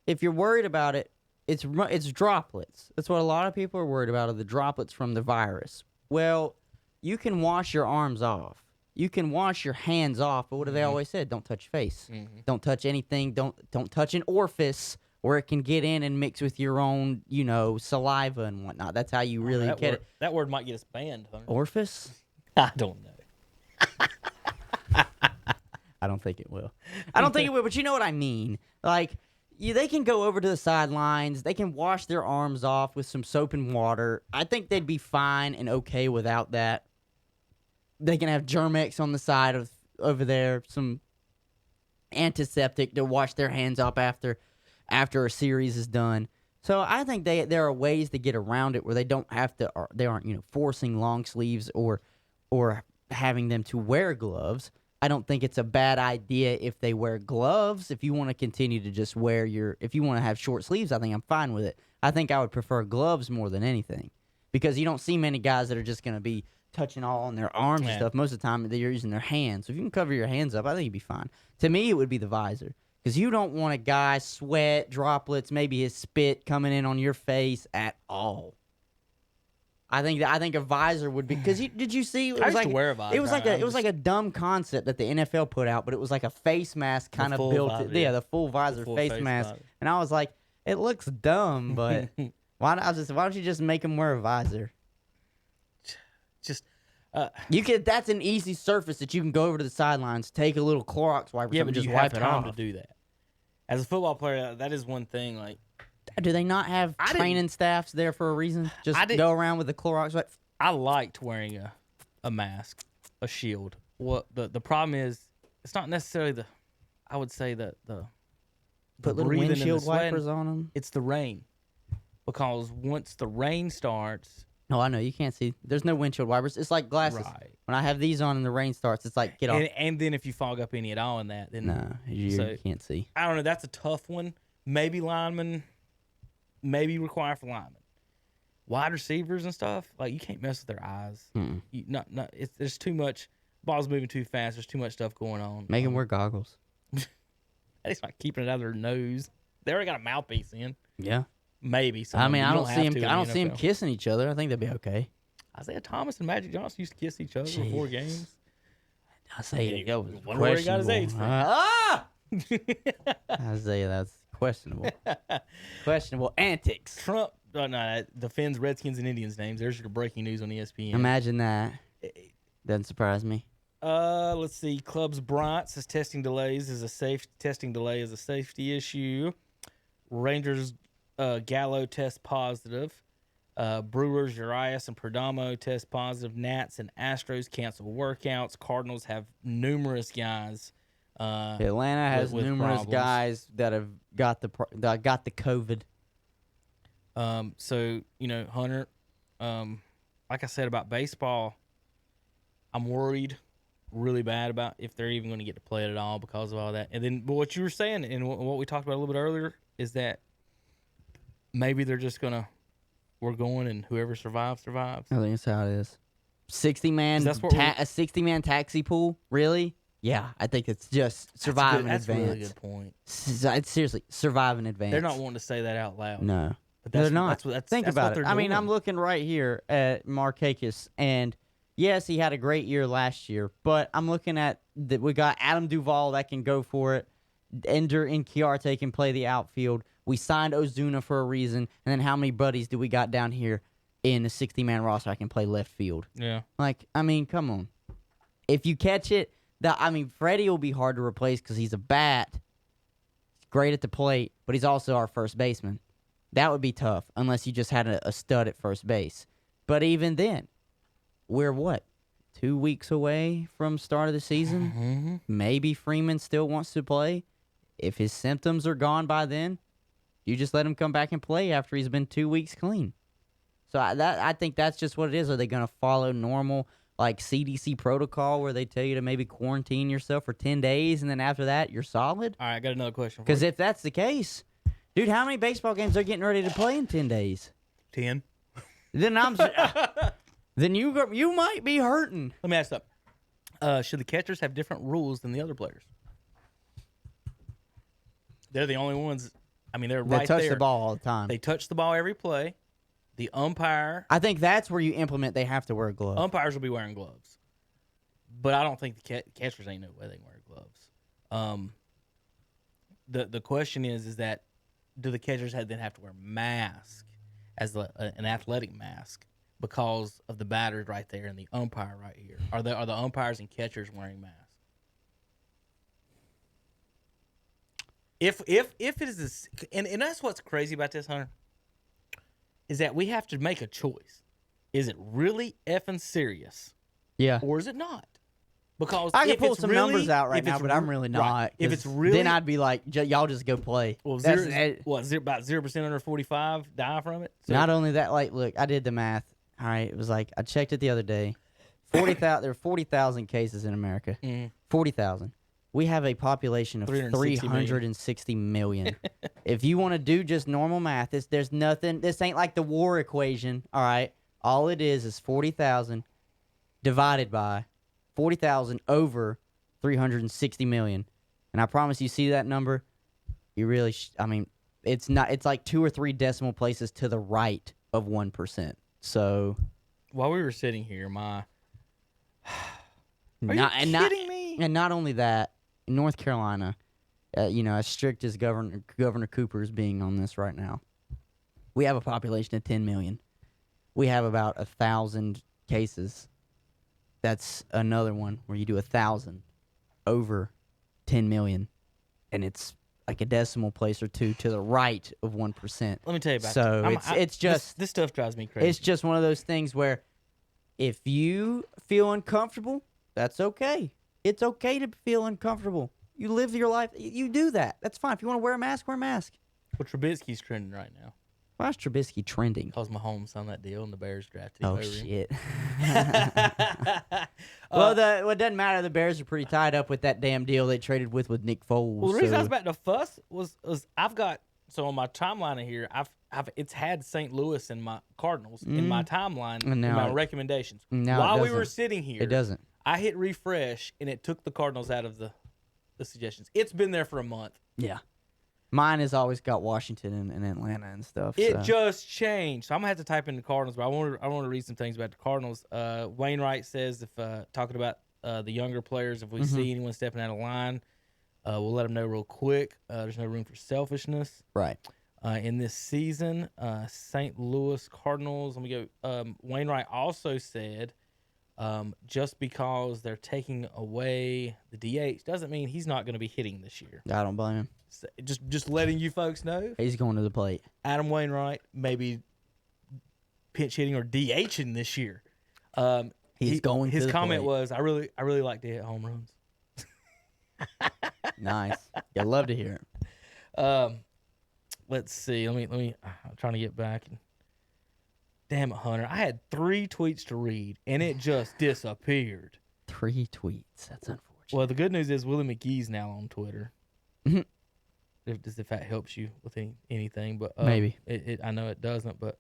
If you're worried about it, it's droplets. That's what a lot of people are worried about, are the droplets from the virus. Well, you can wash your arms off. You can wash your hands off, but what have they always said? Don't touch your face. Mm-hmm. Don't touch anything. Don't touch an orifice where it can get in and mix with your own, saliva and whatnot. That's how you really get it. That word might get us banned. Hunter. Orifice? I don't know. I don't think it will. I don't think it will, but you know what I mean. Like, they can go over to the sidelines. They can wash their arms off with some soap and water. I think they'd be fine and okay without that. They can have Germ-X on the side over there, some antiseptic to wash their hands off after a series is done. So I think there are ways to get around it where they don't have to. Or they aren't forcing long sleeves or having them to wear gloves. I don't think it's a bad idea if they wear gloves. If you want to continue to just if you want to have short sleeves, I think I'm fine with it. I think I would prefer gloves more than anything because you don't see many guys that are just going to be touching all on their arms and stuff. Most of the time, they're using their hands. So if you can cover your hands up, I think you'd be fine. To me, it would be the visor because you don't want a guy sweat, droplets, maybe his spit coming in on your face at all. I think a visor would be because did you see? I used to wear a visor. It was like a dumb concept that the NFL put out, but it was like a face mask kind of built. The full visor face mask, and I was like, it looks dumb, but why don't you just make them wear a visor? Just that's an easy surface that you can go over to the sidelines, take a little Clorox wipe, but just wipe it off to do that. As a football player, that is one thing. Like, do they not have training staffs there for a reason? Just go around with the Clorox wipe. I liked wearing a mask, a shield. What the problem is, it's not necessarily I would say the put little windshield wipers on them. It's the rain, because once the rain starts. No, I know. You can't see. There's no windshield wipers. It's like glasses. Right. When I have these on and the rain starts, it's like, get off. And then if you fog up any at all in that, then... No, you can't see. I don't know. That's a tough one. Maybe linemen, maybe require for linemen. Wide receivers and stuff, like, you can't mess with their eyes. There's too much. Ball's moving too fast. There's too much stuff going on. Make them wear goggles. It's like keeping it out of their nose. They already got a mouthpiece in. Yeah. Maybe. I mean, I don't see them kissing each other. I think they'd be okay. Isaiah Thomas and Magic Johnson used to kiss each other before games. Isaiah, was wonder where he got his age from. Isaiah, that's questionable. Questionable antics. Trump defends Redskins and Indians names. There's your breaking news on ESPN. Imagine that. Doesn't surprise me. Let's see. Clubs Bryant says testing delay is a safety issue. Rangers Gallo test positive. Brewers Urias and Perdomo test positive. Nats and Astros cancel workouts. Cardinals have numerous guys. Atlanta has numerous guys that have got the COVID. So Hunter, like I said about baseball, I'm worried really bad about if they're even going to get to play it at all because of all that. And then, but what you were saying and what we talked about a little bit earlier is that maybe they're just we're going and whoever survives. I think that's how it is. 60-man, a 60-man taxi pool? Really? Yeah, I think it's just survive in advance. That's a really good point. Seriously, survive in advance. They're not wanting to say that out loud. No, but they're not. Think about it. I mean, I'm looking right here at Markakis, and yes, he had a great year last year, but I'm looking at that we got Adam Duvall that can go for it. Ender and Chiarte can play the outfield. We signed Ozuna for a reason, and then how many buddies do we got down here in the 60-man roster I can play left field? Yeah. Like, I mean, come on. If you catch it, Freddie will be hard to replace because he's a bat. He's great at the plate, but he's also our first baseman. That would be tough unless you just had a stud at first base. But even then, we're what? 2 weeks away from start of the season. Mm-hmm. Maybe Freeman still wants to play. If his symptoms are gone by then, you just let him come back and play after he's been 2 weeks clean. So I think that's just what it is. Are they going to follow normal like CDC protocol where they tell you to maybe quarantine yourself for 10 days and then after that you're solid? All right, I got another question. Because if that's the case, dude, how many baseball games are getting ready to play in 10 days? 10. Then then you might be hurting. Let me ask something. Should the catchers have different rules than the other players? They're the only ones. I mean, they're right there. They touch the ball all the time. They touch the ball every play. The umpire. I think that's where you implement they have to wear gloves. Umpires will be wearing gloves. But I don't think the catchers ain't no way they can wear gloves. The question is that do the catchers then have to wear masks as an athletic mask because of the batters right there and the umpire right here? Are the umpires and catchers wearing masks? If it is this, and that's what's crazy about this, Hunter, is that we have to make a choice. Is it really effing serious? Yeah. Or is it not? Because I can pull some numbers out right now, but I'm really not. Right. If it's really, then I'd be like, y'all just go play. Well, about 0% under 45 die from it. So, not only that, like, look, I did the math. All right, it was like I checked it the other day. 40,000. There are 40,000 cases in America. 40,000. We have a population of 360 million. If you want to do just normal math, there's nothing. This ain't like the war equation. All right, all it is 40,000 divided by 40,000 over 360 million. And I promise you see that number, you really, I mean, it's not, it's like 2 or 3 decimal places to the right of 1%. So. While we were sitting here, are you kidding me? And not only that, in North Carolina, as strict as Governor Cooper is being on this right now, we have a population of 10 million. We have about 1,000 cases. That's another one where you do 1,000 over 10 million, and it's like a decimal place or two to the right of 1%. Let me tell you about so it's just this stuff drives me crazy. It's just one of those things where if you feel uncomfortable, that's okay. It's okay to feel uncomfortable. You live your life. You do that. That's fine. If you want to wear a mask, wear a mask. Well, Trubisky's trending right now. Why is Trubisky trending? Because Mahomes signed that deal and the Bears drafted him. Oh, shit. Well, it doesn't matter. The Bears are pretty tied up with that damn deal they traded with Nick Foles. Well, the reason I was about to fuss was I've got, so on my timeline here, it's had St. Louis and my Cardinals in my timeline, in my recommendations. While we were sitting here, it doesn't. I hit refresh, and it took the Cardinals out of the suggestions. It's been there for a month. Yeah. Mine has always got Washington and Atlanta and stuff. It just changed. So I'm going to have to type in the Cardinals, but I want to read some things about the Cardinals. Wainwright says if talking about the younger players, if we see anyone stepping out of line, we'll let them know real quick. There's no room for selfishness. Right. In this season, St. Louis Cardinals, let me go. Wainwright also said just because they're taking away the DH doesn't mean he's not going to be hitting this year. I don't blame him. So just letting you folks know. He's going to the plate. Adam Wainwright maybe pinch hitting or DHing this year. He's going. His to the comment plate. was, "I really like to hit home runs." Nice. I love to hear it. Let's see. Let me. I'm trying to get back. Damn it, Hunter! I had 3 tweets to read, and it just disappeared. 3 tweets. That's unfortunate. Well, the good news is Willie McGee's now on Twitter. If that helps you with anything, but maybe I know it doesn't, but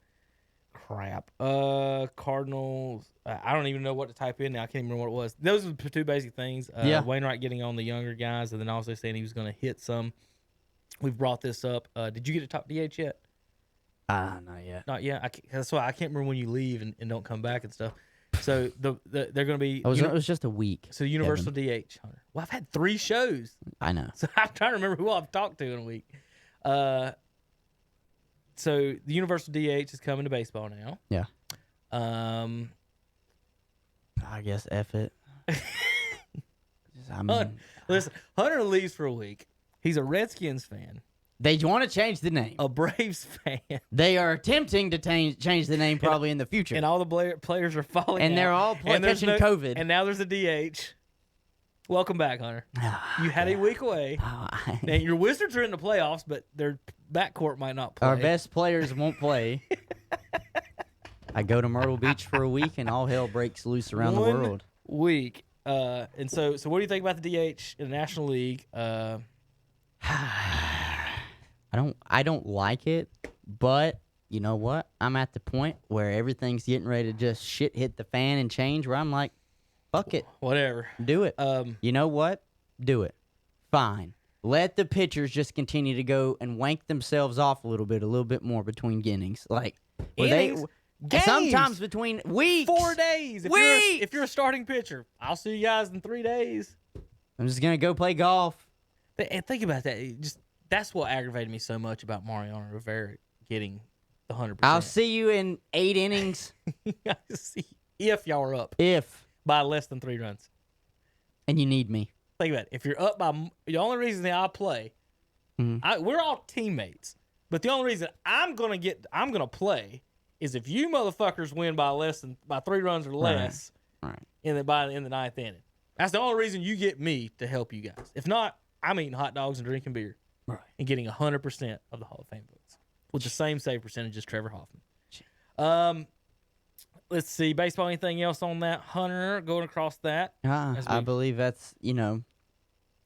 crap. Cardinals. I don't even know what to type in now. I can't even remember what it was. Those are the 2 basic things. Wainwright getting on the younger guys, and then also saying he was going to hit some. We've brought this up. Did you get a top DH yet? Not yet. Not yet. That's why I can't remember when you leave and don't come back and stuff. So they're going to be. It was just a week. So universal DH, Hunter. Well, I've had 3 shows. I know. So I'm trying to remember who I've talked to in a week. So the universal DH is coming to baseball now. Yeah. I guess F it. Listen, Hunter leaves for a week. He's a Redskins fan. They want to change the name. A Braves fan. They are attempting to change the name probably in the future. And all the players are falling and out. they're all catching COVID. And now there's a DH. Welcome back, Hunter. You had a week away. Now, your Wizards are in the playoffs, but their backcourt might not play. Our best players won't play. I go to Myrtle Beach for a week, and all hell breaks loose around the world. Week. And so what do you think about the DH in the National League? I don't like it, but you know what? I'm at the point where everything's getting ready to just shit hit the fan and change, where I'm like, fuck it. Whatever. Do it. You know what? Do it. Fine. Let the pitchers just continue to go and wank themselves off a little bit more between innings. Like, Games. Sometimes between weeks. 4 days. If you're a starting pitcher, I'll see you guys in 3 days. I'm just going to go play golf. And think about that. That's what aggravated me so much about Mariano Rivera getting the 100%. I'll see you in 8 innings. If y'all are up. By less than 3 runs. And you need me. Think about it. If you're up by... The only reason that I play... we're all teammates. But the only reason I'm going to play is if you motherfuckers win by 3 runs or less in the 9th inning. That's the only reason you get me to help you guys. If not, I'm eating hot dogs and drinking beer. And getting 100% of the Hall of Fame votes. With the same save percentage as Trevor Hoffman. Let's see. Baseball, anything else on that? Hunter, going across that? I believe that's, they're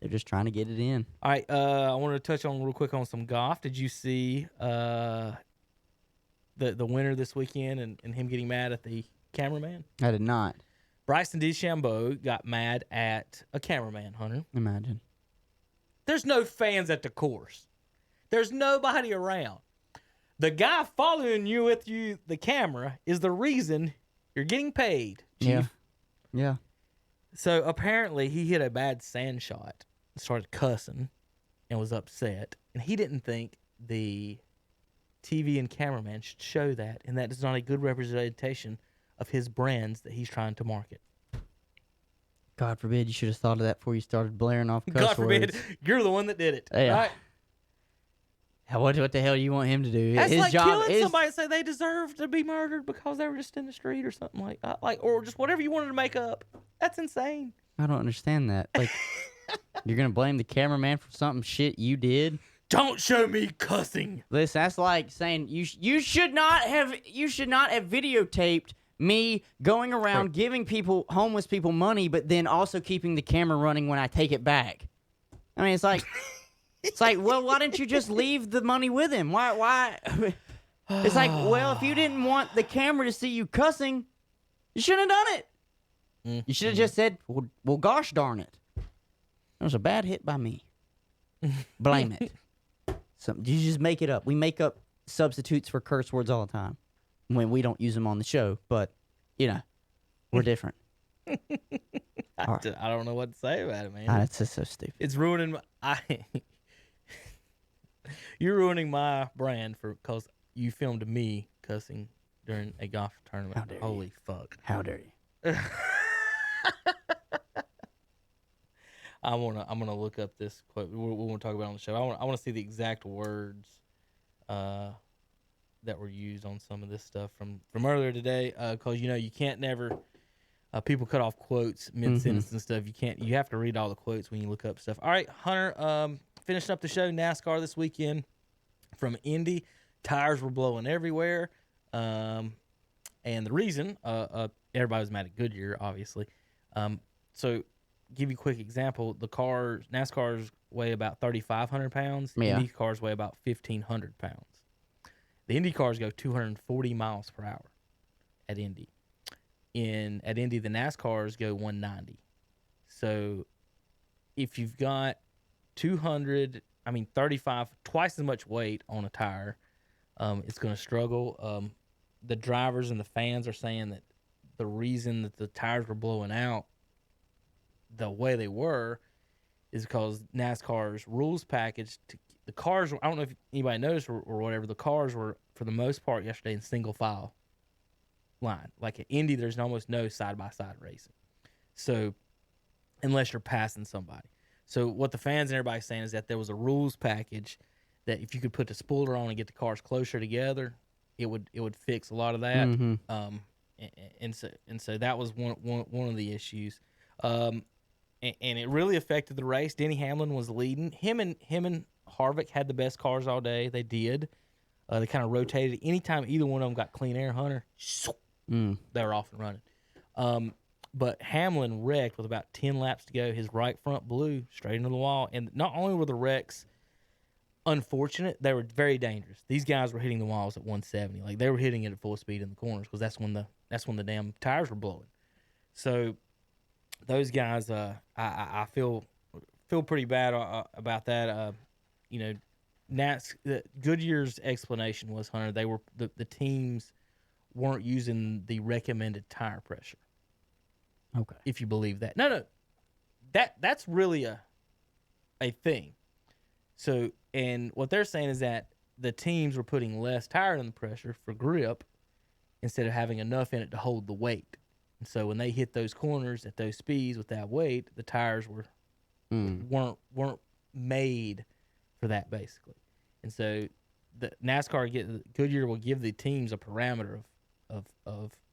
just trying to get it in. All right. I wanted to touch on real quick on some golf. Did you see the winner this weekend and him getting mad at the cameraman? I did not. Bryson DeChambeau got mad at a cameraman, Hunter. Imagine. There's no fans at the course. There's nobody around. The guy following you with the camera, is the reason you're getting paid, Chief. Yeah. So apparently he hit a bad sand shot, started cussing, and was upset. And he didn't think the TV and cameraman should show that, and that is not a good representation of his brands that he's trying to market. God forbid you should have thought of that before you started blaring off cuss God forbid, words. you're the one that did it. Yeah. Right? What the hell do you want him to do? That's his like job killing is somebody and say they deserve to be murdered because they were just in the street or something like that. Or just whatever you wanted to make up. That's insane. I don't understand that. Like, you're gonna blame the cameraman for something shit you did? Don't show me cussing. Listen, that's like saying you should not have videotaped me going around giving homeless people money, but then also keeping the camera running when I take it back. I mean, it's like, well, why didn't you just leave the money with him? Why? It's like, well, if you didn't want the camera to see you cussing, you shouldn't have done it. You should have just said, well, gosh darn it. It was a bad hit by me. Blame it. You just make it up. We make up substitutes for curse words all the time when we don't use them on the show, but, we're different. I don't know what to say about it, man. It's just so stupid. It's ruining You're ruining my brand because you filmed me cussing during a golf tournament. How dare Holy you. fuck. How dare you? I'm gonna look up this quote. We want to talk about it on the show. I want to see the exact words that were used on some of this stuff from earlier today. Because you can't never people cut off quotes mid sentence and stuff. You have to read all the quotes when you look up stuff. All right, Hunter. Finishing up the show. NASCAR this weekend from Indy. Tires were blowing everywhere. And the reason everybody was mad at Goodyear, obviously. So. Give you a quick example. NASCARs weigh about 3,500 pounds. Yeah. Indy cars weigh about 1,500 pounds. The Indy cars go 240 miles per hour at Indy. At Indy, the NASCARs go 190. So if you've got 35, twice as much weight on a tire, it's going to struggle. The drivers and the fans are saying that the reason that the tires were blowing out the way they were is because NASCAR's rules package the cars, I don't know if anybody noticed or whatever, the cars were for the most part yesterday in single file line. Like at Indy, there's almost no side-by-side racing. So unless you're passing somebody. So what the fans and everybody's saying is that there was a rules package that if you could put the spoiler on and get the cars closer together, it would fix a lot of that. And so that was one of the issues. And it really affected the race. Denny Hamlin was leading. Him and Harvick had the best cars all day. They did. They kind of rotated. Anytime either one of them got clean air, Hunter, they were off and running. But Hamlin wrecked with about 10 laps to go. His right front blew straight into the wall. And not only were the wrecks unfortunate, they were very dangerous. These guys were hitting the walls at 170. Like, they were hitting it at full speed in the corners because that's when the damn tires were blowing. So those guys, I feel pretty bad about that. Goodyear's explanation was, Hunter, they were the teams weren't using the recommended tire pressure. Okay. If you believe that. No. That's really a thing. So, and what they're saying is that the teams were putting less tire in the pressure for grip instead of having enough in it to hold the weight. And so when they hit those corners at those speeds with that weight, the tires weren't made for that, basically. And so the Goodyear will give the teams a parameter of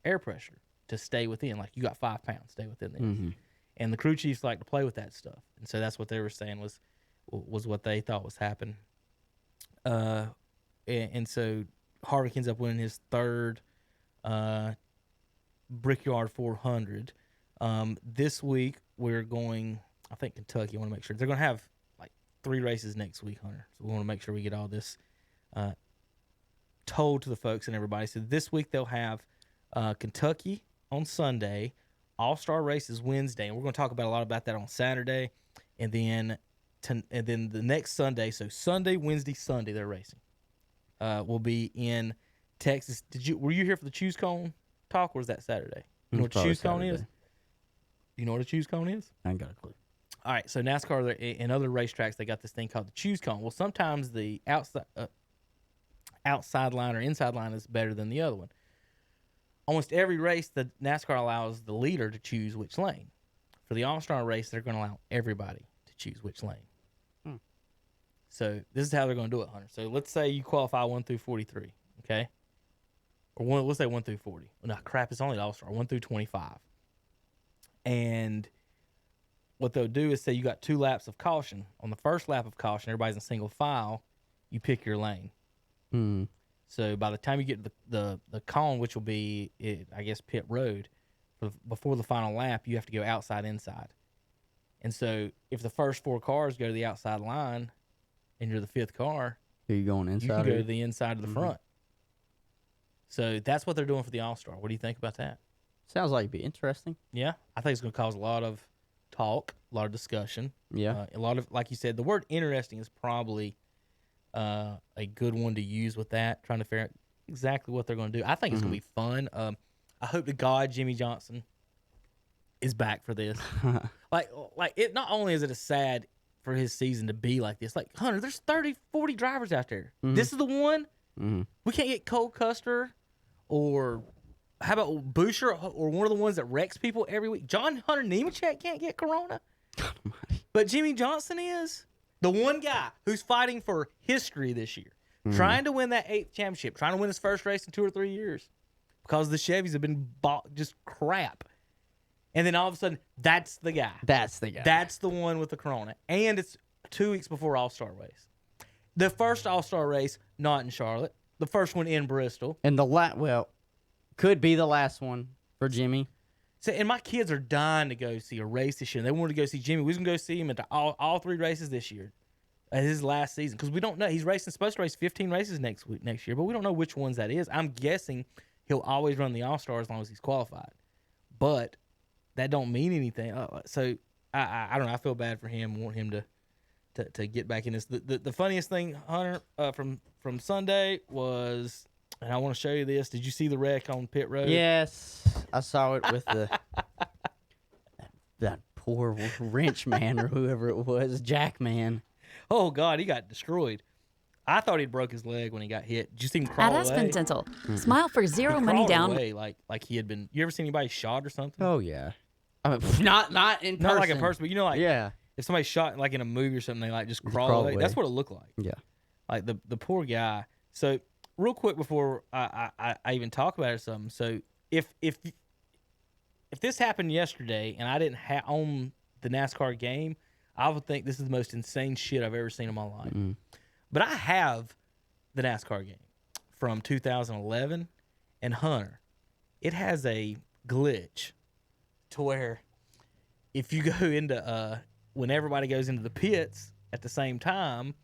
air pressure to stay within. Like, you got 5 pounds, stay within this. And the crew chiefs like to play with that stuff. And so that's what they were saying was what they thought was happening. And so Harvick ends up winning his third Brickyard 400. This week we're going, I think, Kentucky. I want to make sure. They're going to have like 3 races next week, Hunter. So we want to make sure we get all this told to the folks and everybody. So this week they'll have Kentucky on Sunday, All-Star races Wednesday, and we're going to talk about a lot about that on Saturday, and then the next Sunday. So Sunday, Wednesday, Sunday they're racing. Will be in Texas. Were you here for the Choose Cone talk, or was that Saturday? You know what a Choose Cone is? You know what a Choose Cone is? I ain't got a clue. All right, so NASCAR and other racetracks, they got this thing called the Choose Cone. Well, sometimes the outside line or inside line is better than the other one. Almost every race, the NASCAR allows the leader to choose which lane. For the All-Star race, they're going to allow everybody to choose which lane. So this is how they're going to do it, Hunter. So let's say you qualify 1 through 43, okay? Or let's say 1 through 40. Well, no, crap, it's only the All-Star, 1 through 25. And what they'll do is say you got 2 laps of caution. On the first lap of caution, everybody's in single file. You pick your lane. So by the time you get to the cone, which will be, I guess, pit road, before the final lap, you have to go outside, inside. And so if the first 4 cars go to the outside line and you're the 5th car, are you going inside? You can go to the inside of the front. So that's what they're doing for the All-Star. What do you think about that? Sounds like it'd be interesting. Yeah, I think it's going to cause a lot of talk, a lot of discussion. Yeah. A lot of, like you said, the word interesting is probably a good one to use with that, trying to figure out exactly what they're going to do. I think it's going to be fun. I hope to God Jimmy Johnson is back for this. like it. Not only is it a sad for his season to be like this, like, Hunter, there's 30, 40 drivers out there. This is the one. We can't get Cole Custer or how about Boucher or one of the ones that wrecks people every week. John Hunter Nemechek can't get corona. But Jimmy Johnson is the one guy who's fighting for history this year, trying to win that 8th championship, trying to win his first race in 2 or 3 years because the Chevys have been bought just crap. And then all of a sudden, that's the guy. That's the guy. That's the one with the corona. And it's 2 weeks before All-Star race. The first All-Star race, not in Charlotte. The first one in Bristol. And could be the last one for Jimmy. So, and my kids are dying to go see a race this year. They wanted to go see Jimmy. We was going to go see him at all 3 races this year, at his last season. Because we don't know. He's supposed to race 15 races next year, but we don't know which ones that is. I'm guessing he'll always run the All-Star as long as he's qualified. But that don't mean anything. So, I don't know. I feel bad for him. I want him to get back in this. The funniest thing, Hunter, from Sunday was, and I want to show you this. Did you see the wreck on pit road? Yes, I saw it with that poor wrench man or whoever it was, Jack man. Oh God, he got destroyed. I thought he'd broke his leg when he got hit. Did you see him crawl away? At Aspen Dental, smile for zero He money crawled down. away like he had been. You ever seen anybody shot or something? Oh yeah, I mean, not in person. Not like in person, but you know, like yeah. If somebody shot like in a movie or something, they like just crawl crawl away. away. That's what it looked like. Yeah. Like the poor guy. So real quick before I even talk about it or something. So if this happened yesterday and I didn't own the NASCAR game, I would think this is the most insane shit I've ever seen in my life. Mm-hmm. But I have the NASCAR game from 2011, and Hunter, it has a glitch to where if you go into when everybody goes into the pits at the same time,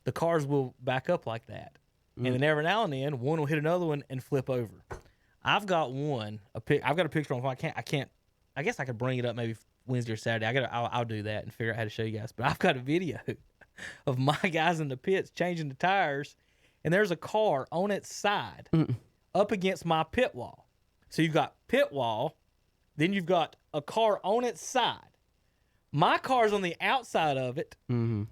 the cars will back up like that. And then every now and then, one will hit another one and flip over. I've got one. I've got a picture on. I can't. I guess I could bring it up maybe Wednesday or Saturday. I'll do that and figure out how to show you guys. But I've got a video of my guys in the pits changing the tires, and there's a car on its side up against my pit wall. So you've got pit wall, then you've got a car on its side. My car's on the outside of it. Mm-hmm.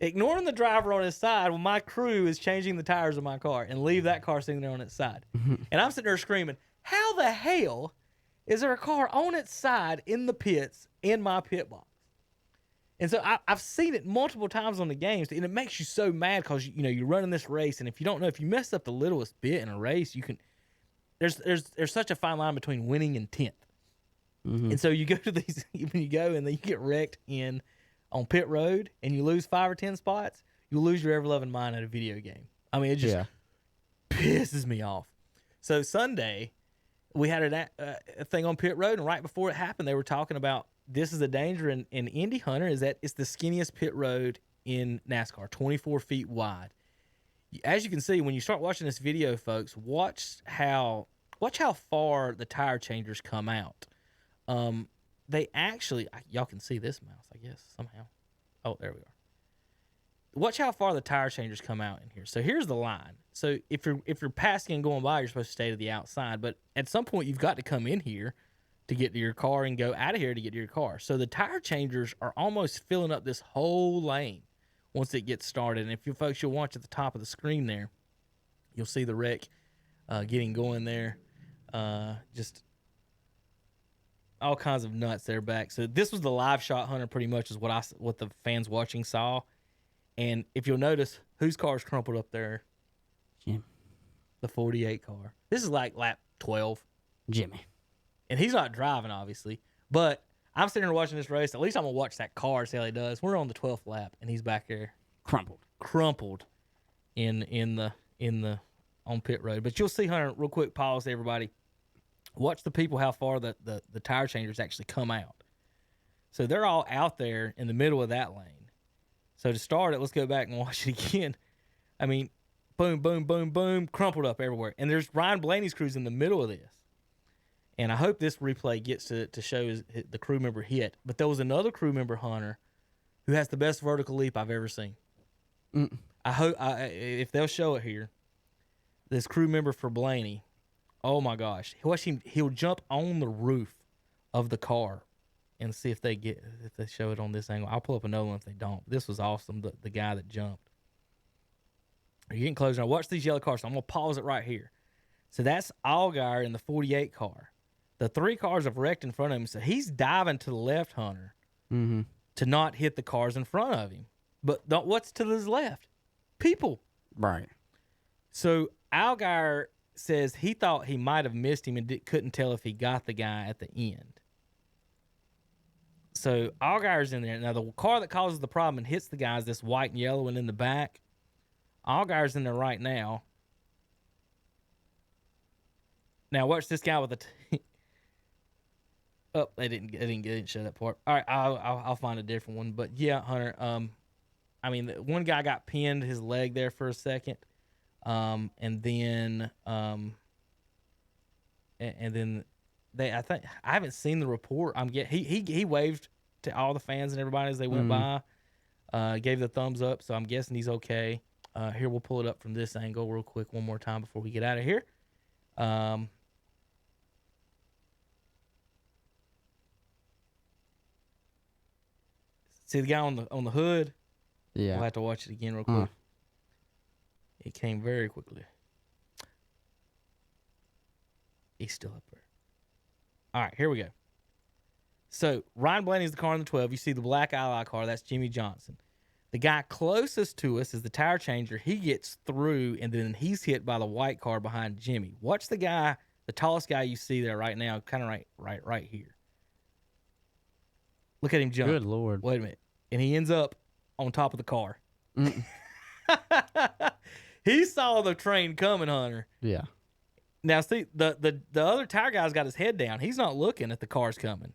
Ignoring the driver on his side while my crew is changing the tires of my car and leave that car sitting there on its side. And I'm sitting there screaming, how the hell is there a car on its side in the pits in my pit box? And so I've seen it multiple times on the games, and it makes you so mad because you're running this race, and if you don't know, if you mess up the littlest bit in a race, you can. There's such a fine line between winning and 10th. And so you go to these when you go and then you get wrecked on pit road and you lose 5 or 10 spots, you'll lose your ever-loving mind at a video game. I mean, it just pisses me off. So Sunday, we had a thing on pit road, and right before it happened, they were talking about this is a danger in Indy, Hunter, is that it's the skinniest pit road in NASCAR, 24 feet wide. As you can see, when you start watching this video, folks, watch how far the tire changers come out. They actually, y'all can see this mouse, I guess, somehow. Oh, there we are. Watch how far the tire changers come out in here. So here's the line. So if you're passing and going by, you're supposed to stay to the outside. But at some point, you've got to come in here to get to your car and go out of here to get to your car. So the tire changers are almost filling up this whole lane once it gets started. And if you folks, you'll watch at the top of the screen there, you'll see the wreck getting going there. Just all kinds of nuts there back. So this was the live shot, Hunter, pretty much is what the fans watching saw. And if you'll notice, whose car's crumpled up there? Jim. The 48 car. This is like lap 12. Jimmy. And he's not driving, obviously. But I'm sitting here watching this race. At least I'm going to watch that car, see how he does. We're on the 12th lap, and he's back there. Crumpled on pit road. But you'll see, Hunter, real quick, pause, everybody. Watch the people, how far the tire changers actually come out. So they're all out there in the middle of that lane. So to start it, let's go back and watch it again. I mean, boom, boom, boom, boom, crumpled up everywhere. And there's Ryan Blaney's crew's in the middle of this. And I hope this replay gets to show the crew member hit. But there was another crew member, Hunter, who has the best vertical leap I've ever seen. I hope if they'll show it here, this crew member for Blaney, oh my gosh, he'll jump on the roof of the car and see if they show it on this angle. I'll pull up another one if they don't. This was awesome. The guy that jumped. You're getting closer now. Watch these yellow cars. So I'm gonna pause it right here. So that's Allgaier in the 48 car. The 3 cars have wrecked in front of him. So he's diving to the left, Hunter, to not hit the cars in front of him. But what's to his left? People. Right. So Allgaier says he thought he might have missed him and couldn't tell if he got the guy at the end. So Allgaier's in there. Now, the car that causes the problem and hits the guy is this white and yellow one in the back. Allgaier's in there right now. Now, watch this guy with the... Oh, they didn't show that part. All right, I'll find a different one. But, yeah, Hunter, I mean, one guy got pinned his leg there for a second. And then I think I haven't seen the report. He waved to all the fans and everybody as they went by, gave the thumbs up. So I'm guessing he's okay. Here, we'll pull it up from this angle real quick one more time before we get out of here. See the guy on the hood? Yeah. We'll have to watch it again real quick. It came very quickly. He's still up there. All right, here we go. So Ryan Blaney's the car in the 12. You see the black Ally car. That's Jimmy Johnson. The guy closest to us is the tire changer. He gets through, and then he's hit by the white car behind Jimmy. Watch the guy, the tallest guy you see there right now, kind of right here. Look at him jump. Good Lord. Wait a minute. And he ends up on top of the car. He saw the train coming, Hunter. Yeah. Now, see, the other tire guy's got his head down. He's not looking at the cars coming.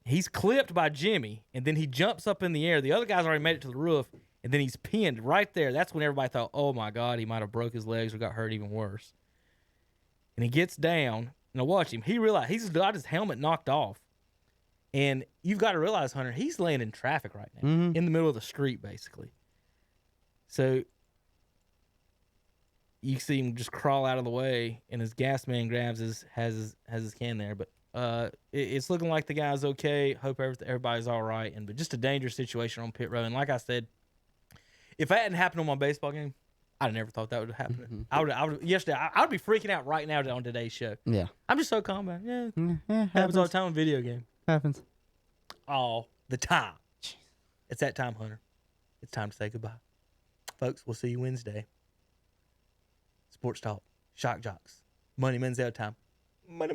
He's clipped by Jimmy, and then he jumps up in the air. The other guy's already made it to the roof, and then he's pinned right there. That's when everybody thought, oh, my God, he might have broke his legs or got hurt even worse. And he gets down. Now, watch him. He realized he's got his helmet knocked off. And you've got to realize, Hunter, he's laying in traffic right now, in the middle of the street, basically. So you see him just crawl out of the way, and his gas man has his can there. But it's looking like the guy's okay. Hope everybody's all right. But just a dangerous situation on pit road. And like I said, if that hadn't happened on my baseball game, I'd have never thought that would happen. I would yesterday. I would be freaking out right now on today's show. Yeah, I'm just so calm about it. Yeah, happens all the time in video game. Happens all the time. It's that time, Hunter. It's time to say goodbye, folks. We'll see you Wednesday. Sports Talk, Shock Joxx, Money Menzel time. Money.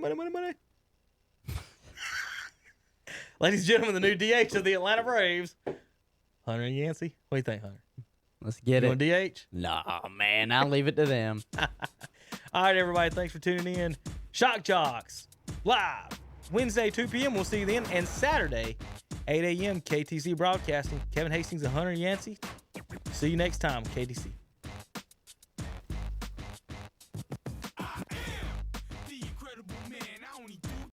Ladies and gentlemen, the new DH of the Atlanta Braves, Hunter and Yancey. What do you think, Hunter? Let's get you it. Want DH? Nah, man. I'll leave it to them. All right, everybody. Thanks for tuning in. Shock Joxx, live Wednesday, 2 p.m. We'll see you then. And Saturday, 8 a.m. KTC Broadcasting. Kevin Hastings and Hunter Yancey. See you next time, KTC.